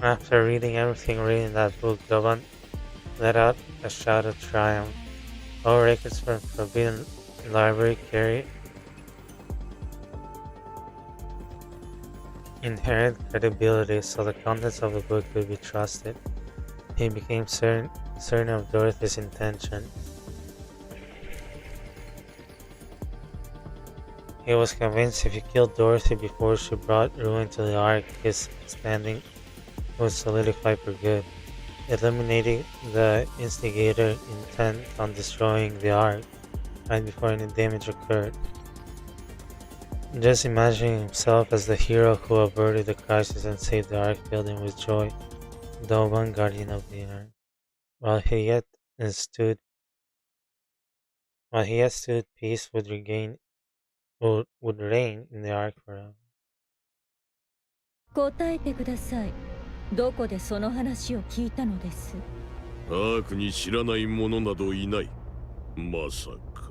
After reading everything written in that book, Doban let out a shout of triumph. All records from Forbidden Library carry inherent credibility, so the contents of the book could be trusted. He became certain of Dorothy's intention. He was convinced if he killed Dorothy before she brought ruin to the Ark, his expanding would solidify for good, eliminating the instigator intent on destroying the Ark right before any damage occurred. Just imagining himself as the hero who averted the crisis and saved the Ark filled him with joy. Doban, guardian of the Ark. While he yet stood, peace would reign in the Ark forever. 答えてください。どこでその話を聞いたのです？アークに知らない者などいない。まさか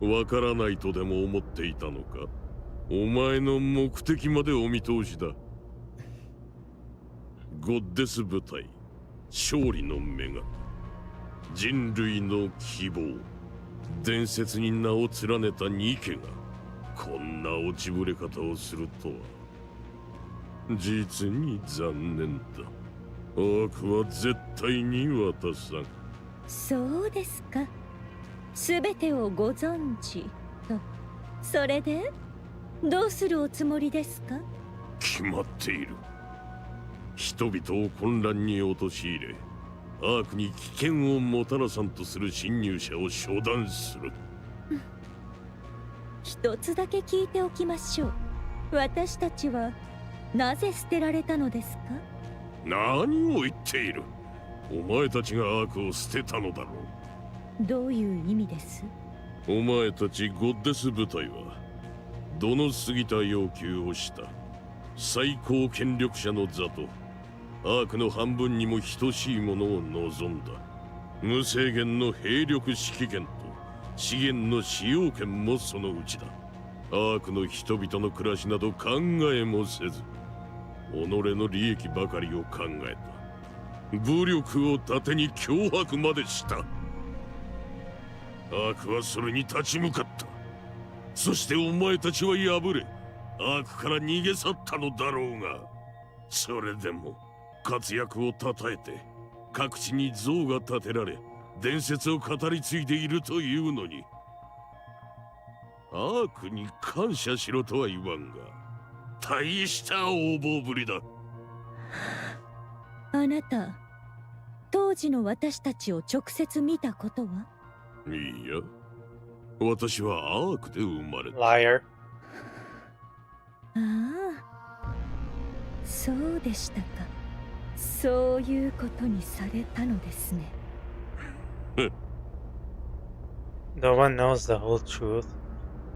わからないとでも思っていたのか。お前の目的までお見通しだ。ゴッデス部隊、勝利の女神、人類の希望、伝説に名を連ねたニケがこんな落ちぶれ方をするとは実に残念だ。アークは絶対に渡さん。そうですか。すべてをご存知と。それでどうするおつもりですか？決まっている。人々を混乱に陥れ、アークに危険をもたらさんとする侵入者を処断する。一つだけ聞いておきましょう。私たちはなぜ捨てられたのですか？何を言っている。お前たちがアークを捨てたのだろう。どういう意味です？お前たちゴッデス部隊は度の過ぎた要求をした。最高権力者の座とアークの半分にも等しいものを望んだ。無制限の兵力指揮権と資源の使用権もそのうちだ。アークの人々の暮らしなど考えもせず、己の利益ばかりを考えた。武力を盾に脅迫までした。アークはそれに立ち向かった。そしてお前たちは敗れ、アークから逃げ去ったのだろうが、それでも活躍をたたえて各地に像が建てられ、伝説を語り継いでいるというのに、アークに感謝しろとは言わんが、大した横暴ぶりだ。あなた、当時の私たちを直接見たことは？いいや、私はアークで生まれた。Liar。ああ、そうでしたか。そういうことにされたのですね。No one knows the whole truth.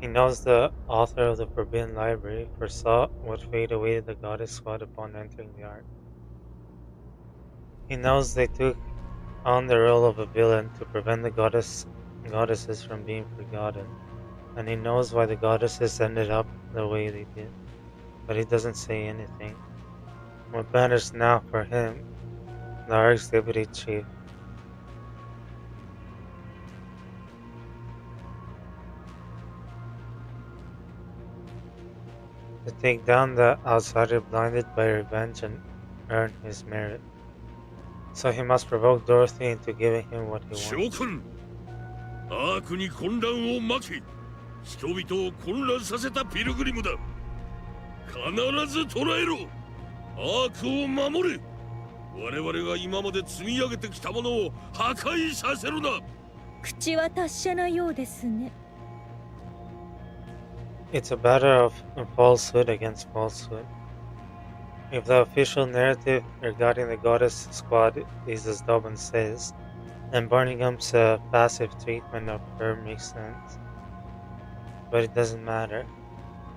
He knows the author of the Forbidden Library foresaw what fate awaited the goddess squad upon entering the Ark. He knows they took on the role of a villain to prevent the goddesses from being forgotten, and he knows why the goddesses ended up the way they did, but he doesn't say anything. What matters now for him, the Ark's deputy chief, to take down the outsider blinded by revenge and earn his merit. So he must provoke Dorothy into giving him what he wants. 諸君、アークに混乱を巻き、人々を混乱させたピルグリムだ。必ず捕らえろ。アークを守れ。我々が今まで積み上げてきたものを破壊させるな。口は達者なようですね。It's a matter of falsehood against falsehood. If the official narrative regarding the goddess squad is as Doban says, then Barningham's passive treatment of her makes sense. But it doesn't matter.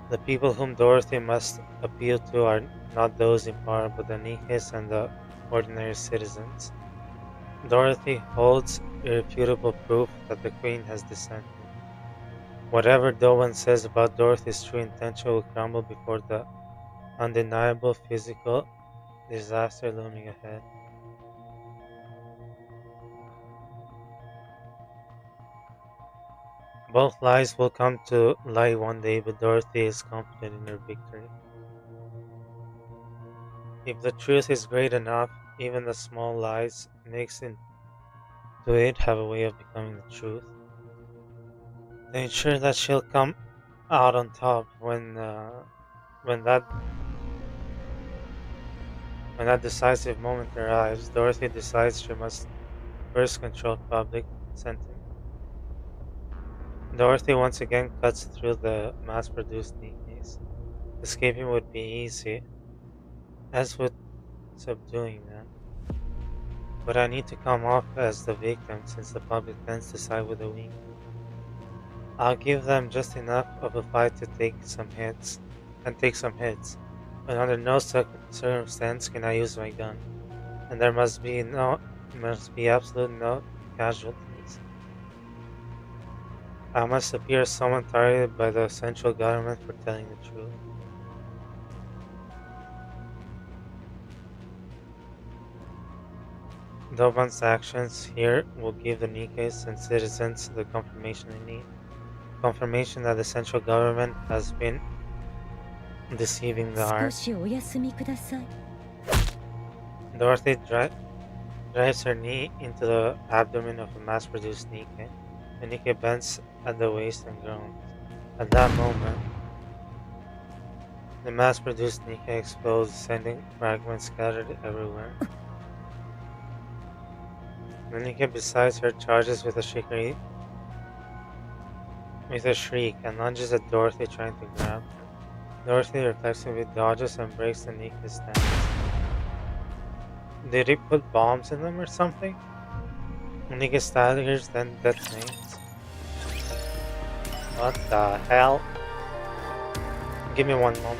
The people whom Dorothy must appeal to are not those in power, but the Nikkes and the ordinary citizens. Dorothy holds irrefutable proof that the Queen has dissented. Whatever Doban says about Dorothy's true intention will crumble before the undeniable physical Disaster looming ahead. Both lies will come to light one day, but Dorothy is confident in her victory. If the truth is great enough, even the small lies mixed into it have a way of becoming the truth. To ensure that she'll come out on top when that decisive moment arrives, Dorothy decides she must first control public sentiment. Dorothy once again cuts through the mass-produced Nikkes. Escaping would be easy, as would subduing them. But I need to come off as the victim since the public tends to side with the weak. I'll give them just enough of a fight to take some hits, but under no circumstance can I use my gun, and there must be absolute no casualties. I must appear as someone targeted by the central government for telling the truth. Doban's actions here will give the Nikkes and citizens the confirmation they need. Confirmation that the central government has been deceiving the heart. 少しお休みください。 Dorothy drives her knee into the abdomen of a mass-produced Nikke. The Nikke bends at the waist and groans. At that moment, the mass-produced Nikke explodes, sending fragments scattered everywhere. The Nikke beside her charges with a shriek and lunges at Dorothy, trying to grab her. Dorothy reflexively dodges and breaks the Nikke's stance. Did he put bombs in them or something? Nikke staggers, then detonates. What the hell? Give me one moment.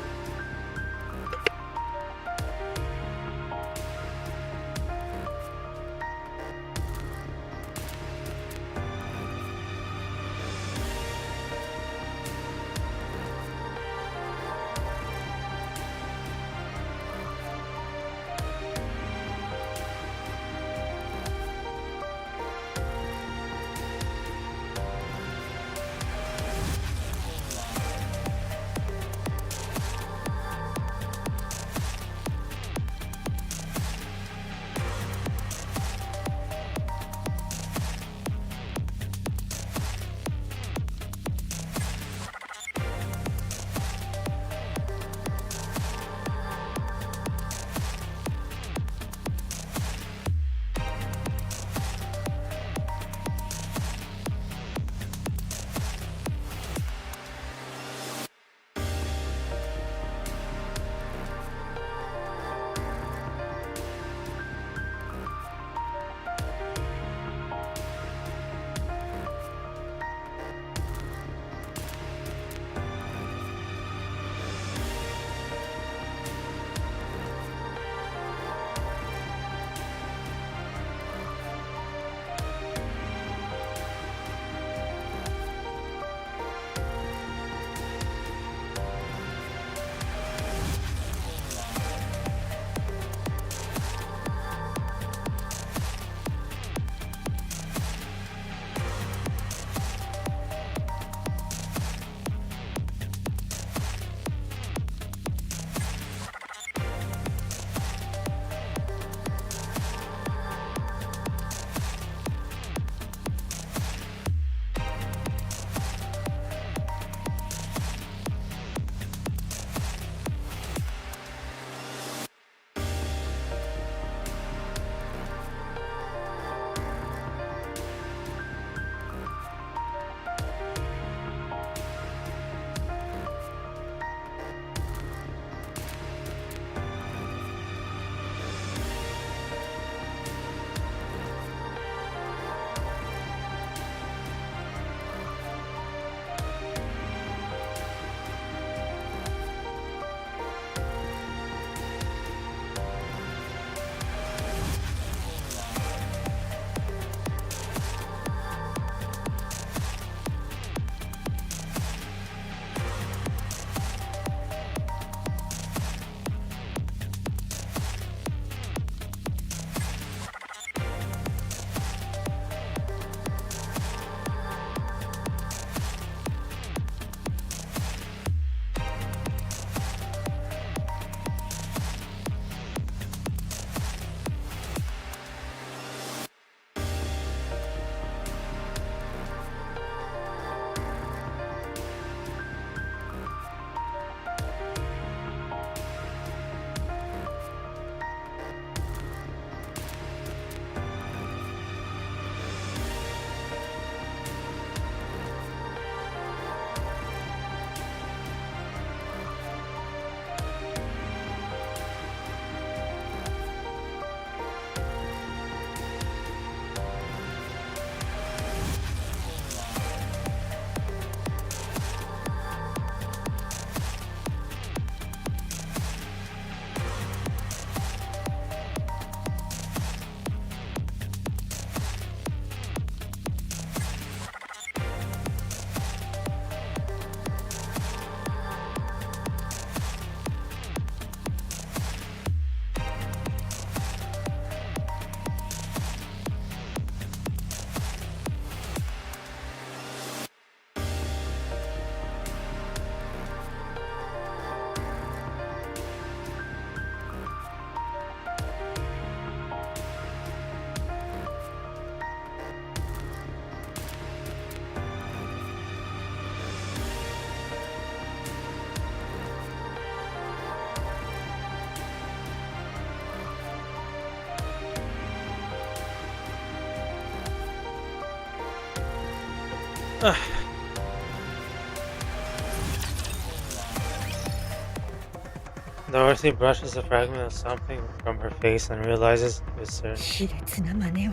Dorothy brushes a fragment of something from her face and realizes it's her. 卑劣な真似を。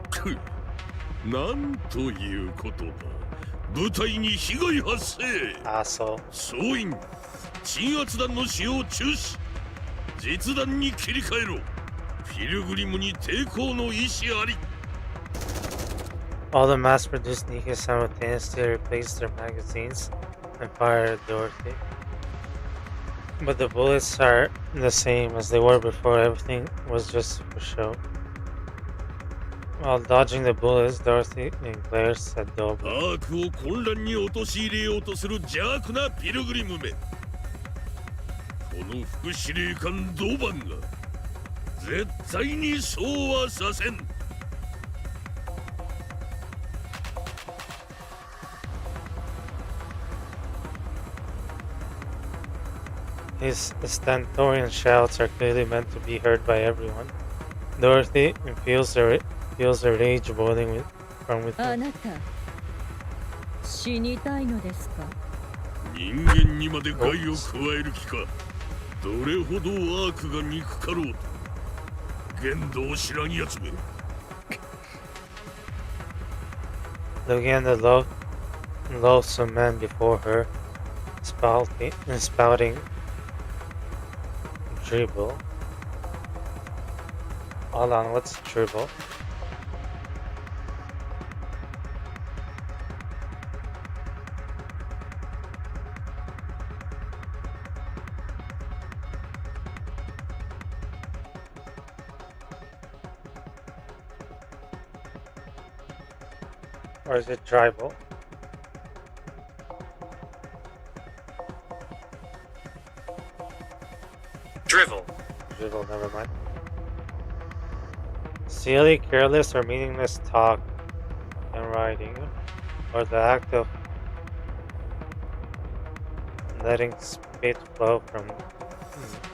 くなんということだ。部隊に被害発生。Asshole. 総員、鎮圧弾の使用中止。実弾に切り替えろ。ピルグリムに抵抗の意思あり。All the mass-produced Nikke simultaneously replace their magazines and fire at Dorothy. But the bullets are the same as they were before. Everything was just for show. While dodging the bullets, Dorothy glares at Dober. アークを混乱に陥れようとする邪悪なピルグリムめ。この副司令官ドバンが絶対にそうはさせん。His stentorian shouts are clearly meant to be heard by everyone. Dorothy feels her rage boiling from あ within. なた死にたいのですか。人間にまで害を加える気か。どれほどアークが憎かろうと。言動を知らんやつめ。Looking at the loathsome man before her, spouting dribble. Hold on, what's dribble? Or is it dribble? Drivel. Drivel, never mind. Silly, careless, or meaningless talk and writing, or the act of letting spit flow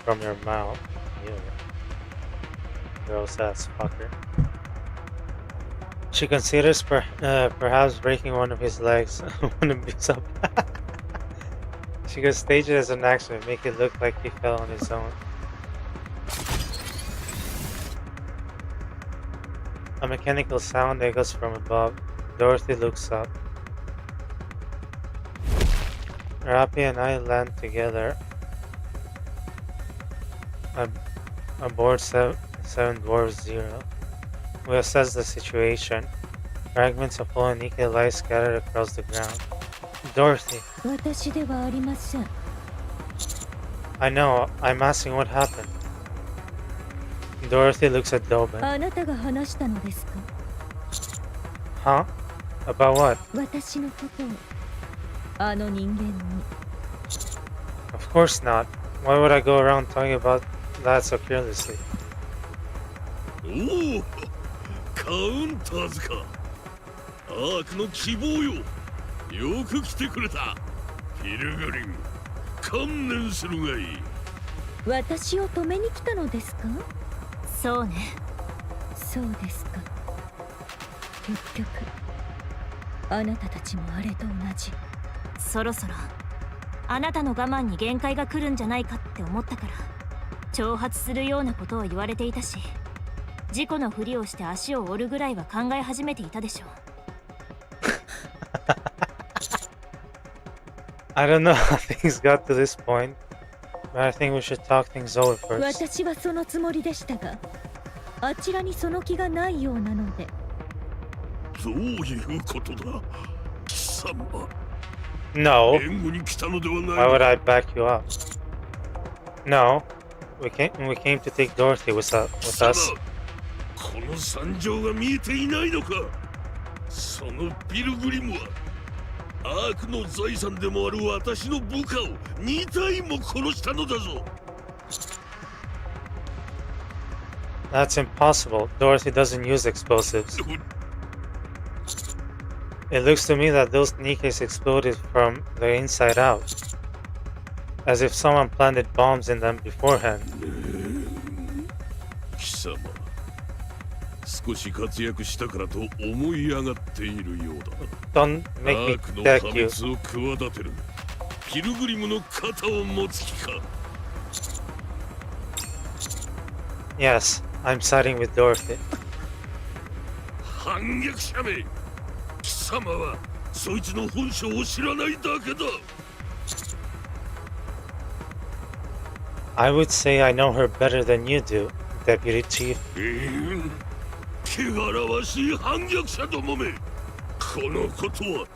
from your mouth. Ew. Gross ass fucker. She considers perhaps breaking one of his legs. Wouldn't be so bad. She could stage it as an accident, make it look like he fell on his own. A mechanical sound echoes from above. Dorothy looks up. Rapi and I land together aboard 7 Dwarves 0. We assess the situation. Fragments of fallen Nikke lie scattered across the ground. Dorothy. 私ではありません。 I know. I'm asking what happened. Dorothy looks at Doben. あなたが話したのですか。 Huh? About what? 私のことをあの人間に。 Of course not. Why would I go around talking about that so carelessly? おお、カウンターズか。アークの希望よ。よく来てくれた。ピルグリム、観念するがいい。私を止めに来たのですか。そうね。そうですか。結局あなたたちもあれと同じ。そろそろあなたの我慢に限界が来るんじゃないかって思ったから挑発するようなことを言われていたし、事故のふりをして足を折るぐらいは考え始めていたでしょう。I don't know how things got to this point, but I think we should talk things over first. 私はそのつもりでしたが、あちらにその気がないようなので。どういうことだ、貴様。No. 援護に来たのではない。 Why would I back you up? No. We came to take Dorothy with us. この惨状が見えていないのか。そのピルグリムはアークの財産でもある私の部下を2体も殺したのだぞ。That's impossible. Dorothy doesn't use explosives. It looks to me that those Nikkes exploded from the inside out, as if someone planted bombs in them beforehand. 貴様、少し活躍したからと思い上がっているようだ。 Don't ア make me ークの deck 破 you. 滅を企てるピルグリムの肩を持つ気か。 Yes, I'm siding with Dorothy. 反逆者め、貴様はそいつの本性を知らないだけだ。 I would say I know her better than you do, Deputy Chief. 汚らわしい反逆者どもめ、このことは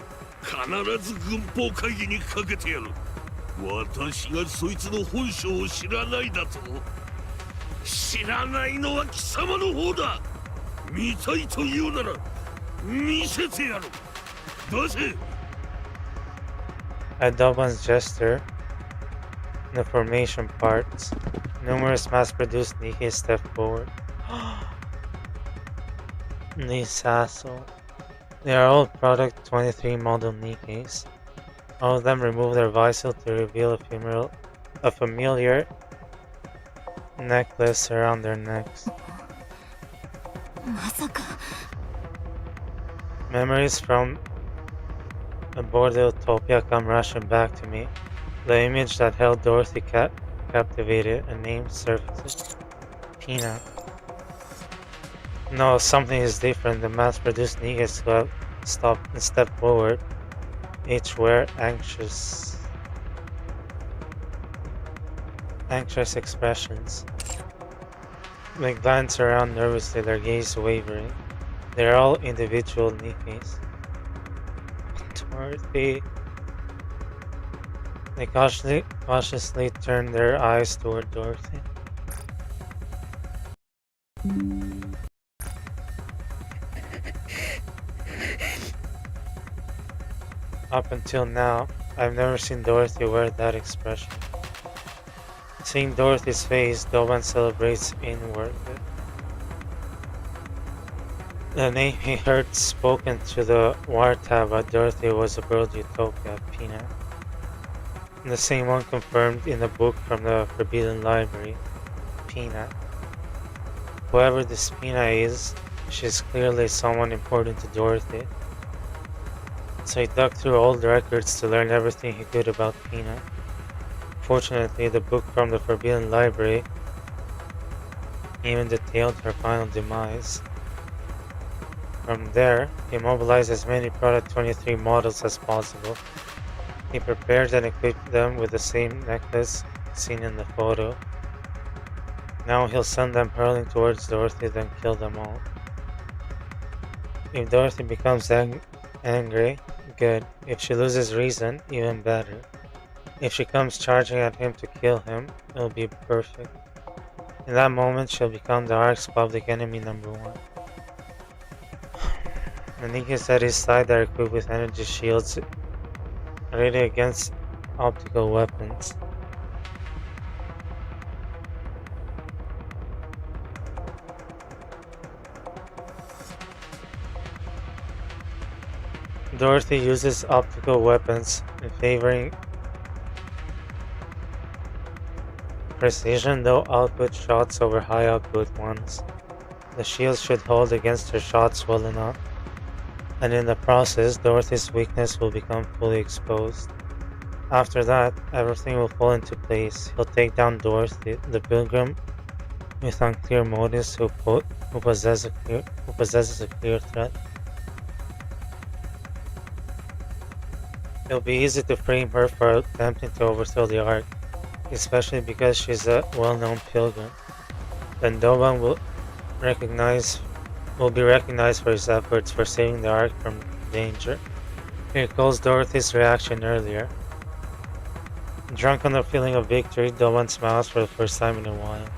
必ず軍法会議にかけてやる。私がそいつの本性を知らないだと。知らないのは貴様の方だ。見たいというなら見せてやる。出せ。 At Doban's gesture, the formation parts. Numerous mass-produced Nikke step forward. Nisaso. They are all Product 23 model Nikkes. All of them remove their visor to reveal a familiar necklace around their necks. まさか Memories from a Bordeaux-topia come rushing back to me. The image that held Dorothy captivated, a name surfaces. Pina. No, something is different. The mass-produced Nikkes who have stopped and stepped forward. Each wear anxious expressions. They glance around nervously, their gaze wavering. They are all individual Nikkes. Dorothy. They cautiously turn their eyes toward Dorothy. Up until now, I've never seen Dorothy wear that expression. Seeing Dorothy's face, Doban celebrates inwardly. The name he heard spoken through the wiretap about Dorothy was a world utopia, Pina. The same one confirmed in the book from the Forbidden Library, Pina. Whoever this Pina is, she's clearly someone important to Dorothy. So he dug through old records to learn everything he could about Pina. Fortunately, the book from the Forbidden Library even detailed her final demise. From there, he mobilized as many Product 23 models as possible. He prepared and equipped them with the same necklace seen in the photo. Now he'll send them hurling towards Dorothy, then kill them all. If Dorothy becomes angry, good. If she loses reason, even better. If she comes charging at him to kill him, it'll be perfect. In that moment, she'll become the Ark's public enemy #1. The Nikkes at his side are equipped with energy shields ready against optical weapons. Dorothy uses optical weapons in favoring precision low output shots over high output ones. The shields should hold against her shots well enough, and in the process, Dorothy's weakness will become fully exposed. After that, everything will fall into place. He'll take down Dorothy, the pilgrim with unclear motives who possesses a clear threat. It'll be easy to frame her for attempting to overthrow the Ark, especially because she's a well-known pilgrim. Then Doban will be recognized for his efforts for saving the Ark from danger. He recalls Dorothy's reaction earlier. Drunk on the feeling of victory, Doban smiles for the first time in a while.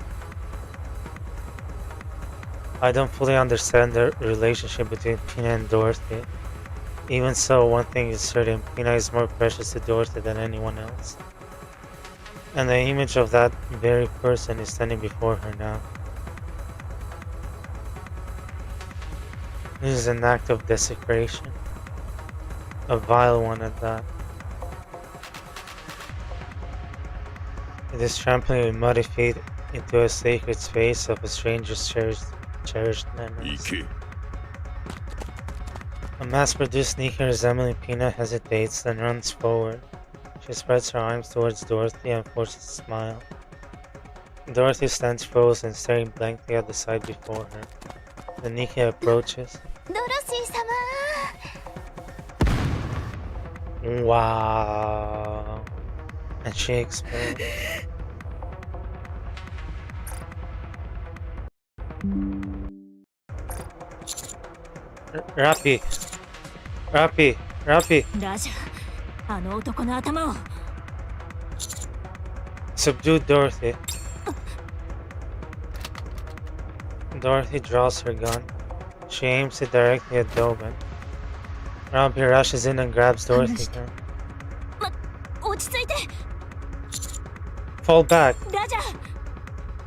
I don't fully understand the relationship between Pina and Dorothy. Even so, one thing is certain, Pina is more precious to Dorothy than anyone else. And the image of that very person is standing before her now. This is an act of desecration. A vile one at that. It is trampling with muddy feet into a sacred space of a stranger's cherished cherished memories. 行け。 A mass-produced Nikke resembling Peanut hesitates, then runs forward. She spreads her arms towards Dorothy and forces a smile. Dorothy stands frozen, staring blankly at the sight before her. The Nikke approaches. ドロシー様 Wow. And she explodes. Rappy. Rappy. Rappy. ラジャー、あの男の頭を。 Subdue Dorothy. Dorothy draws her gun. She aims it directly at Doban. Rappy rushes in and grabs Dorothy's gun. 落ち着いて。 Fall back. ラジャー、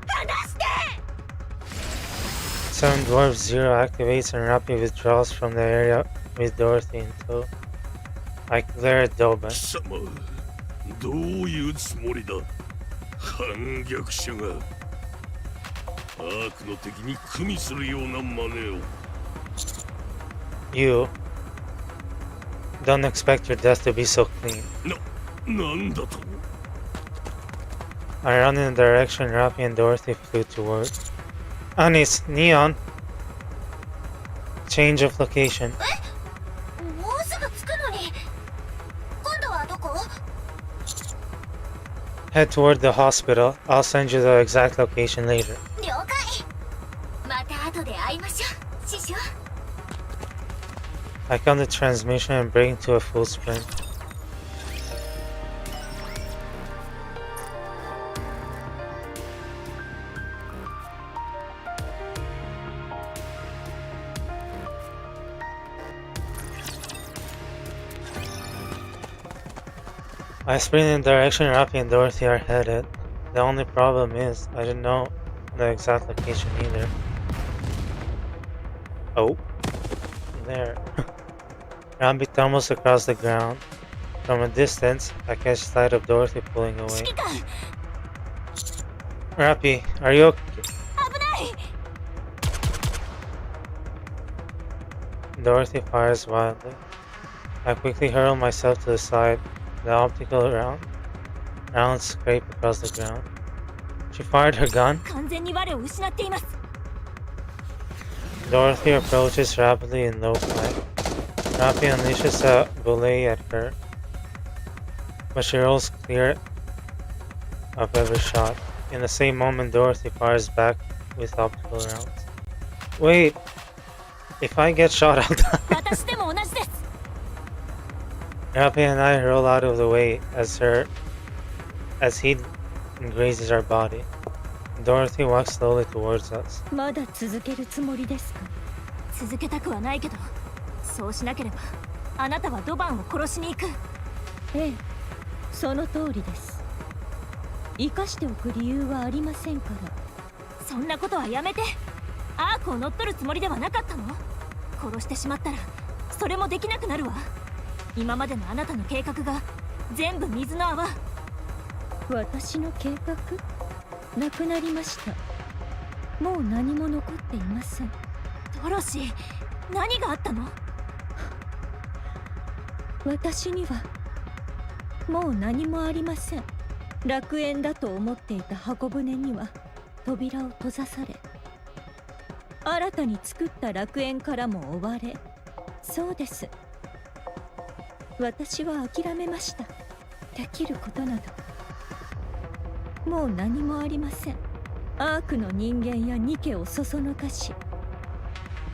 離して。 Seven Dwarf Zero activates and Rappy withdraws from the area with Dorothy in tow. I glare at Doban. 貴様、どういうつもりだ。反逆者が。アークの敵に組みするような真似を。You don't expect your death to be so clean. なんだと。 I run in the direction Rappy and Dorothy flew toward. Anis, Neon. Change of location. もうすぐ着くのに今度はどこ？ Head toward the hospital. I'll send you the exact location later. 了解。また後で会いましょう、師匠。 I count the transmission and break into a full sprint. I sprint in the direction Rappy and Dorothy are headed. The only problem is, I didn't know the exact location either. Oh. There. Rappy tumbles across the ground. From a distance, I catch sight of Dorothy pulling away. 指揮官、 Rappy, are you okay? 危ない。 Dorothy fires wildly. I quickly hurl myself to the side. The optical rounds scrape across the ground. She fired her gun. 完全に我を失っています。 Dorothy approaches rapidly in low flight. Rappy unleashes a volley at her, but she rolls clear of every shot. In the same moment, Dorothy fires back with optical rounds. Wait, if I get shot, I'll die. 私でも同じです。 Rappy and I roll out of the way as he grazes our body. Dorothy walks slowly towards us. まだ続けるつもりですか？続けたくはないけど、そうしなければあなたはドバンを殺しに行く。ええ、その通りです。生かしておく理由はありませんから。そんなことはやめて。アークを乗っ取るつもりではなかったの？殺してしまったらそれもできなくなるわ。今までのあなたの計画が全部水の泡。私の計画？なくなりました。もう何も残っていません。ドロシー、何があったの？私にはもう何もありません。楽園だと思っていた箱舟には扉を閉ざされ、新たに作った楽園からも追われ、そうです。私は諦めました。できることなどもう何もありません。アークの人間やニケをそそのかし、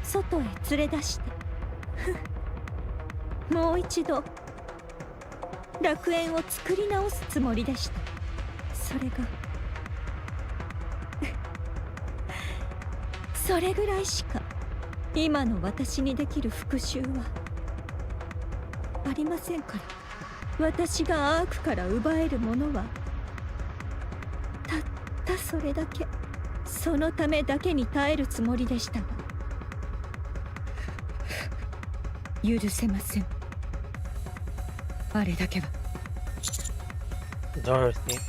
外へ連れ出してもう一度楽園を作り直すつもりでした。それがそれぐらいしか今の私にできる復讐はありませんから。私がアークから奪えるものはたったそれだけ。そのためだけに耐えるつもりでしたが、許せません。あれだけは。 Dorothy,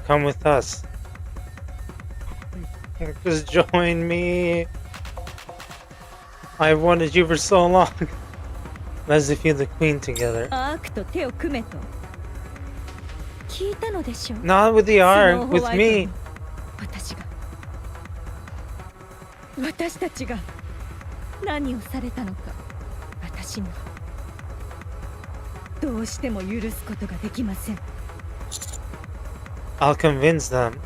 come with us. Just join me. I've wanted you for so long. Let's defeat the queen together. アークと手を組めと聞いたのでしょう。 Not with the arc, with me. 私たちが何をされたのか、私にはどうしても許すことができません。 I'll convince them.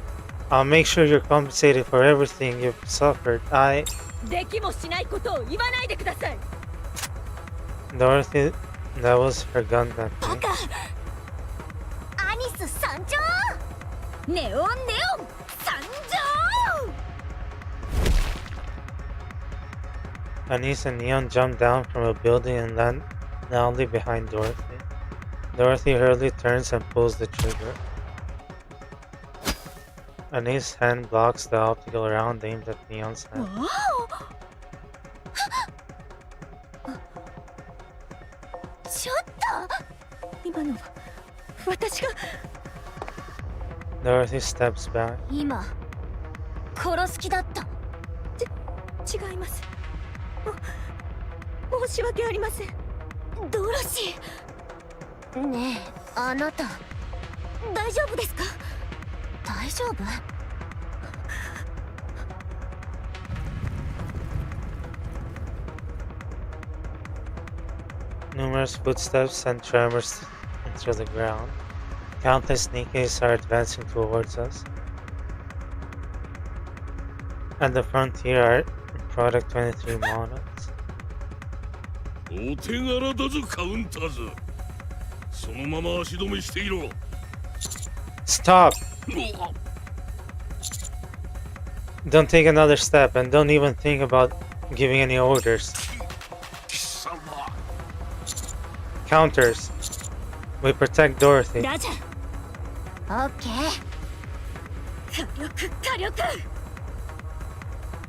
I'll make sure you're compensated for everything you've suffered. できもしないことを言わないでください。 Dorothy, that was her gun that バ day. カ。アニス参上。ネオンネオン参上。 Anise and Neon jump down from a building and land loudly behind Dorothy. Dorothy hurriedly turns and pulls the trigger. Anise's hand blocks the optical round aimed at Neon's hand. ちょっと。今のは私が。 Dorothy steps back. 今殺す気だった。違います。申し訳ありません。ドロシー。ねえ、あなた大丈夫ですか？大丈夫？ Numerous footsteps send tremors through the ground. Countless Nikkes are advancing towards us. At the frontier are Product 23 models. お手柄だぞカウンターズ。そのまま足止めしていろ。 Stop! Don't take another step and don't even think about giving any orders. Counters. We protect Dorothy. ラジャー。オッケー。火力火力。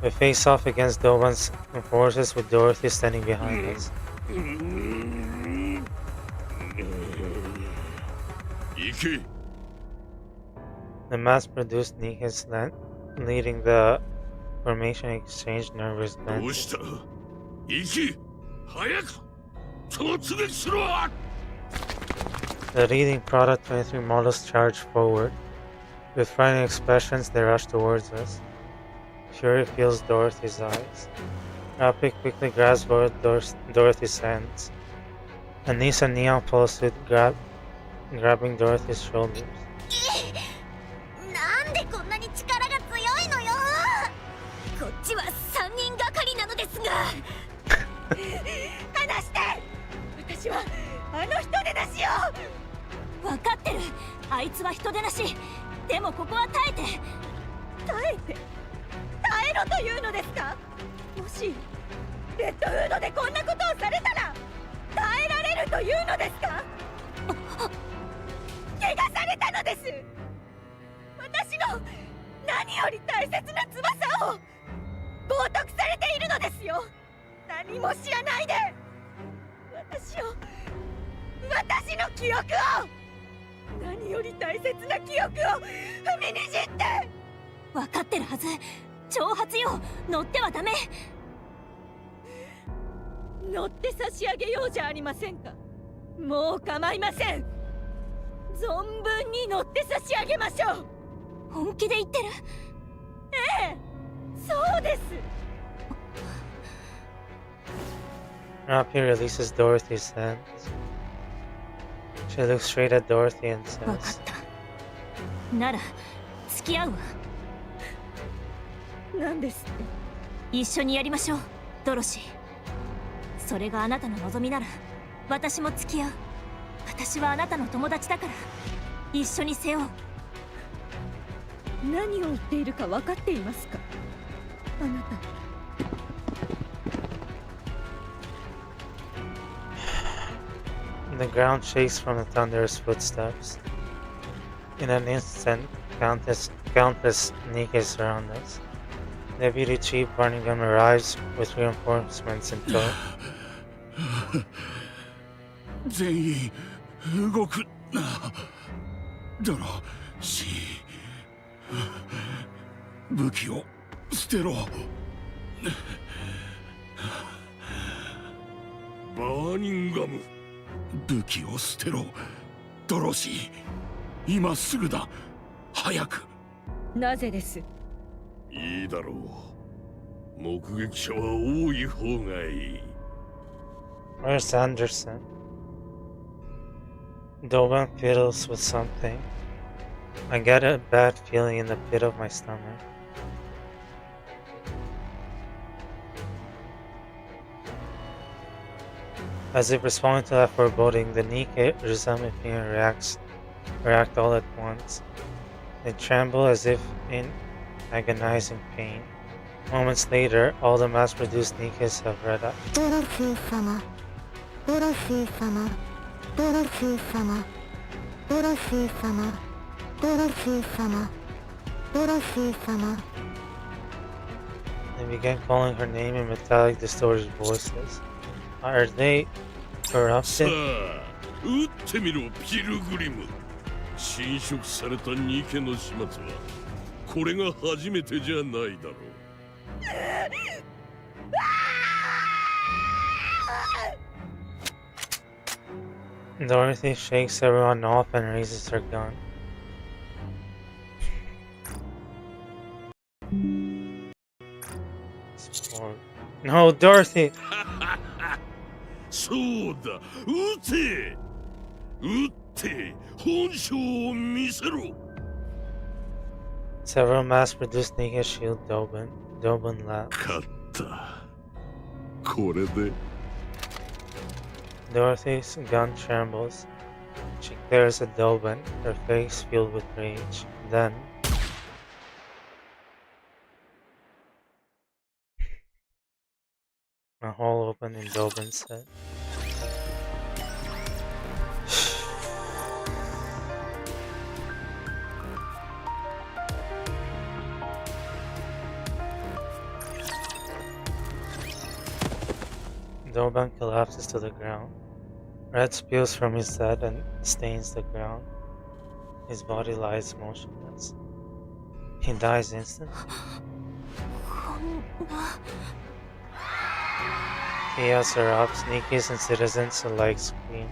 We face off against Doban's forces with Dorothy standing behind us. 行け。 The mass-produced Nikke's leading the formation exchange nervous どう bent. した。行け。早く。突撃しろ。 The leading Product 23 models charge forward. With frightening expressions, they rush towards us. Fury fills Dorothy's eyes. Rapid quickly grabs both Dorothy's hands. Anise and Neon follow suit, grabbing Dorothy's shoulders. なんでこんなに力が強いのよ。こっちは3人がかりなのですが。離して。私はあの人でなしよ。分かってる。あいつは人でなし。でもここは耐えて。耐えて。耐えろというのですか。もしレッドフードでこんなことをされたら耐えられるというのですか。怪我されたのです。私の何より大切な翼を冒涜されているのですよ。何も知らないで。私の記憶を、何より大切な記憶を踏みにじって。分かってるはず。挑発よ。乗ってはダメ。乗って差し上げようじゃありませんか。もう構いません。存分に乗って差し上げましょう。本気で言ってる？ええ、そうです。 Rapi releases Dorothy's hands. She looks straight at Dorothy and 分かっ says, た。なら付き合うわ。何ですって。一緒にやりましょう、ドロシー。それがあなたの望みなら私も付き合う。私はあなたの友達だから一緒に背負う。何を言っているか分かっていますか。あなた。 The ground shakes from the thunderous footsteps. In an instant, countless Nikke surround us. Deputy Chief Barningham arrives with reinforcements in tow. 全員動くな。ドロシー。武器を捨てろ。バーニンガム。武器を捨てろ。ドロシー、今すぐだ。早く。なぜです？いいだろう。目撃者は多い方がいい。Where's Anderson? Doban fiddles with something. I get a bad feeling in the pit of my stomach. As if responding to that foreboding, the Nikke resentment feeling react all at once. They tremble as if in agonizing pain. Moments later, all the mass-produced Nikkes have read up. ドロシー様、ドロシー様、ドロシー様、ドロシー様、ドロシー様、ドロシー様。 They began calling her name in metallic, distorted voices. Are they さ corrupted? あ、撃ってみろ、ピルグリム。侵食されたニケの始末はこれが初めてじゃないだろう。Dorothy shakes everyone off and raises her gun. No, Dorothy! そうだ、撃て撃って本性を見せろ。 Several mass-produced Nikke shield Doban. Doban laughs. 勝った。これで Dorothy's gun trembles. She glares at Doban, her face filled with rage. Then, a hole opened in Doban's head. Doban collapses to the ground. Red spills from his head and stains the ground. His body lies motionless. He dies instantly. Chaos erupts. Nikes and citizens alike scream.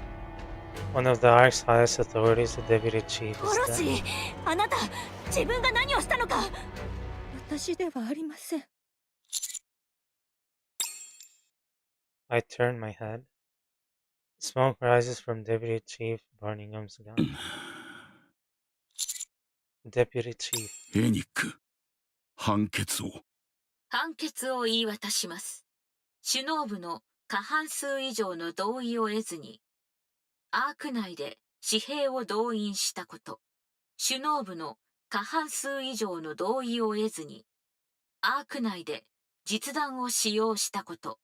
One of the Ark's highest authorities, the deputy chief, ド is ロ dead. シー、あなた自分が何をしたのか。私ではありません。 I turn my head. Smoke rises from Deputy Chief Barningham's gun. Deputy Chief. エニック、判決を。判決を言い渡します。首脳部の過半数以上の同意を得ずに、アーク内で紙幣を動員したこと。首脳部の過半数以上の同意を得ずに、アーク内で実弾を使用したこと。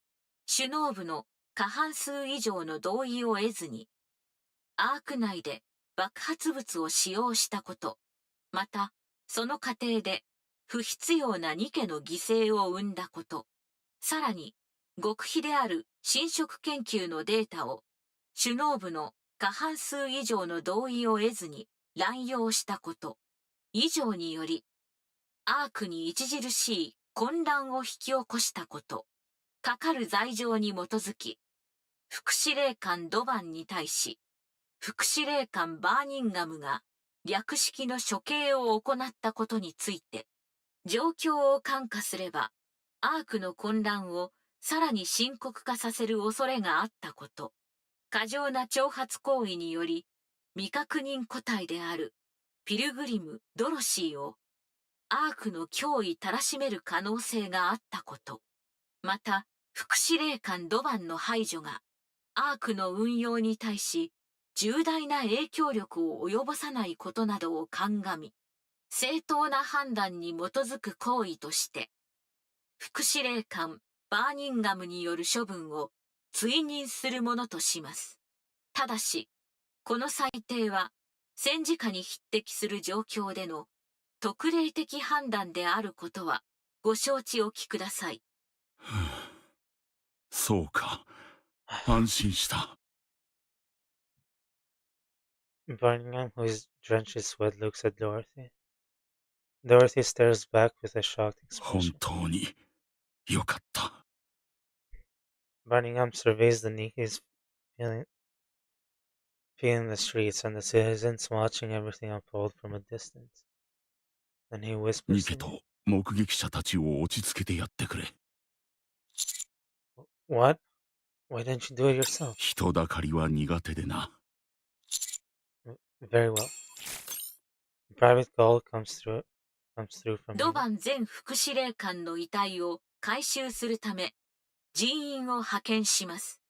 首脳部の過半数以上の同意を得ずに、アーク内で爆発物を使用したこと。また、その過程で不必要なニケの犠牲を生んだこと。さらに、極秘である侵食研究のデータを首脳部の過半数以上の同意を得ずに乱用したこと。以上により、アークに著しい混乱を引き起こしたこと。かかる罪状に基づき、副司令官ドバンに対し、副司令官バーニンガムが略式の処刑を行ったことについて、状況を看過すれば、アークの混乱をさらに深刻化させる恐れがあったこと。過剰な挑発行為により、未確認個体であるピルグリム・ドロシーをアークの脅威たらしめる可能性があったこと。また、副司令官ドバンの排除がアークの運用に対し重大な影響力を及ぼさないことなどを鑑み、正当な判断に基づく行為として、副司令官バーニンガムによる処分を追認するものとします。ただし、この裁定は戦時下に匹敵する状況での特例的判断であることはご承知おきください。そうか。安心した。Barningham, who is drenched in sweat, looks at Dorothy. Dorothy stares back with a shocked 本 expression. 当によかった。 Buckingham surveys the Nikke's feeling the streets and the citizens watching everything unfold from a distance. Then he ニ whispers ケ to me, と目撃者たちを落ち着けてやってくれ。 What? Why didn't you do it yourself? 人だかりは苦手でな。 Very well. A private call comes through from ド Nina. バン前副司令官の遺体を回収するため人員を派遣します。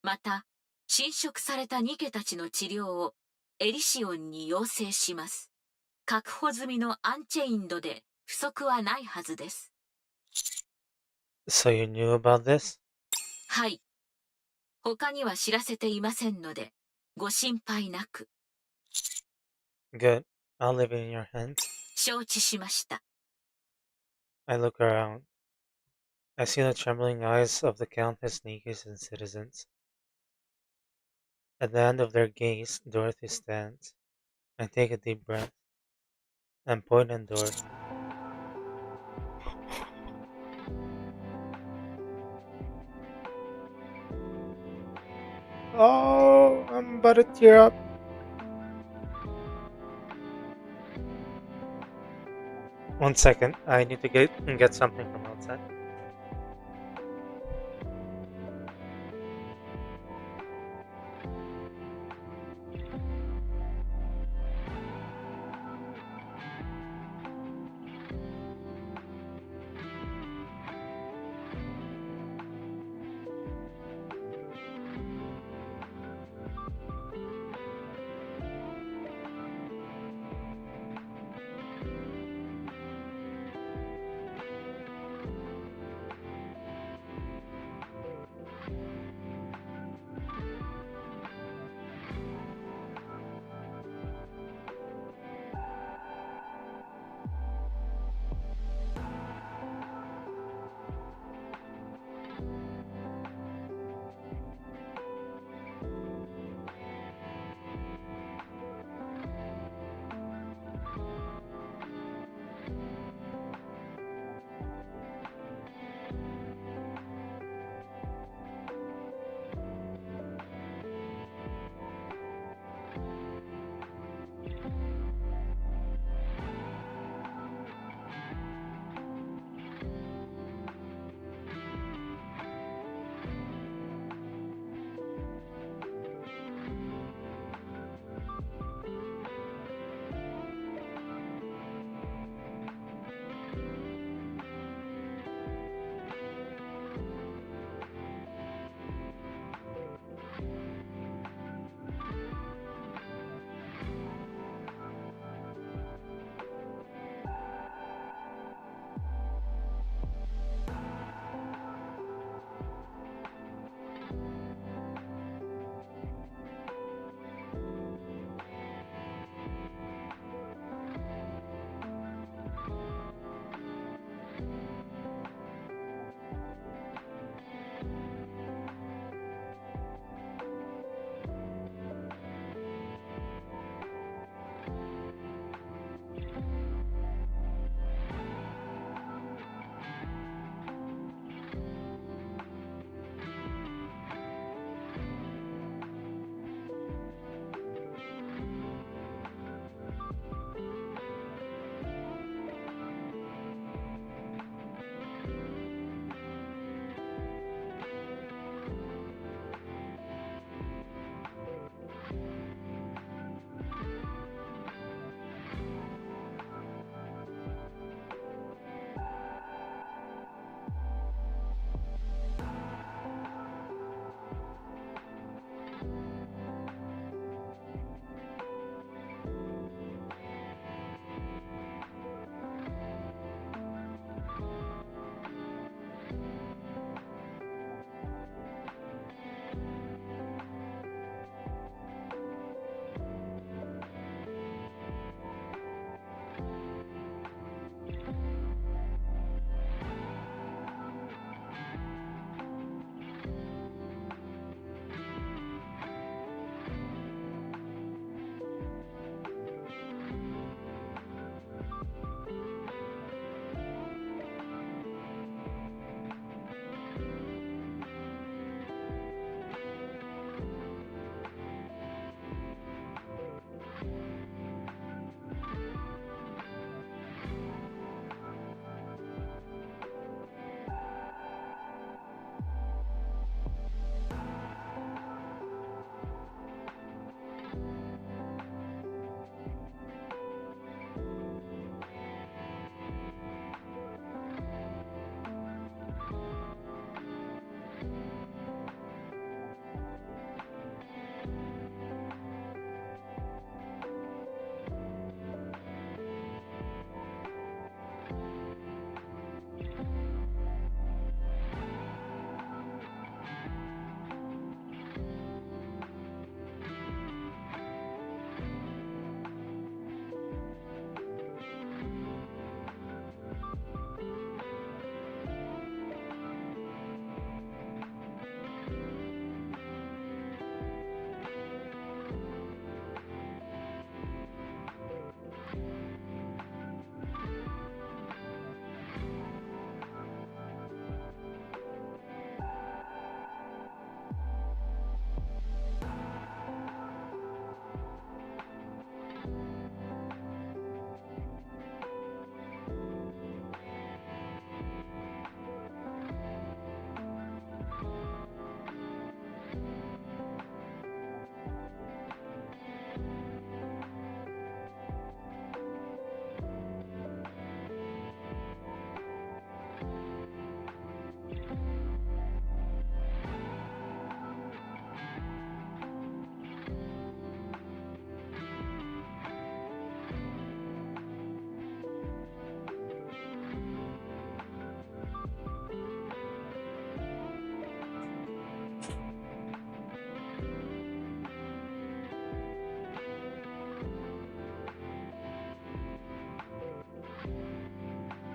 また侵食されたニケたちの治療をエリシオンに要請します。確保済みのアンチェインドで不足はないはずです。 So you knew about this? はい。他には知らせていませんのでご心配なく。 Good. I'll leave it in your hands. 承知しました。 I look around. I see the trembling eyes of the Countess, Nikes, and citizens. At the end of their gaze, Dorothy stands. I take a deep breath and point at Dorothy. Oh, I'm about to tear up. One second, I need to get something from outside.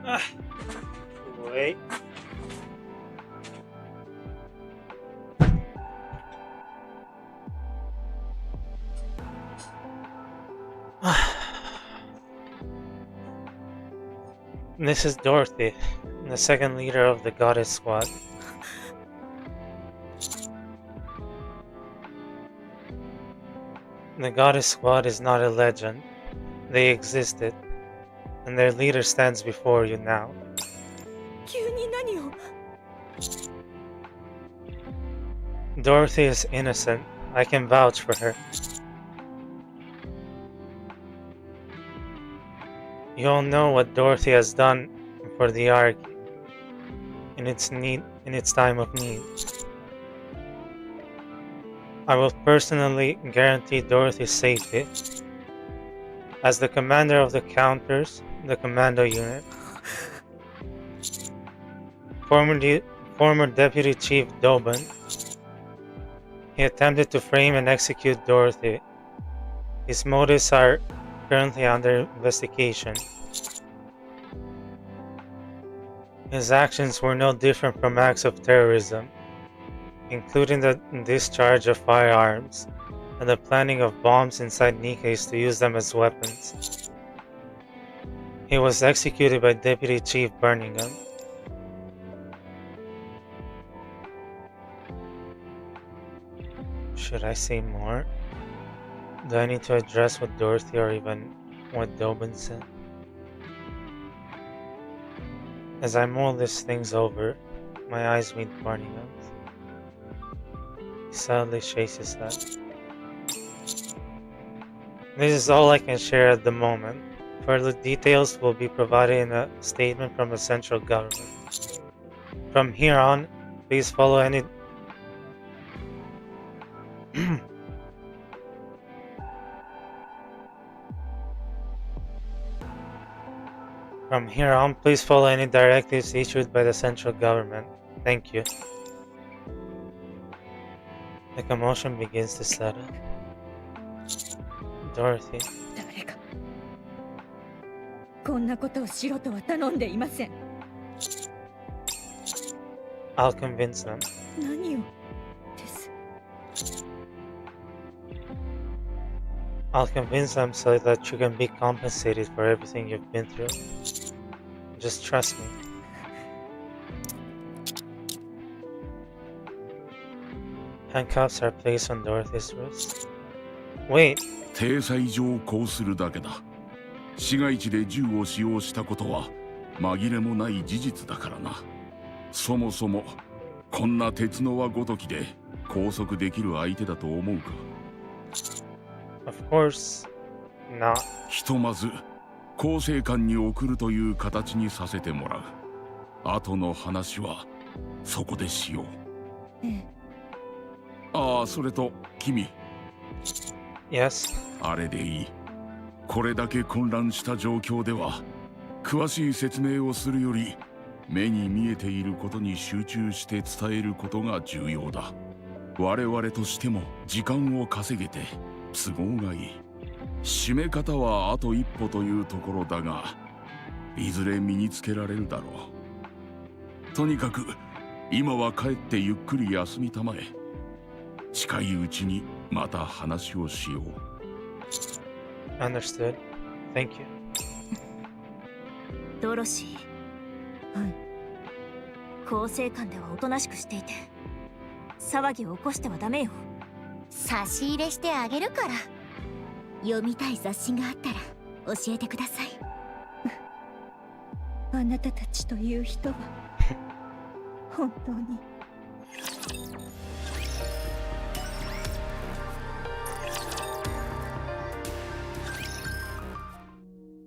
Ah, wait. This is Dorothy, the second leader of the Goddess Squad. The Goddess Squad is not a legend. They existed, and their leader stands before you now. 急に何を Dorothy is innocent. I can vouch for her. You all know what Dorothy has done for the Ark in its time of need. I will personally guarantee Dorothy's safety. As the commander of the Counters, the Commando unit, former Deputy Chief Doban, he attempted to frame and execute Dorothy. His motives are currently under investigation. His actions were no different from acts of terrorism, including the discharge of firearms and the planting of bombs inside Nikkes to use them as weapons. He was executed by Deputy Chief Birmingham. Should I say more? Do I need to address what Dorothy or even what Doban said? As I mull these things over, my eyes meet Birmingham's. He sadly shakes his head. This is all I can share at the moment. Further details will be provided in a statement from the central government. From here on, please follow any From here on, please follow any directives issued by the central government. Thank you. The commotion begins to settle. Dorothy. 誰かこんなことをしろとは頼んでいません I'll convince them. 何をです I'll convince them so that you can be compensated for everything you've been through. Just trust me. Handcuffs are placed on Dorothy's wrist. Wait. 体裁上こうするだけだ。市街地で銃を使用したことは紛れもない事実だからな。そもそもこんな鉄の輪ごときで拘束できる相手だと思うか。Of course not. ひとまず構成官に送るという形にさせてもらう。後の話はそこでしよう。ええ。ああ、それと君。Yes. あれでいい。これだけ混乱した状況では詳しい説明をするより目に見えていることに集中して伝えることが重要だ。我々としても時間を稼げて都合がいい。締め方はあと一歩というところだが、いずれ身につけられるだろう。とにかく今は帰ってゆっくり休みたまえ。近いうちにまた話をしよう。Understood. Thank you. ドロシー。はい。構成官ではおとなしくしていて、騒ぎを起こしてはダメよ。差し入れしてあげるから。読みたい雑誌があったら教えてください。あなたたちという人は本当に。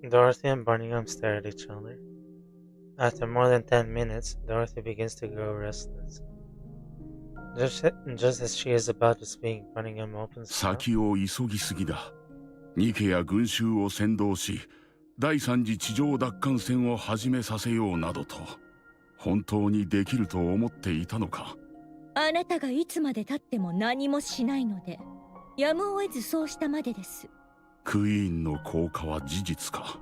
Dorothy and Birmingham stare at each other. After more than 10 minutes, Dorothy begins to grow restless. Just as she is about to speak, Birmingham opens the door. 先を急ぎすぎだ。ニケや群衆を先導し、第三次地上奪還戦を始めさせようなどと、本当にできると思っていたのか。あなたがいつまで経っても何もしないので、やむを得ずそうしたまでです。クイーンの降下は事実か。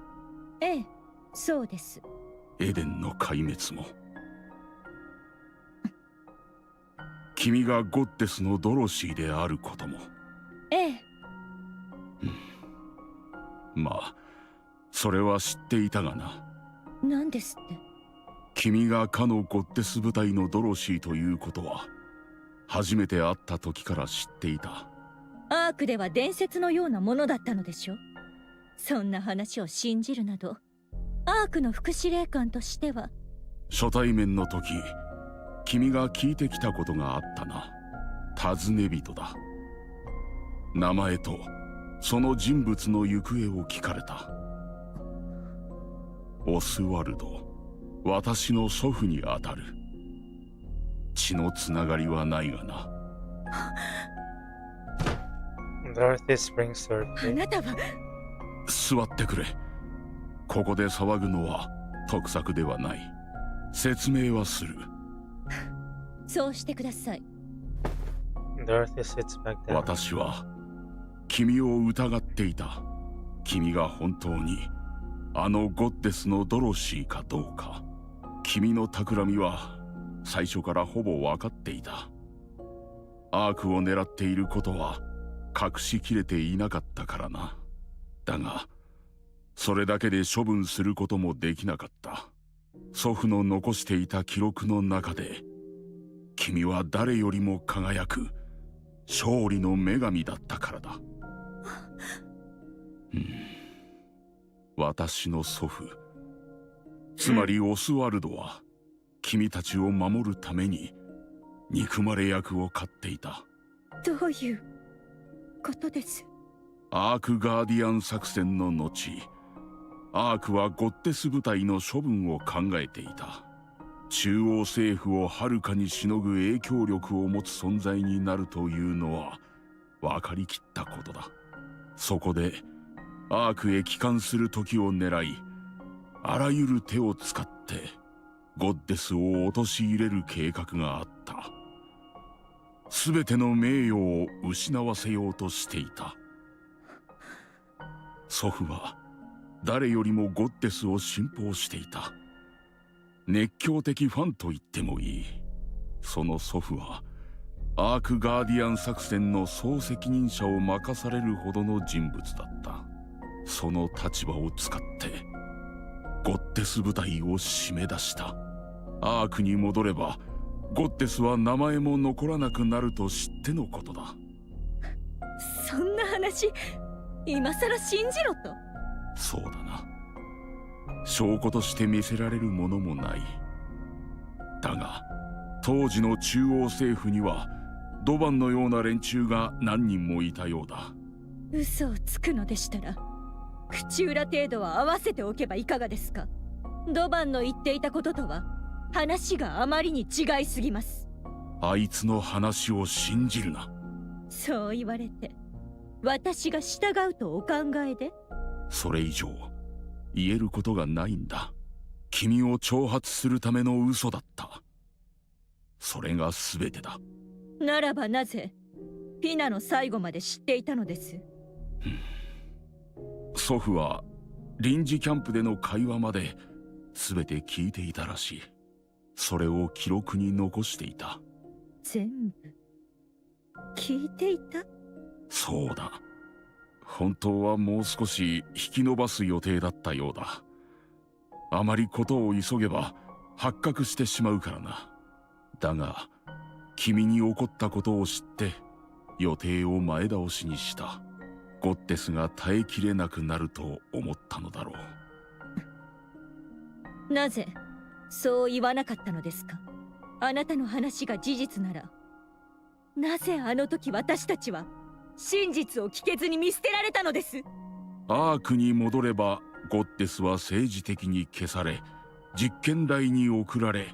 ええ、そうです。エデンの壊滅も。君がゴッデスのドロシーであることも。ええ。まあそれは知っていたがな。何ですって？君がかのゴッデス部隊のドロシーということは初めて会った時から知っていた。アークでは伝説のようなものだったのでしょ。そんな話を信じるなど、アークの副司令官としては。初対面の時君が聞いてきたことがあったな。尋ね人だ。名前とその人物の行方を聞かれた。オスワルド、私の祖父にあたる。血のつながりはないがな。Dorothy springs to her あ feet. なたは。座ってくれ。ここで騒ぐのは得策ではない。説明はする。そうしてください。Dorothy sits back down. 私は君を疑っていた。君が本当にあのゴッデスのドロシーかどうか。君の企みは最初からほぼ分かっていた。アークを狙っていることは隠しきれていなかったからな。だがそれだけで処分することもできなかった。祖父の残していた記録の中で君は誰よりも輝く勝利の女神だったからだ。私の祖父、つまりオスワルドは君たちを守るために憎まれ役を買っていた。どういうことです？アークガーディアン作戦の後、アークはゴッデス部隊の処分を考えていた。中央政府をはるかにしのぐ影響力を持つ存在になるというのは分かりきったことだ。そこでアークへ帰還する時を狙い、あらゆる手を使ってゴッデスを陥れる計画があった。全ての名誉を失わせようとしていた。祖父は誰よりもゴッデスを信奉していた。熱狂的ファンと言ってもいい。その祖父はアークガーディアン作戦の総責任者を任されるほどの人物だった。その立場を使ってゴッデス部隊を締め出した。アークに戻ればゴッデスは名前も残らなくなると知ってのことだ。そんな話今さら信じろと？そうだな。証拠として見せられるものもない。だが当時の中央政府にはドバンのような連中が何人もいたようだ。嘘をつくのでしたら口裏程度は合わせておけばいかがですか？ドバンの言っていたこととは話があまりに違いすぎます。あいつの話を信じるな。そう言われて私が従うとお考えで？それ以上言えることがないんだ。君を挑発するための嘘だった。それが全てだ。ならばなぜピナの最後まで知っていたのです？祖父は臨時キャンプでの会話まで全て聞いていたらしい。それを記録に残していた。全部聞いていた？そうだ。本当はもう少し引き延ばす予定だったようだ。あまりことを急げば発覚してしまうからな。だが君に起こったことを知って予定を前倒しにした。ゴッデスが耐えきれなくなると思ったのだろう。なぜそう言わなかったのですか？あなたの話が事実ならなぜあの時私たちは真実を聞けずに見捨てられたのです？アークに戻ればゴッデスは政治的に消され、実験台に送られ、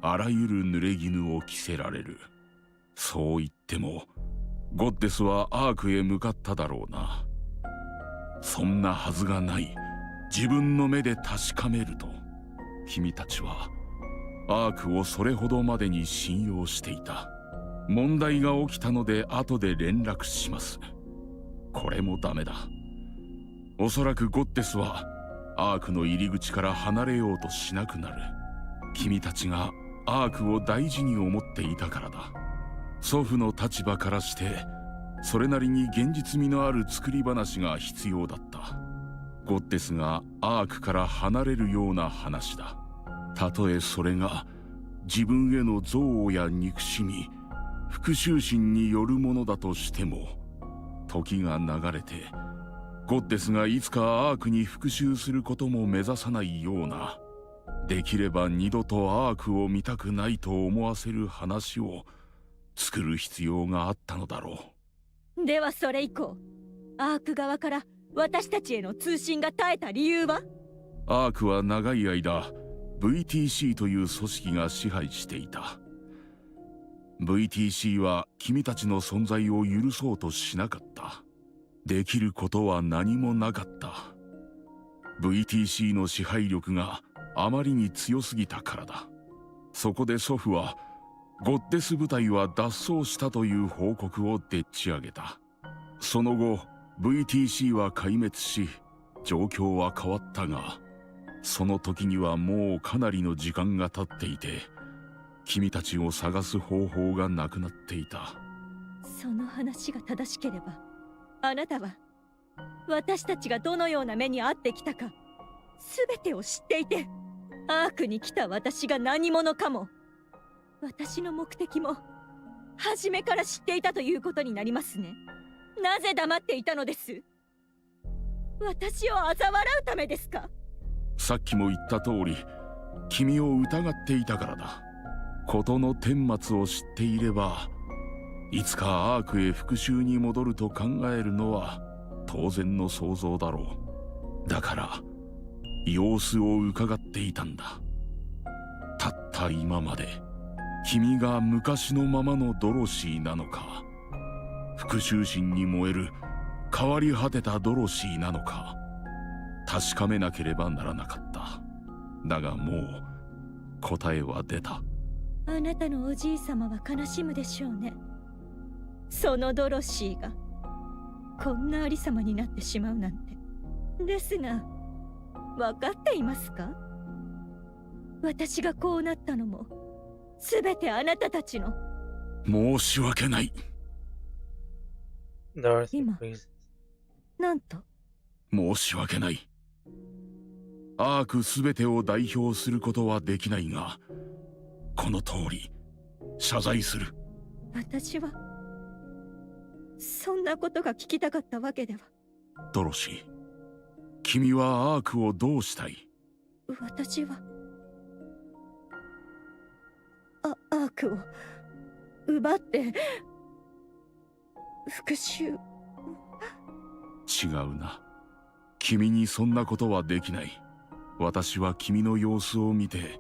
あらゆる濡れ衣を着せられる。そう言ってもゴッデスはアークへ向かっただろうな。そんなはずがない。自分の目で確かめると。君たちはアークをそれほどまでに信用していた。問題が起きたので後で連絡します。これもダメだ。おそらくゴッデスはアークの入り口から離れようとしなくなる。君たちがアークを大事に思っていたからだ。祖父の立場からしてそれなりに現実味のある作り話が必要だった。ゴッテスがアークから離れるような話だ。たとえそれが自分への憎悪や憎しみ、復讐心によるものだとしても、時が流れてゴッテスがいつかアークに復讐することも目指さないような、できれば二度とアークを見たくないと思わせる話を作る必要があったのだろう。ではそれ以降、アーク側から私たちへの通信が絶えた理由は？アークは長い間 VTC という組織が支配していた。 VTC は君たちの存在を許そうとしなかった。できることは何もなかった。 VTC の支配力があまりに強すぎたからだ。そこで祖父はゴッテス部隊は脱走したという報告をでっち上げた。その後 VTC は壊滅し、状況は変わったが、その時にはもうかなりの時間が経っていて、君たちを探す方法がなくなっていた。その話が正しければ、あなたは私たちがどのような目に遭ってきたか全てを知っていて、アークに来た私が何者かも、私の目的も初めから知っていたということになりますね。なぜ黙っていたのです？私を嘲笑うためですか？さっきも言った通り、君を疑っていたからだ。事の顛末を知っていれば、いつかアークへ復讐に戻ると考えるのは当然の想像だろう。だから様子を伺っていたんだ。たった今まで君が昔のままのドロシーなのか、復讐心に燃える変わり果てたドロシーなのか確かめなければならなかった。だがもう答えは出た。あなたのおじい様は悲しむでしょうね。そのドロシーがこんなありさまになってしまうなんて。ですが分かっていますか？私がこうなったのも全てあなたたちの。申し訳ない。今なんと？申し訳ない。アーク全てを代表することはできないが、この通り謝罪する。私はそんなことが聞きたかったわけでは。ドロシー、君はアークをどうしたい？私はアークを奪って復讐。違うな。君にそんなことはできない。私は君の様子を見て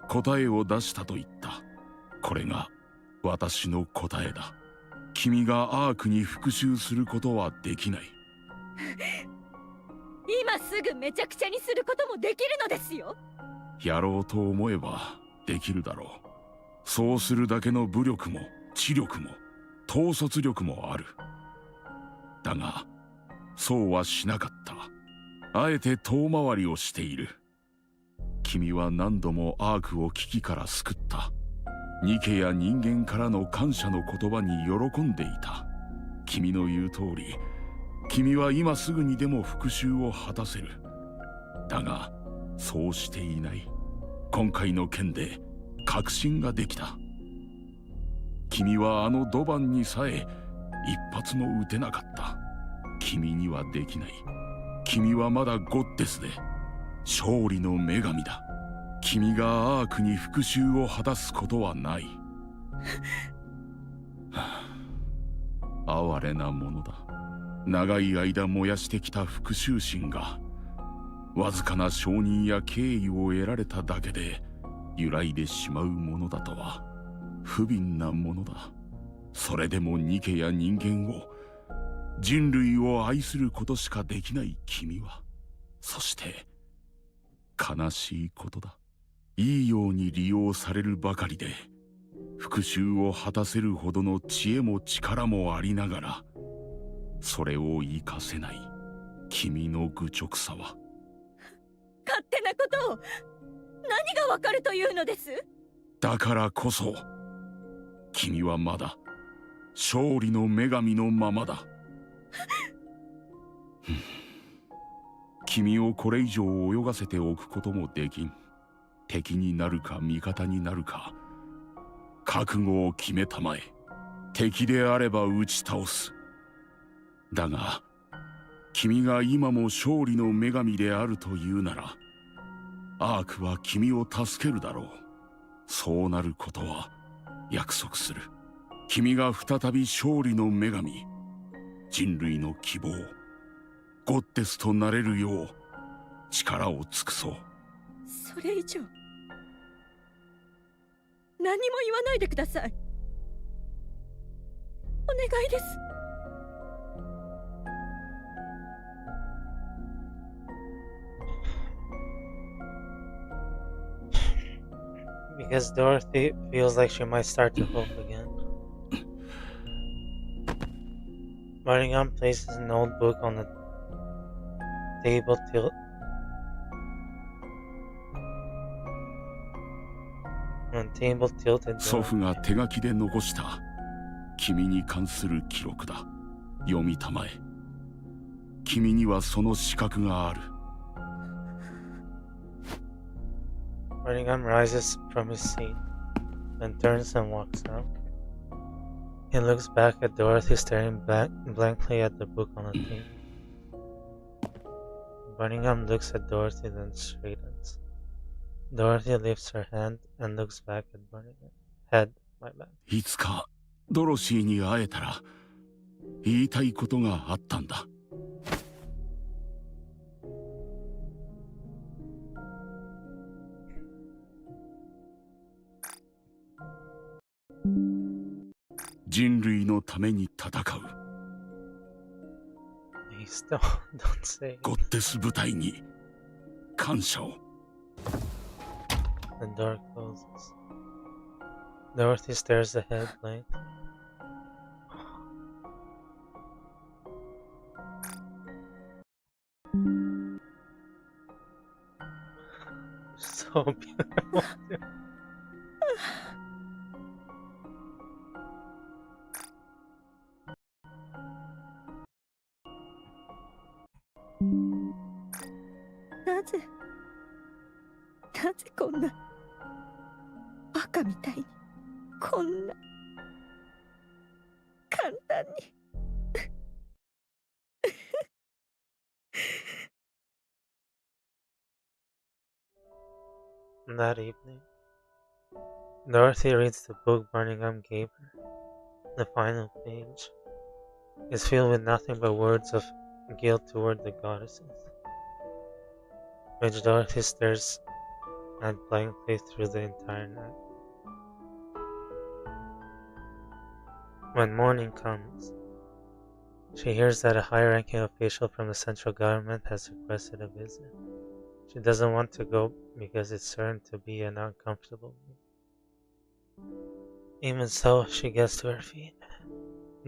答えを出したと言った。これが私の答えだ。君がアークに復讐することはできない。今すぐめちゃくちゃにすることもできるのですよ。やろうと思えばできるだろう。そうするだけの武力も知力も統率力もある。だがそうはしなかった。あえて遠回りをしている。君は何度もアークを危機から救った。ニケや人間からの感謝の言葉に喜んでいた。君の言う通り、君は今すぐにでも復讐を果たせる。だがそうしていない。今回の件で確信ができた。君はあのドバンにさえ一発も撃てなかった。君にはできない。君はまだゴッテスで勝利の女神だ。君がアークに復讐を果たすことはない。哀れなものだ。長い間燃やしてきた復讐心がわずかな承認や敬意を得られただけで揺らいでしまうものだとは不憫なものだ。それでもニケや人間を、人類を愛することしかできない君は、そして悲しいことだ。いいように利用されるばかりで復讐を果たせるほどの知恵も力もありながら、それを活かせない君の愚直さは。勝手なことを。何がわかるというのです。だからこそ君はまだ勝利の女神のままだ。君をこれ以上泳がせておくこともできん。敵になるか味方になるか覚悟を決めたまえ。敵であれば打ち倒す。だが君が今も勝利の女神であるというなら、アークは君を助けるだろう。そうなることは約束する。君が再び勝利の女神、人類の希望、ゴッテスとなれるよう力を尽くそう。それ以上何も言わないでください。お願いです。Because Dorothy feels like she might start to hope again. Buckingham places an old book on the table tilted 祖 down. 父が手書きで残した君に関する記録だ。読みたまえ。君にはその資格がある。Buckingham rises from his seat, then turns and walks out. He looks back at Dorothy staring blankly at the book on the table. Buckingham looks at Dorothy, then straightens. Dorothy lifts her hand and looks back at Buckingham. Head, my bad. いつかドロシーに会えたら言いたいことがあったんだ。人類のために戦う。Please don't say. ゴッテス部隊に感謝を。The door closes. Dorothy stares ahead blankly. So beautiful. なぜこんなバカみたいに、こんな簡単に。That evening, Dorothy reads the book Buckingham gave her. The final page is filled with nothing but words of guilt toward the goddesses, which Dorothy stares at blankly through the entire night. When morning comes, she hears that a high-ranking official from the central government has requested a visit. She doesn't want to go because it's certain to be an uncomfortable meeting. Even so, she gets to her feet.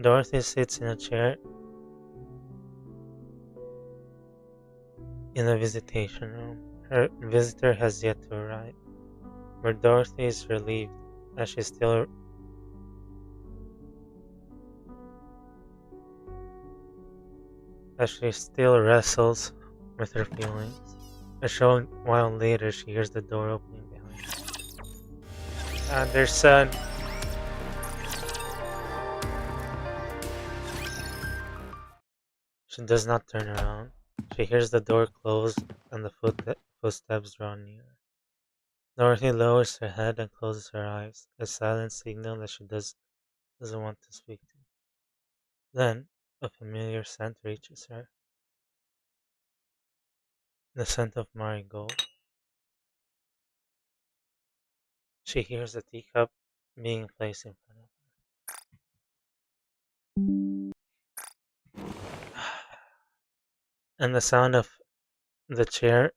Dorothy sits in a chair in the visitation room. Her visitor has yet to arrive, but Dorothy is relieved as she still wrestles with her feelings. A short while later, she hears the door opening behind her. And their son. She does not turn around. She hears the door close and the footsteps draw nearer. Dorothy lowers her head and closes her eyes, a silent signal that she doesn't want to speak to. Then, a familiar scent reaches her. The scent of marigold. She hears a teacup being placed in front of her. And the sound of the chair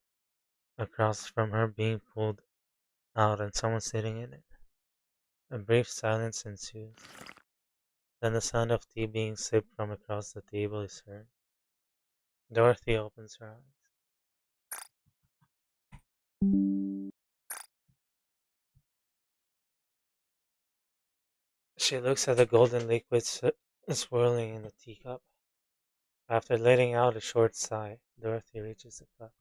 across from her being pulled out and someone sitting in it. A brief silence ensues. Then the sound of tea being sipped from across the table is heard. Dorothy opens her eyes. She looks at the golden liquid swirling in the teacup. After letting out a short sigh, Dorothy reaches the cup.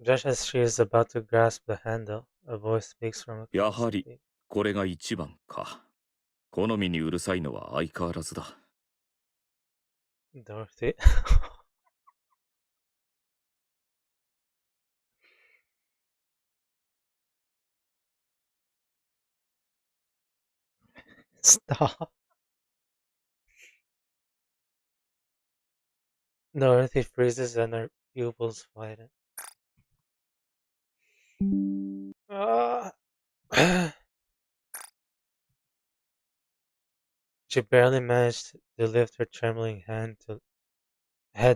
Just as she is about to grasp the handle, a voice speaks from や across は the り table. これが一番か。好みにうるさいのは相変わらずだ。Dorothy. Stop. Dorothy freezes and her pupils widen. Ah. She barely managed to lift her trembling head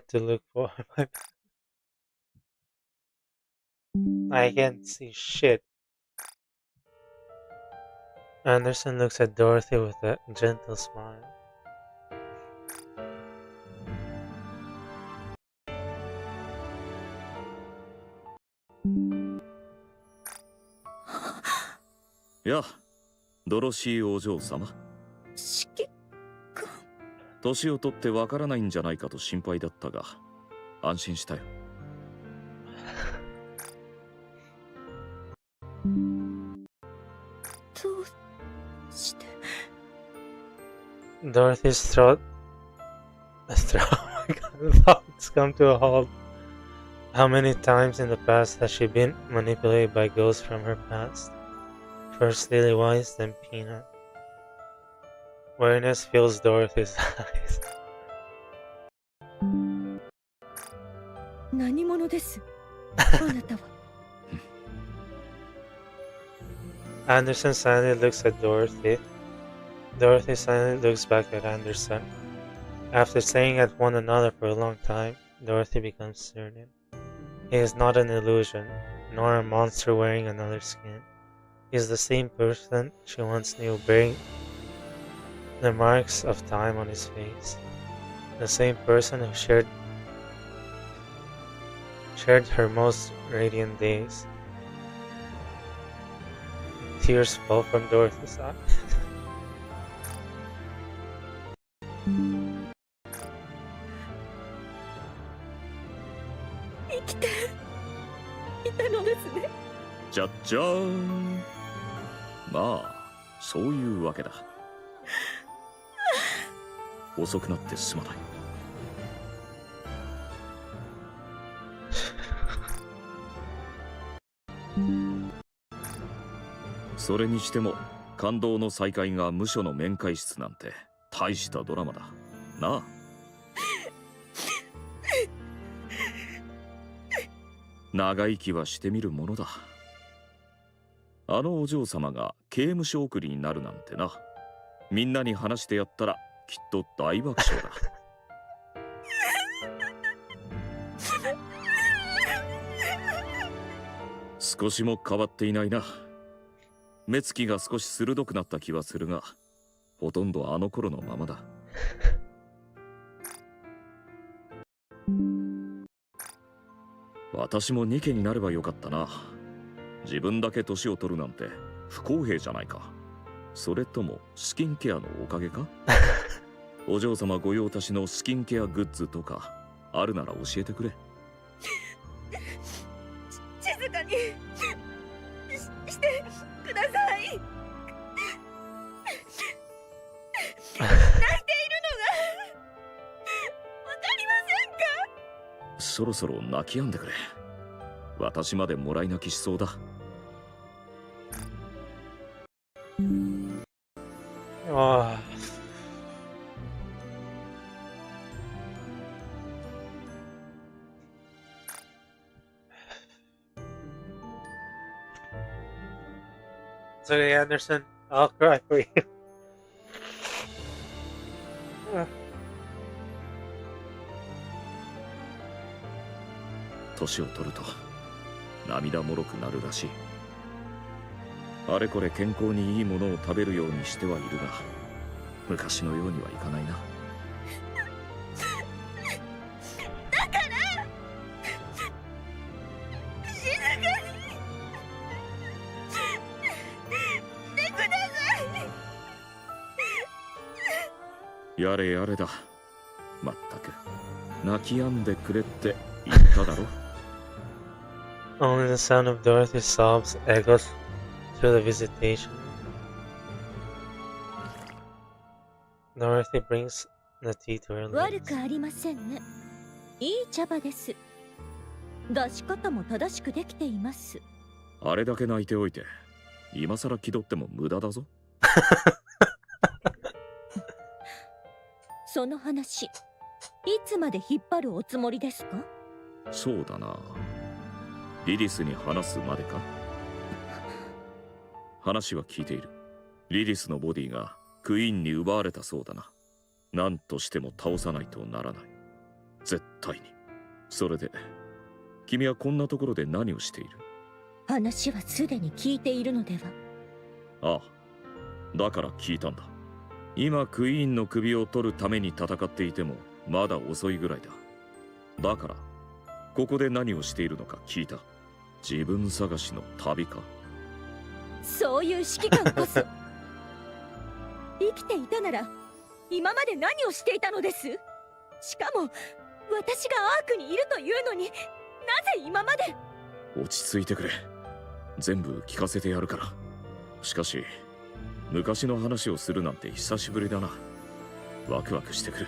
to look for my. I can't see shit. Anderson looks at Dorothy with a gentle smile. Yeah, ドロシーお嬢様。指揮官。年を取ってわからないんじゃないかと心配だったが、安心したよ。どうして。Dorothy's throat. Oh my god, thoughts come to a halt. How many times in the past has she been manipulated by ghosts from her past? First Lilywise, then Peanut. Awareness fills Dorothy's eyes. 何者です。あなたは。Anderson silently looks at Dorothy. Dorothy silently looks back at Anderson. After staring at one another for a long time, Dorothy becomes certain. He is not an illusion, nor a monster wearing another skin. He is the same person she once knew, bearing the marks of time on his face. The same person who shared her most radiant days. Tears fall from Dorothy's eyes. 生きていたのですね。じゃっじゃーん。まあ、そういうわけだ。遅くなってすまない。それにしても感動の再会が無所の面会室なんて大したドラマだなあ。長生きはしてみるものだ。あのお嬢様が刑務所送りになるなんてな。みんなに話してやったらきっと大爆笑だ。少しも変わっていないな。目つきが少し鋭くなった気はするが、ほとんどあの頃のままだ。私もニケになればよかったな。自分だけ年を取るなんて不公平じゃないか。それともスキンケアのおかげか？お嬢様御用達のスキンケアグッズとかあるなら教えてくれ。静かにしてください。泣いているのがわかりませんか？そろそろ泣き止んでくれ。私までもらい泣きしそうだ。ああ。Sorry, Anderson. I'll cry for you. 年を取ると涙もろくなるらしい。あれこれ健康にいいものを食べるようにしてはいるが、昔のようにはいかないな。だからやれやれだ。まったく泣き止んでくれって言っただろ。Only the sound of Dorothy's sobs echoes through the visitation. Dorothy brings the tea to her 悪 lips. くありませんね。いい茶葉です。出し方も正しくできています。あれだけ泣いておいて今さら気取っても無駄だぞ。その話、いつまで引っ張るおつもりですか？そうだな。リリスに話すまでか。話は聞いている。リリスのボディがクイーンに奪われたそうだな。何としても倒さないとならない。絶対に。それで君はこんなところで何をしている？話はすでに聞いているのでは？ああ、だから聞いたんだ。今クイーンの首を取るために戦っていてもまだ遅いぐらいだ。だからここで何をしているのか聞いた。自分探しの旅か？そういう指揮官こそ生きていたなら今まで何をしていたのです？しかも私がアークにいるというのになぜ今まで？落ち着いてくれ。全部聞かせてやるから。しかし昔の話をするなんて久しぶりだな。ワクワクしてくる。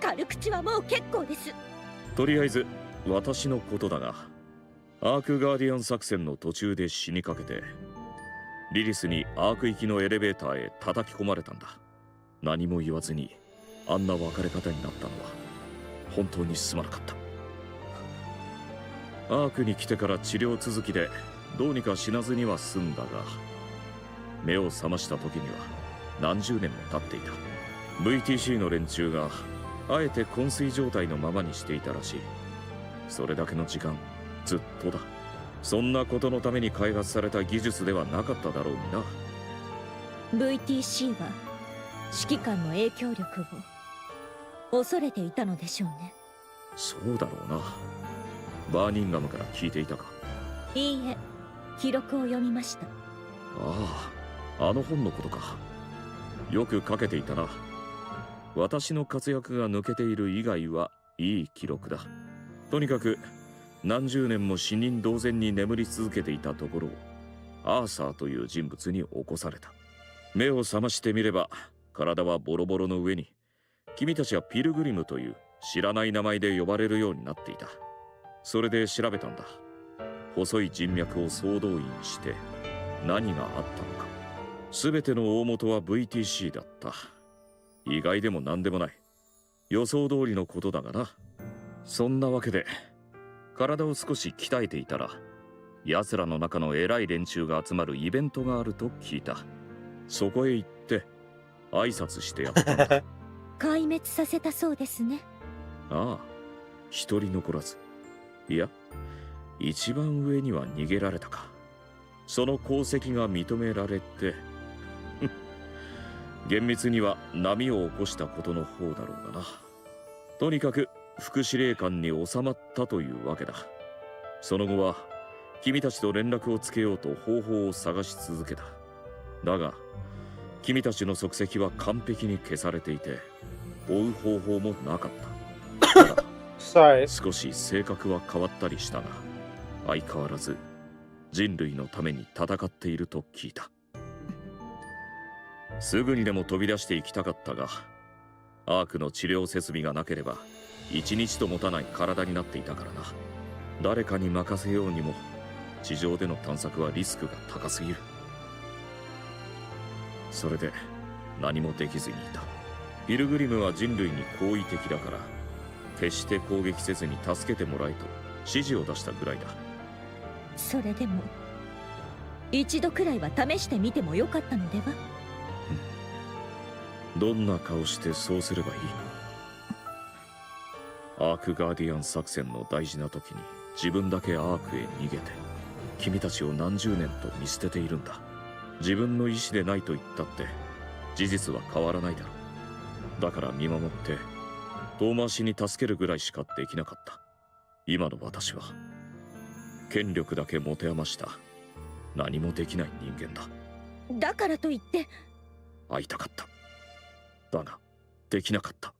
軽口はもう結構です。とりあえず私のことだが、アークガーディアン作戦の途中で死にかけてリリスにアーク行きのエレベーターへ叩き込まれたんだ。何も言わずにあんな別れ方になったのは本当にすまなかった。アークに来てから治療続きでどうにか死なずには済んだが、目を覚ました時には何十年も経っていた。 VTC の連中があえて昏睡状態のままにしていたらしい。それだけの時間ずっとだ。そんなことのために開発された技術ではなかっただろうにな。 VTC は指揮官の影響力を恐れていたのでしょうね。そうだろうな。バーニンガムから聞いていたか？いいえ、記録を読みました。ああ、あの本のことか。よく書けていたな。私の活躍が抜けている以外はいい記録だ。とにかく何十年も死人同然に眠り続けていたところをアーサーという人物に起こされた。目を覚ましてみれば体はボロボロの上に、君たちはピルグリムという知らない名前で呼ばれるようになっていた。それで調べたんだ。細い人脈を総動員して何があったのか。全ての大元は VTC だった。意外でも何でもない。予想通りのことだがな。そんなわけで体を少し鍛えていたら、奴らの中の偉い連中が集まるイベントがあると聞いた。そこへ行って挨拶してやったんだ。壊滅させたそうですね。ああ、一人残らず。いや、一番上には逃げられたか。その功績が認められて厳密には波を起こしたことの方だろうがな。とにかく副司令官に収まったというわけだ。その後は君たちと連絡をつけようと方法を探し続けた。だが君たちの足跡は完璧に消されていて追う方法もなかった。ただ少し性格は変わったりしたが、相変わらず人類のために戦っていると聞いた。すぐにでも飛び出していきたかったが、アークの治療設備がなければ一日と持たない体になっていたからな。誰かに任せようにも地上での探索はリスクが高すぎる。それで何もできずにいた。ピルグリムは人類に好意的だから決して攻撃せずに助けてもらえと指示を出したぐらいだ。それでも一度くらいは試してみてもよかったのでは？どんな顔してそうすればいい？アークガーディアン作戦の大事な時に自分だけアークへ逃げて君たちを何十年と見捨てているんだ。自分の意志でないと言ったって事実は変わらないだろう。だから見守って遠回しに助けるぐらいしかできなかった。今の私は権力だけ持て余した何もできない人間だ。だからといって会いたかった。だができなかった。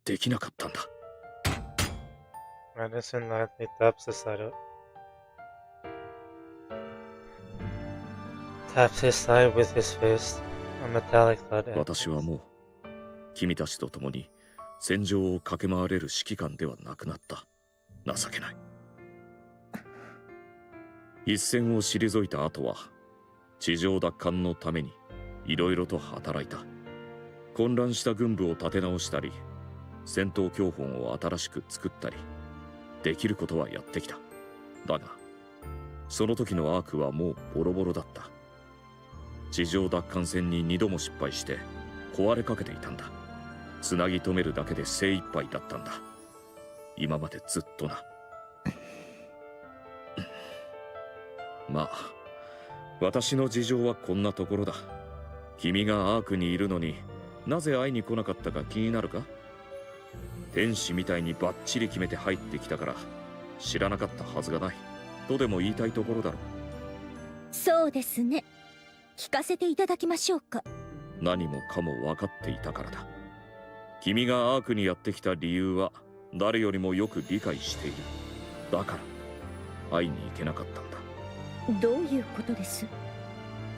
できなかったんだ。 Anderson lightly taps his side with his fist. A metallic thud. 私はもう君たちと共に戦場を駆け回れる指揮官ではなくなった。情けない。一線を退いた後は地上奪還のためにいろいろと働いた。混乱した軍部を立て直したり、戦闘教本を新しく作ったり、できることはやってきた。だがその時のアークはもうボロボロだった。地上奪還戦に2度も失敗して壊れかけていたんだ。つなぎ止めるだけで精一杯だったんだ。今までずっとな。まあ私の事情はこんなところだ。君がアークにいるのになぜ会いに来なかったか気になるか？天使みたいにバッチリ決めて入ってきたから知らなかったはずがないとでも言いたいところだろう。そうですね。聞かせていただきましょうか。何もかも分かっていたからだ。君がアークにやってきた理由は誰よりもよく理解している。だから会いに行けなかったんだ。どういうことです？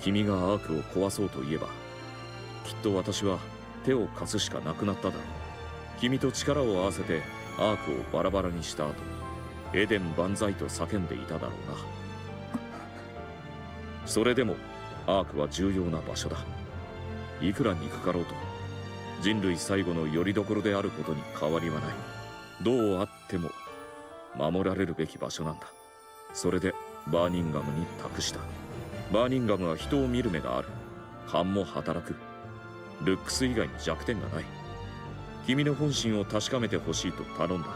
君がアークを壊そうといえばきっと私は手を貸すしかなくなっただろう。君と力を合わせてアークをバラバラにした後、エデン万歳と叫んでいただろうな。それでもアークは重要な場所だ。いくら憎かろうと人類最後の拠り所であることに変わりはない。どうあっても守られるべき場所なんだ。それでバーニンガムに託した。バーニンガムは人を見る目がある。勘も働く。ルックス以外に弱点がない。君の本心を確かめてほしいと頼んだ。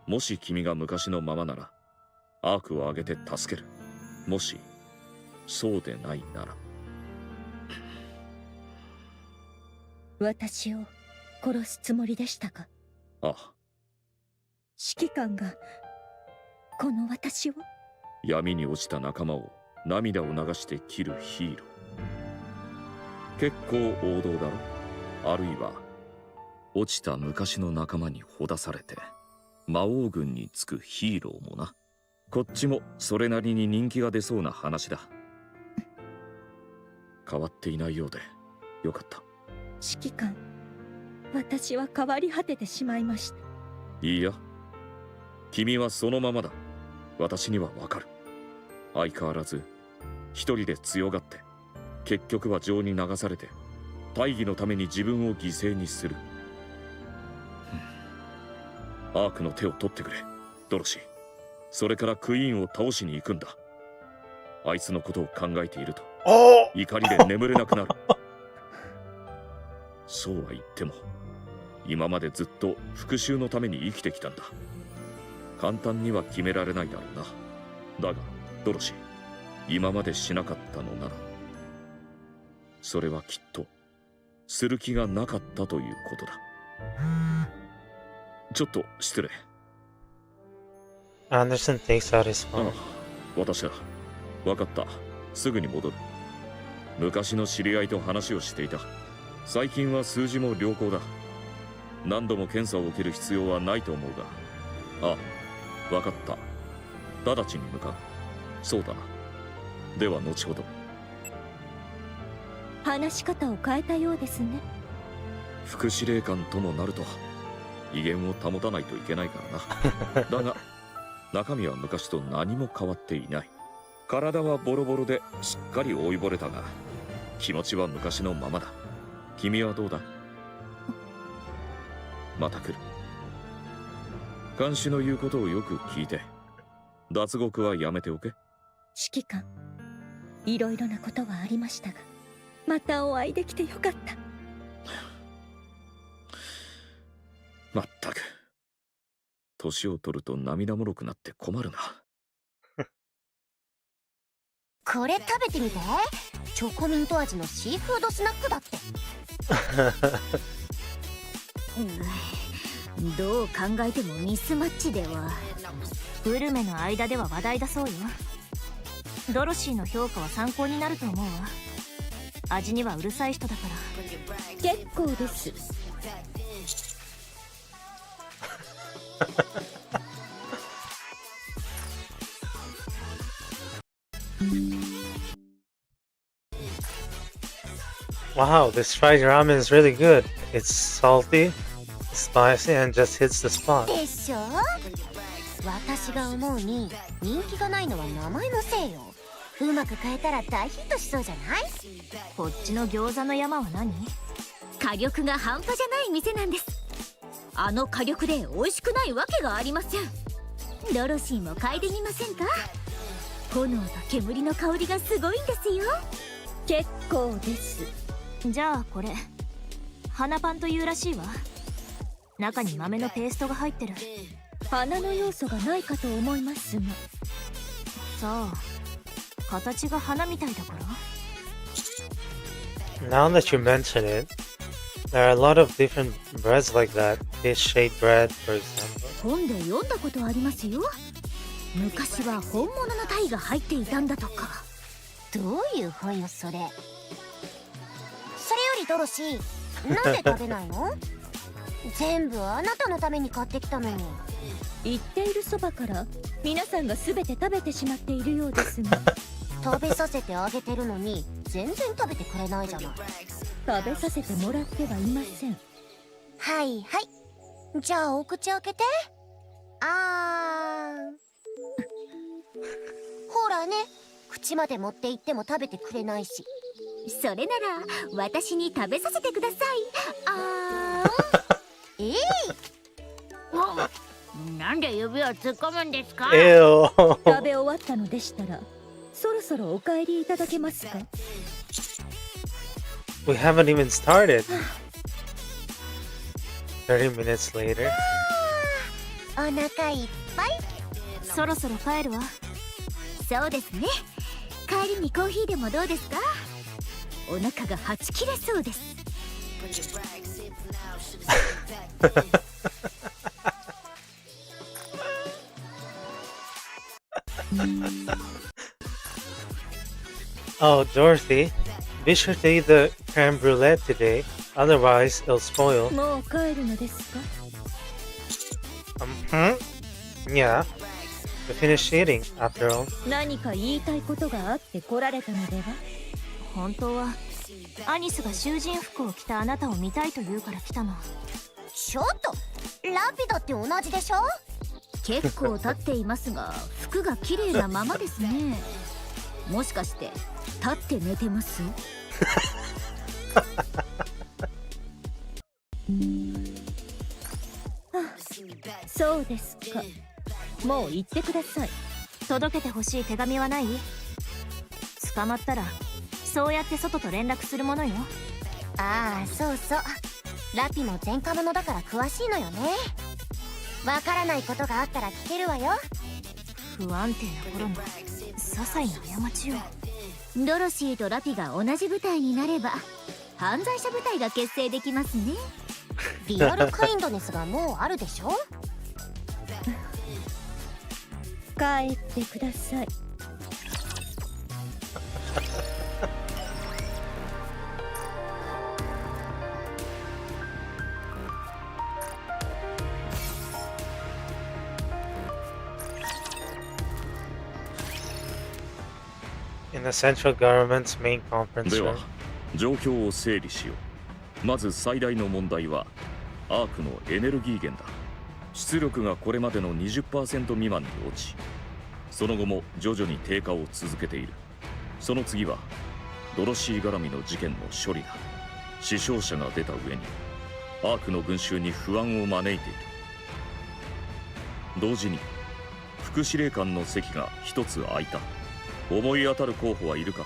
もし君が昔のままならアークを挙げて助ける。もしそうでないなら。私を殺すつもりでしたか？ああ。指揮官がこの私を？闇に落ちた仲間を涙を流して切るヒーロー。結構王道だろ。あるいは落ちた昔の仲間にほだされて魔王軍につくヒーローもな。こっちもそれなりに人気が出そうな話だ。変わっていないようでよかった。指揮官、私は変わり果ててしまいました。いいや、君はそのままだ。私にはわかる。相変わらず一人で強がって結局は情に流されて大義のために自分を犠牲にする。アークの手を取ってくれドロシー。それからクイーンを倒しに行くんだ。あいつのことを考えていると怒りで眠れなくなる。そうは言っても今までずっと復讐のために生きてきたんだ。簡単には決められないだろうな。だがドロシー、今までしなかったのならそれはきっとする気がなかったということだ。ちょっと失礼。Anderson takes out his あ phone. あ、私だ。分かった。すぐに戻る。昔の知り合いと話をしていた。最近は数字も良好だ。何度も検査を受ける必要はないと思うが。ああ、分かった。直ちに向かう。そうだな。では後ほど。話し方を変えたようですね。副司令官ともなると威厳を保たないといけないからな。だが中身は昔と何も変わっていない。体はボロボロでしっかり老いぼれたが気持ちは昔のままだ。君はどうだ？また来る。監視の言うことをよく聞いて脱獄はやめておけ。指揮官、いろいろなことはありましたがまたお会いできてよかった。まったく年を取ると涙もろくなって困るな。これ食べてみて。チョコミント味のシーフードスナックだって。どう考えてもミスマッチでは。グルメの間では話題だそうよ。ドロシーの評価は参考になると思うわ。味にはうるさい人だから。結構です。Wow, this fried ramen is really good. It's salty, spicy, and just hits the spot. でしょ。私が思うに人気がないのは名前のせいよ。うまく変えたら大ヒットしそうじゃない？こっちの餃子の山は何？火力が半端じゃない店なんです。あの火力で美味しくないわけがありません。ドロシーも嗅いでみませんか？炎と煙の香りがすごいんですよ。結構です。じゃあこれ花パンというらしいわ。中に豆のペーストが入ってる。花の要素がないかと思いますが。さあ、形が花みたいだから。 Now that you mention it, there are a lot of different breads like that. Fish-shaped bread, for example. 本で読んだことありますよ。昔は本物の鯛が入っていたんだとか。どういう本よそれ。それよりドロシー、なんで食べないの？全部あなたのために買ってきたのに。言っているそばから皆さんが全て食べてしまっているようですが。食べさせてあげてるのに全然食べてくれないじゃない。食べさせてもらってはいません。はいはい、じゃあお口開けて。ほらね、口まで持って行っても食べてくれないし。それなら私に食べさせてください。なんで指を突っ込むんですか？Ew. 食べ終わったのでしたらそろそろお帰りいただけますか？ We haven't even started. 30 minutes later. お腹いっぱい。そろそろ帰るわ。そうですね。帰りにコーヒーでもどうですか？お腹がはち切れそうです。Oh, Dorothy, be sure to eat the creme brulee today, otherwise it'll spoil. もう帰るのですか？ Yeah, we finished eating, after all. 何か言いたいことがあって来られたのでは？本当はアニスが囚人服を着たあなたを見たいと言うから来たの。ちょっと、ラピだって同じでしょ？結構経っていますが服が綺麗なままですね。もしかして立って寝てます？そうですか。もう行ってください。届けてほしい手紙はない？捕まったらそうやって外と連絡するものよ。ああ、そうそう。ラピも前科者だから詳しいのよね。わからないことがあったら聞けるわよ。不安定な頃の些細な過ちよ。ドロシーとラピが同じ部隊になれば犯罪者部隊が結成できますね。リアルカインドネスがもうあるでしょ？帰ってください。In the central government's main conference で room. は状況を整理しよう。まず最大の問題はアークのエネルギー源だ。出力がこれまでの 20% 未満に落ち、その後も徐々に低下を続けている。その次はドロシー絡みの事件の処理だ。死傷者が出た上にアークの群衆に不安を招いている。同時に副司令官の席が一つ空いた。思い当たる候補はいるか？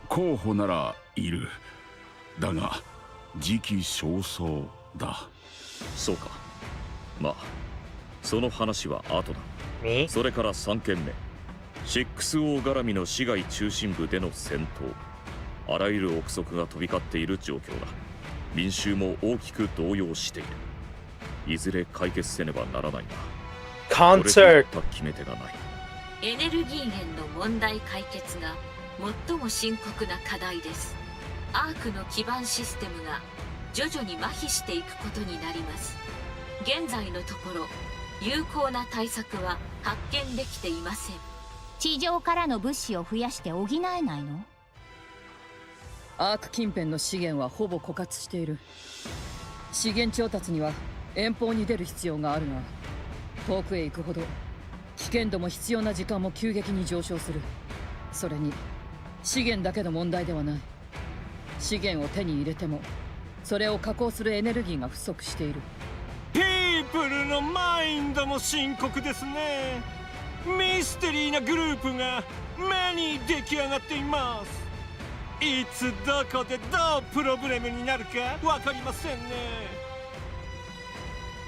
候補ならいる。だが時期尚早だ。そうか。まあその話は後だ。それから3件目、6O 絡みの市街中心部での戦闘。あらゆる憶測が飛び交っている状況だ。民衆も大きく動揺している。いずれ解決せねばならないが、Concert! これといった決め手がない。エネルギー源の問題解決が最も深刻な課題です。アークの基盤システムが徐々に麻痺していくことになります。現在のところ有効な対策は発見できていません。地上からの物資を増やして補えないの？アーク近辺の資源はほぼ枯渇している。資源調達には遠方に出る必要があるが、遠くへ行くほど危険度も必要な時間も急激に上昇する。それに資源だけの問題ではない。資源を手に入れてもそれを加工するエネルギーが不足している。ピープルのマインドも深刻ですね。ミステリーなグループが目に出来上がっています。いつどこでどうプロブレムになるかわかりませんね。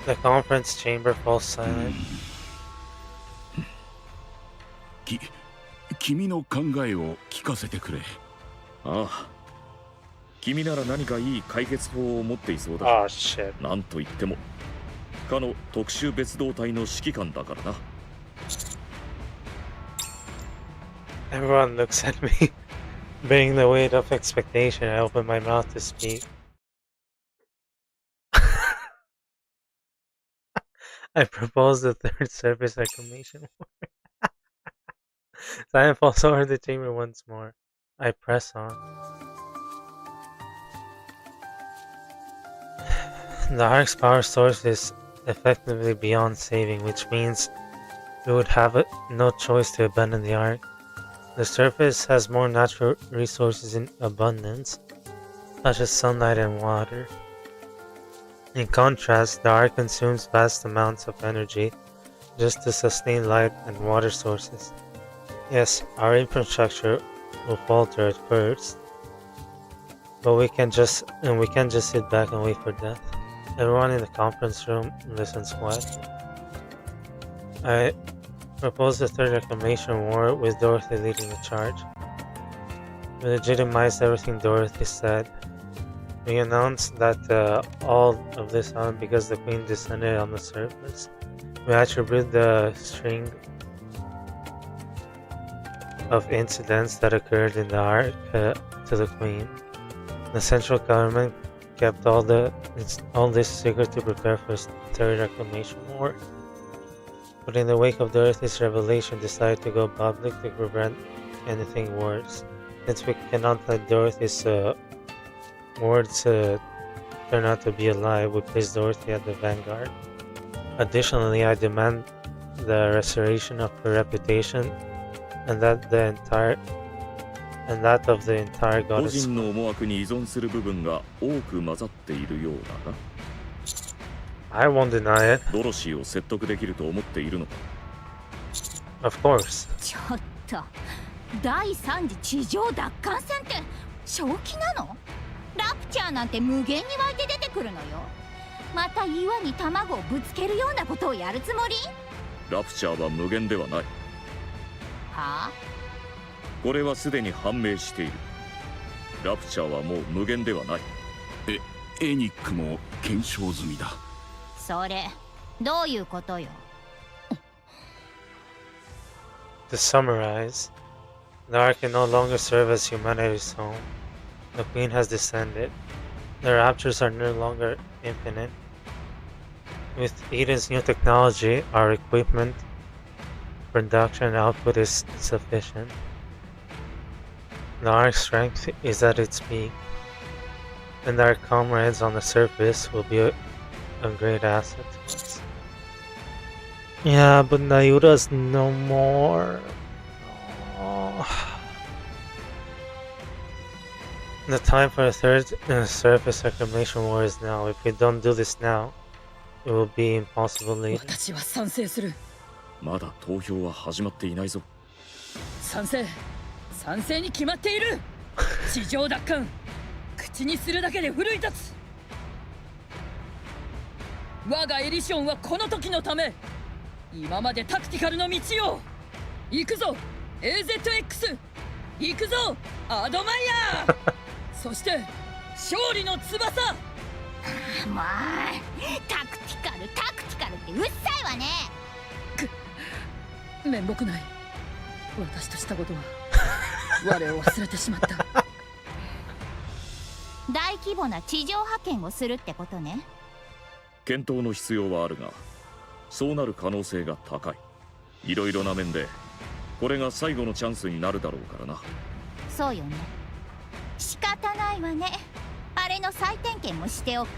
The conference chamber falls silent. 君の考えを聞かせてくれ。ああ、君なら何かいい解決法を持っていそうだ。Oh shit. なんといってもかの特殊別動隊の指揮官だからな。Everyone looks at me. Bearing the weight of expectation, I open my mouth to speak. I propose the third surface reclamation war. Silent falls over the chamber once more. I press on. The Ark's power source is effectively beyond saving, which means we would have no choice to abandon the Ark. The surface has more natural resources in abundance, such as sunlight and water. In contrast, the Ark consumes vast amounts of energy just to sustain light and water sources. Yes, our infrastructure will falter at first, but we can just sit back and wait for death. Everyone in the conference room listens quietly. I propose the third reclamation war with Dorothy leading the charge. We legitimized everything Dorothy said. We announced that all of this happened because the Queen descended on the surface. We attribute the string of incidents that occurred in the Ark to the Queen. The central government kept all this secret to prepare for the third reclamation war. But in the wake of Dorothy's revelation, decided to go public to prevent anything worse. Since we cannot let Dorothy's words turn out to be a lie, we place Dorothy at the vanguard. Additionally, I demand the restoration of her reputation and that of the entire 個 goddess. 人の思惑に依存する部分が多く混ざっているようだな。 I won't deny it. ドロシーを説得できると思っているのか。 Of course. ちょっと、第3次地上奪還戦って正気なの？ラプチャーなんて無限に湧いて出てくるのよ。また岩に卵をぶつけるようなことをやるつもり？ラプチャーは無限ではない。はあ？これはすでに判明している。ラプチャーはもう無限ではない。エニックも検証済みだ。それ、どういうことよ？ To summarize, the Ark can no longer serve as humanity's home. The Queen has descended. The raptures are no longer infinite. With Eden's new technology, our equipment, production output is sufficient. The Ark's strength is at its peak, and our comrades on the surface will be a great asset to us. Yeah, but Nayura's no more. Oh. The time for the third surface reclamation war is now. If we don't do this now, it will be impossible later. 私は賛成する。まだ投票は始まっていないぞ。賛成に決まっている。地上奪還、口にするだけで奮い立つ。我がエディションはこの時のため。今までタクティカルの道を行くぞ AZX、 行くぞアドマイヤーそして勝利の翼。もうタクティカルってうっさいわね。面目ない。私としたことは我を忘れてしまった。大規模な地上派遣をするってことね。検討の必要はあるが、そうなる可能性が高い。いろいろな面でこれが最後のチャンスになるだろうからな。そうよね。仕方ないわね。あれの再点検もしておく。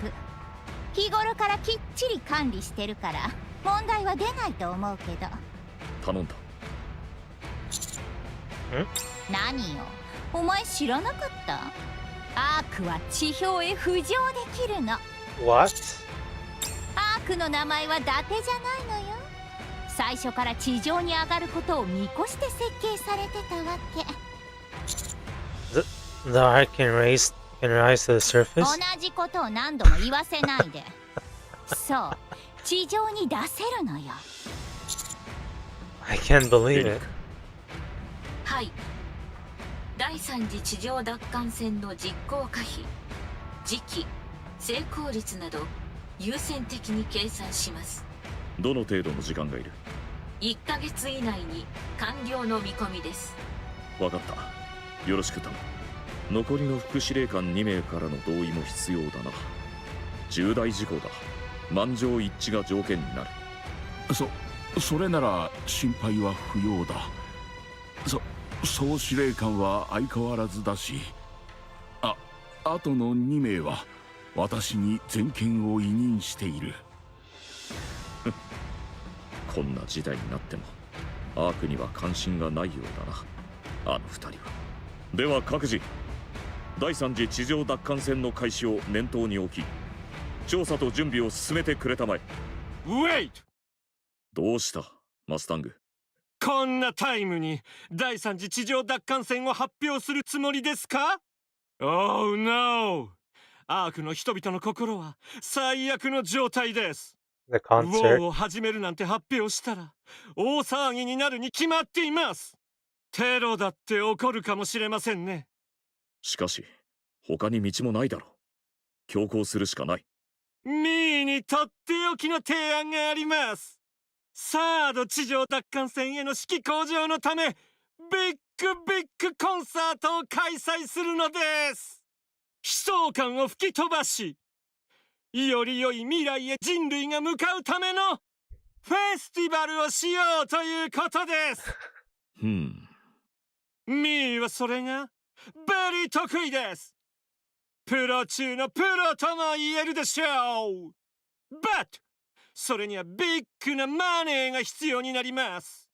日頃からきっちり管理してるから問題は出ないと思うけど。頼んだ。何よ、お前知らなかった？アークは地表へ浮上できるの。 What? アークの名前は伊達じゃないのよ。最初から地上に上がることを見越して設計されてたわけ。The arc can rise to the surface? 同じことを何度も言わせないで。そう、地上に出せるのよ。I can't believe it. はい。第3次地上奪還戦の実行可否、時期、成功率など優先的に計算します。どの程度の時間がいる？1ヶ月以内に完了の見込みです。分かった。よろしく頼む。残りの副司令官2名からの同意も必要だな。重大事項だ。満場一致が条件になる。それなら心配は不要だ。総司令官は相変わらずだし、あとの2名は私に全権を委任している。こんな時代になってもアークには関心がないようだな、あの2人は。では各自、第3次地上奪還戦の開始を念頭に置き、調査と準備を進めてくれたまえ。Wait! どうしたマスタング。こんなタイムに第3次地上奪還戦を発表するつもりですか？ Oh no! アークの人々の心は最悪の状態です。The ウォ concert. ーを始めるなんて発表したら大騒ぎになるに決まっています。テロだって起こるかもしれませんね。しかし他に道もないだろう。強行するしかない。ミーにとっておきの提案があります。サード地上奪還戦への士気向上のため、ビッグコンサートを開催するのです。悲壮感を吹き飛ばし、より良い未来へ人類が向かうためのフェスティバルをしようということです。ミーはそれがベリー得意です。プロ中のプロとも言えるでしょう。But それにはビッグなマネーが必要になります。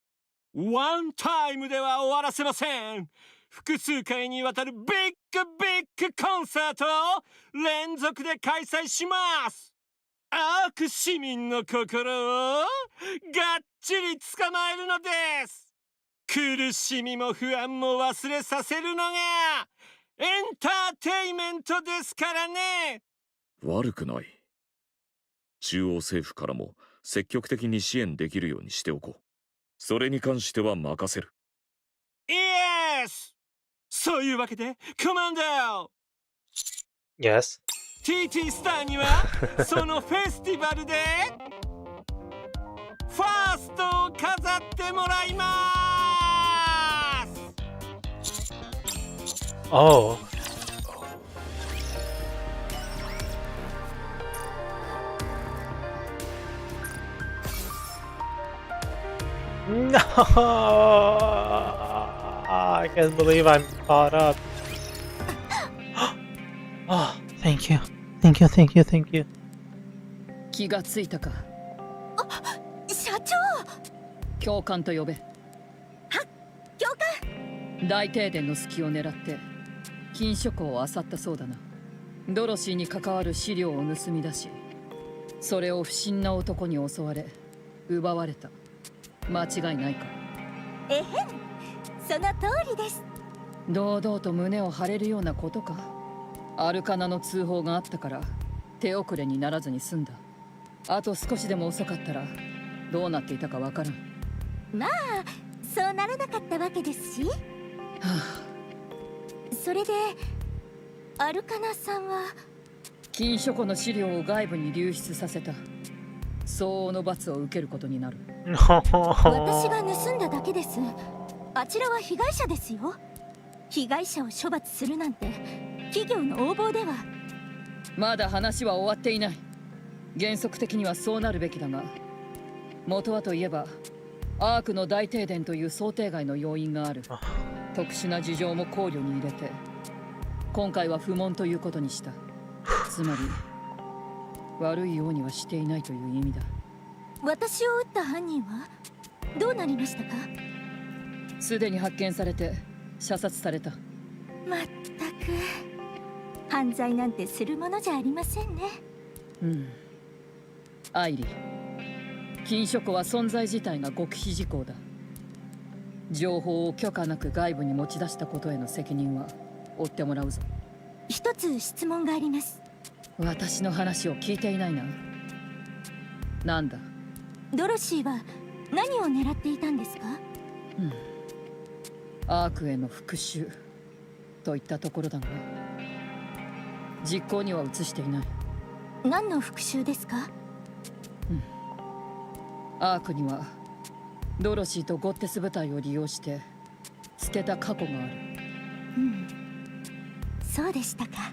ワンタイムでは終わらせません。複数回にわたるビッグコンサートを連続で開催します。アーク市民の心をがっちり捕まえるのです。苦しみも不安も忘れさせるのがエンターテイメントですからね。悪くない。中央政府からも積極的に支援できるようにしておこう。それに関しては任せる。イエス。そういうわけでコマンド Yes. TT スターにはそのフェスティバルでファーストを飾ってもらいます。Oh. No! I can't believe I'm caught up. Oh, thank you. Thank you. 気がついたか。社長。教官と呼べ。は、教官。大停電の隙を狙って禁書庫を漁ったそうだな。ドロシーに関わる資料を盗み出し、それを不審な男に襲われ奪われた。間違いないか？えへん、その通りです。堂々と胸を張れるようなことか。アルカナの通報があったから手遅れにならずに済んだ。あと少しでも遅かったらどうなっていたかわからん。まあそうならなかったわけですし、はあ、それでアルカナさんは禁書庫の資料を外部に流出させた。相応の罰を受けることになる。私が盗んだだけです。あちらは被害者ですよ。被害者を処罰するなんて企業の横暴では。まだ話は終わっていない。原則的にはそうなるべきだが、元はといえばアークの大停電という想定外の要因がある。特殊な事情も考慮に入れて今回は不問ということにした。つまり悪いようにはしていないという意味だ。私を撃った犯人はどうなりましたか？すでに発見されて射殺された。まったく犯罪なんてするものじゃありませんね。アイリ禁書庫は存在自体が極秘事項だ。情報を許可なく外部に持ち出したことへの責任は負ってもらうぞ。一つ質問があります。私の話を聞いていないな。なんだ？ドロシーは何を狙っていたんですか？アークへの復讐といったところだが、実行には移していない。何の復讐ですか？アークにはドロシーとゴッテス部隊を利用して捨てた過去がある。そうでしたか。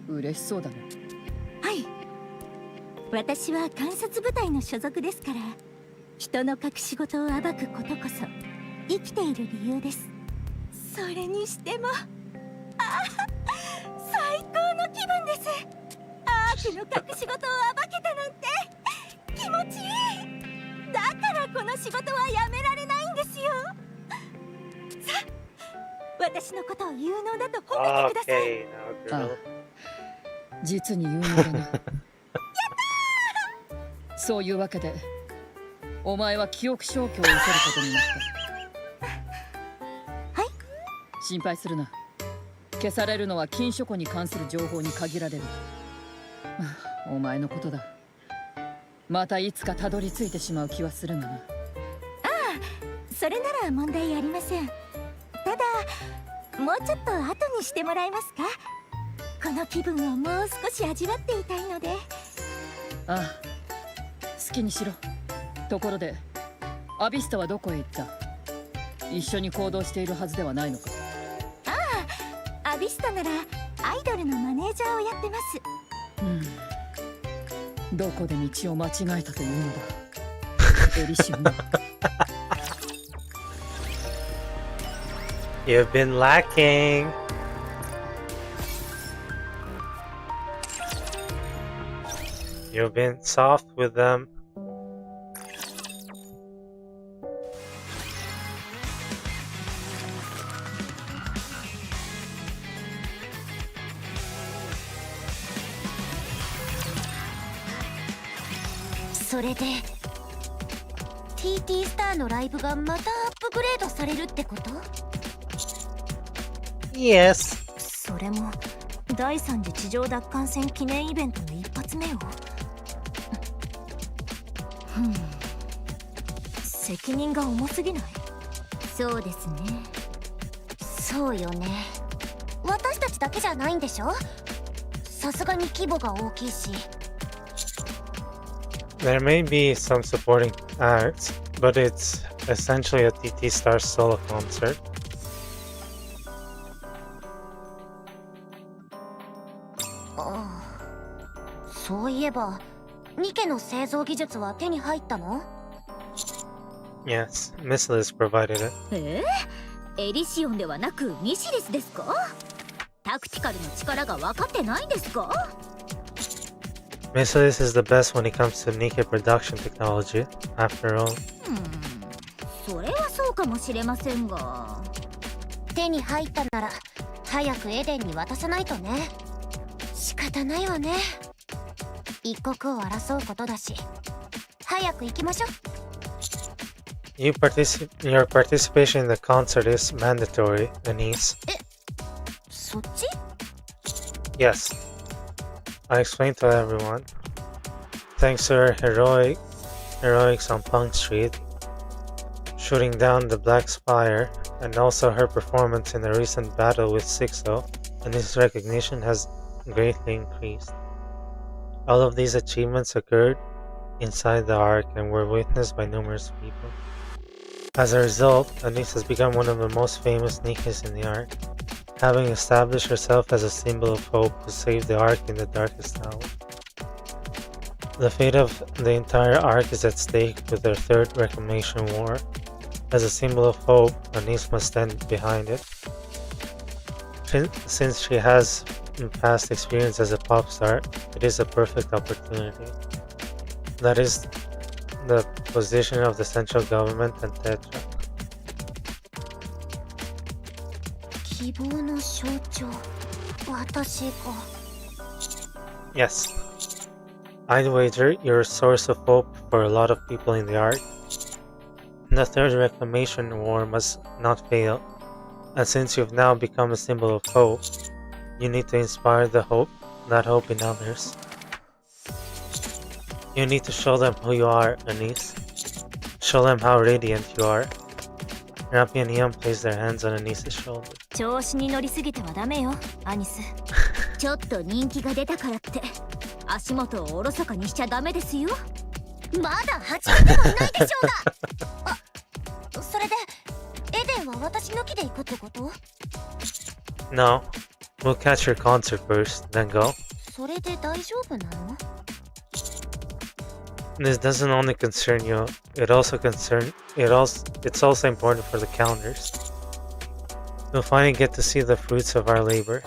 嬉しそうだね。はい、私は観察部隊の所属ですから、人の隠し事を暴くことこそ生きている理由です。それにしても最高の気分です。アークの隠し事を暴けたなんて気持ちいい。だからこの仕事はやめられないんですよ。さあ、私のことを有能だと褒めてください。ああ、実に有能だな。やったー！そういうわけでお前は記憶消去を受けることになった。はい？心配するな。消されるのは禁書庫に関する情報に限られる。お前のことだ。またいつかたどり着いてしまう気はするがな。ああ、それなら問題ありません。ただもうちょっと後にしてもらえますか？この気分をもう少し味わっていたいので。ああ、好きにしろ。ところでアビスタはどこへ行った？一緒に行動しているはずではないのか？ああ、アビスタならアイドルのマネージャーをやってます。どこで道を間違えたというのだ、エリシオン。You've been lacking. You've been soft with them.それで TT スターのライブがまたアップグレードされるってこと？ Yes。 それも第3次地上奪還戦記念イベントの一発目を。責任が重すぎない？そうですね。そうよね。私たちだけじゃないんでしょ？さすがに規模が大きいし。There may be some supporting acts, but it's essentially a TT Star solo concert. そういえば、ニケの製造技術は手に入ったの？ Yes, Missile provided it. エリシオンではなくミシリスですか？タクティカルの力が分かってないんですか？ Missile is the best when it comes to Nikke production technology, after all. それはそうかもしれませんが。手に入ったなら、早くエデンに渡さないとね。仕方ないわね。一刻を争うことだし、早く行きましょう。Your participation in the concert is mandatory, Denise. そっち？ Yes. I explained to everyone. Thanks to her heroics on Punk Street, shooting down the Black Spire, and also her performance in the recent battle with Sixo, and his recognition has greatly increased. All of these achievements occurred inside the Ark and were witnessed by numerous people. As a result, Anise has become one of the most famous Nikkes in the Ark. having established herself as a symbol of hope who saved the Ark in the darkest hour. The fate of the entire Ark is at stake with their third Reclamation War. As a symbol of hope, Anise must stand behind it. Since she has past experience as a pop star, it is a perfect opportunity. That is the position of the central government and Tetra. 希望の象徴、私が。 Yes. I'd wager you're a source of hope for a lot of people in the Ark. The third Reclamation War must not fail, and since you've now become a symbol of hope, you need to inspire that hope in others. You need to show them who you are, Anise. Show them how radiant you are. Rapi and Ian place their hands on Anise's shoulder. 調子に乗りすぎてはダメよ、アニス。ちょっと人気が出たからって足元をおろそかにしちゃダメですよ。まだ始めてもいないでしょうが。あ、それでエデンは私抜きで行くってこと？ No, we'll catch your concert first, then go. それで大丈夫なの？ This doesn't only concern you, it's also important for the counters. You'll finally get to see the fruits of our labor.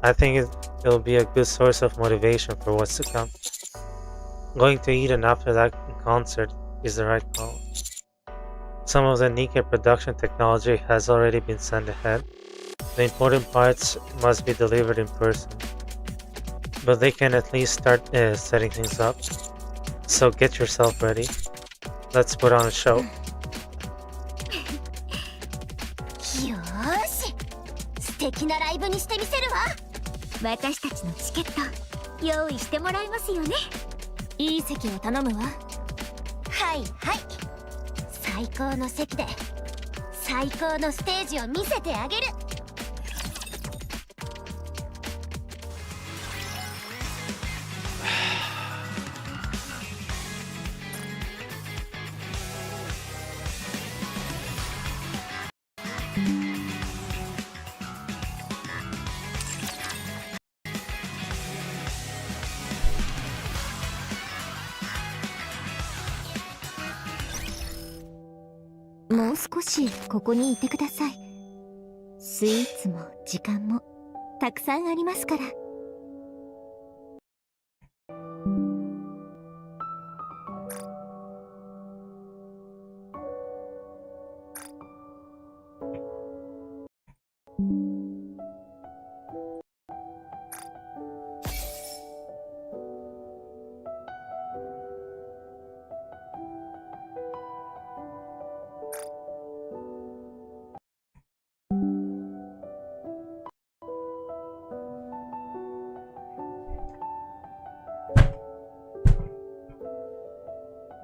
I think it'll be a good source of motivation for what's to come. Going to Eden after that concert is the right call. Some of the Nikke production technology has already been sent ahead. The important parts must be delivered in person, but they can at least start setting things up. So get yourself ready. Let's put on a show. よーし、素敵なライブにしてみせるわ。私たちのチケット用意してもらえますよね。いい席を頼むわ。はいはい。最高の席で最高のステージを見せてあげる。もう少しここにいてください。スイーツも時間もたくさんありますから。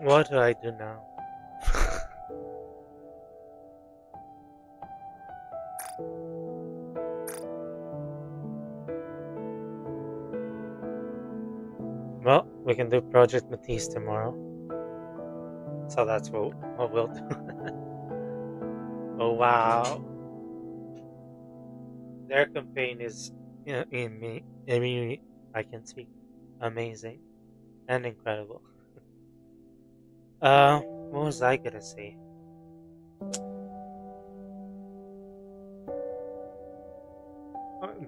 What do I do now? Well, we can do Project Matisse tomorrow. So that's what we'll do. Oh wow. Their campaign is I can speak amazing and incredible. What was I gonna say?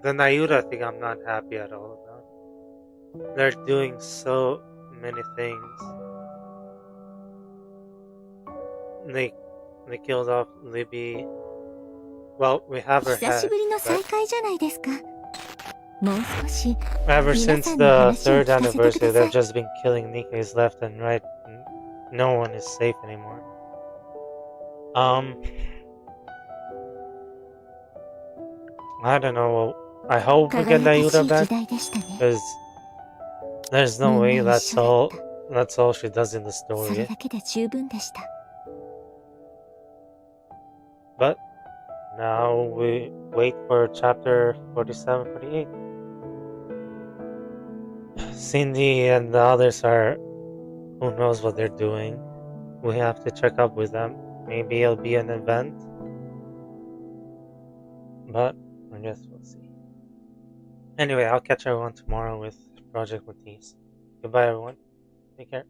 The Nayuda thing I'm not happy at all about. They're doing so many things. They killed off Libby. Well, we have her 久 head. しぶりの再会じゃないですか。もう少し Ever 皆 since さん the の話を聞 third かせてく anniversary, ださ they've い。 just been killing Nikke's left and right. No one is safe anymore. I don't know. I hope we get 輝かし Nayuda い時 back 代でしたね。 because there's no みん way な一 that's 緒だっ all she does in the た。そ story. れだけで十分でした。 But now we wait for chapter 47, 48. Cindy and the others are, who knows what they're doing. We have to check up with them. Maybe it'll be an event. But I guess we'll see. Anyway, I'll catch everyone tomorrow with Project Matisse. Goodbye, everyone. Take care.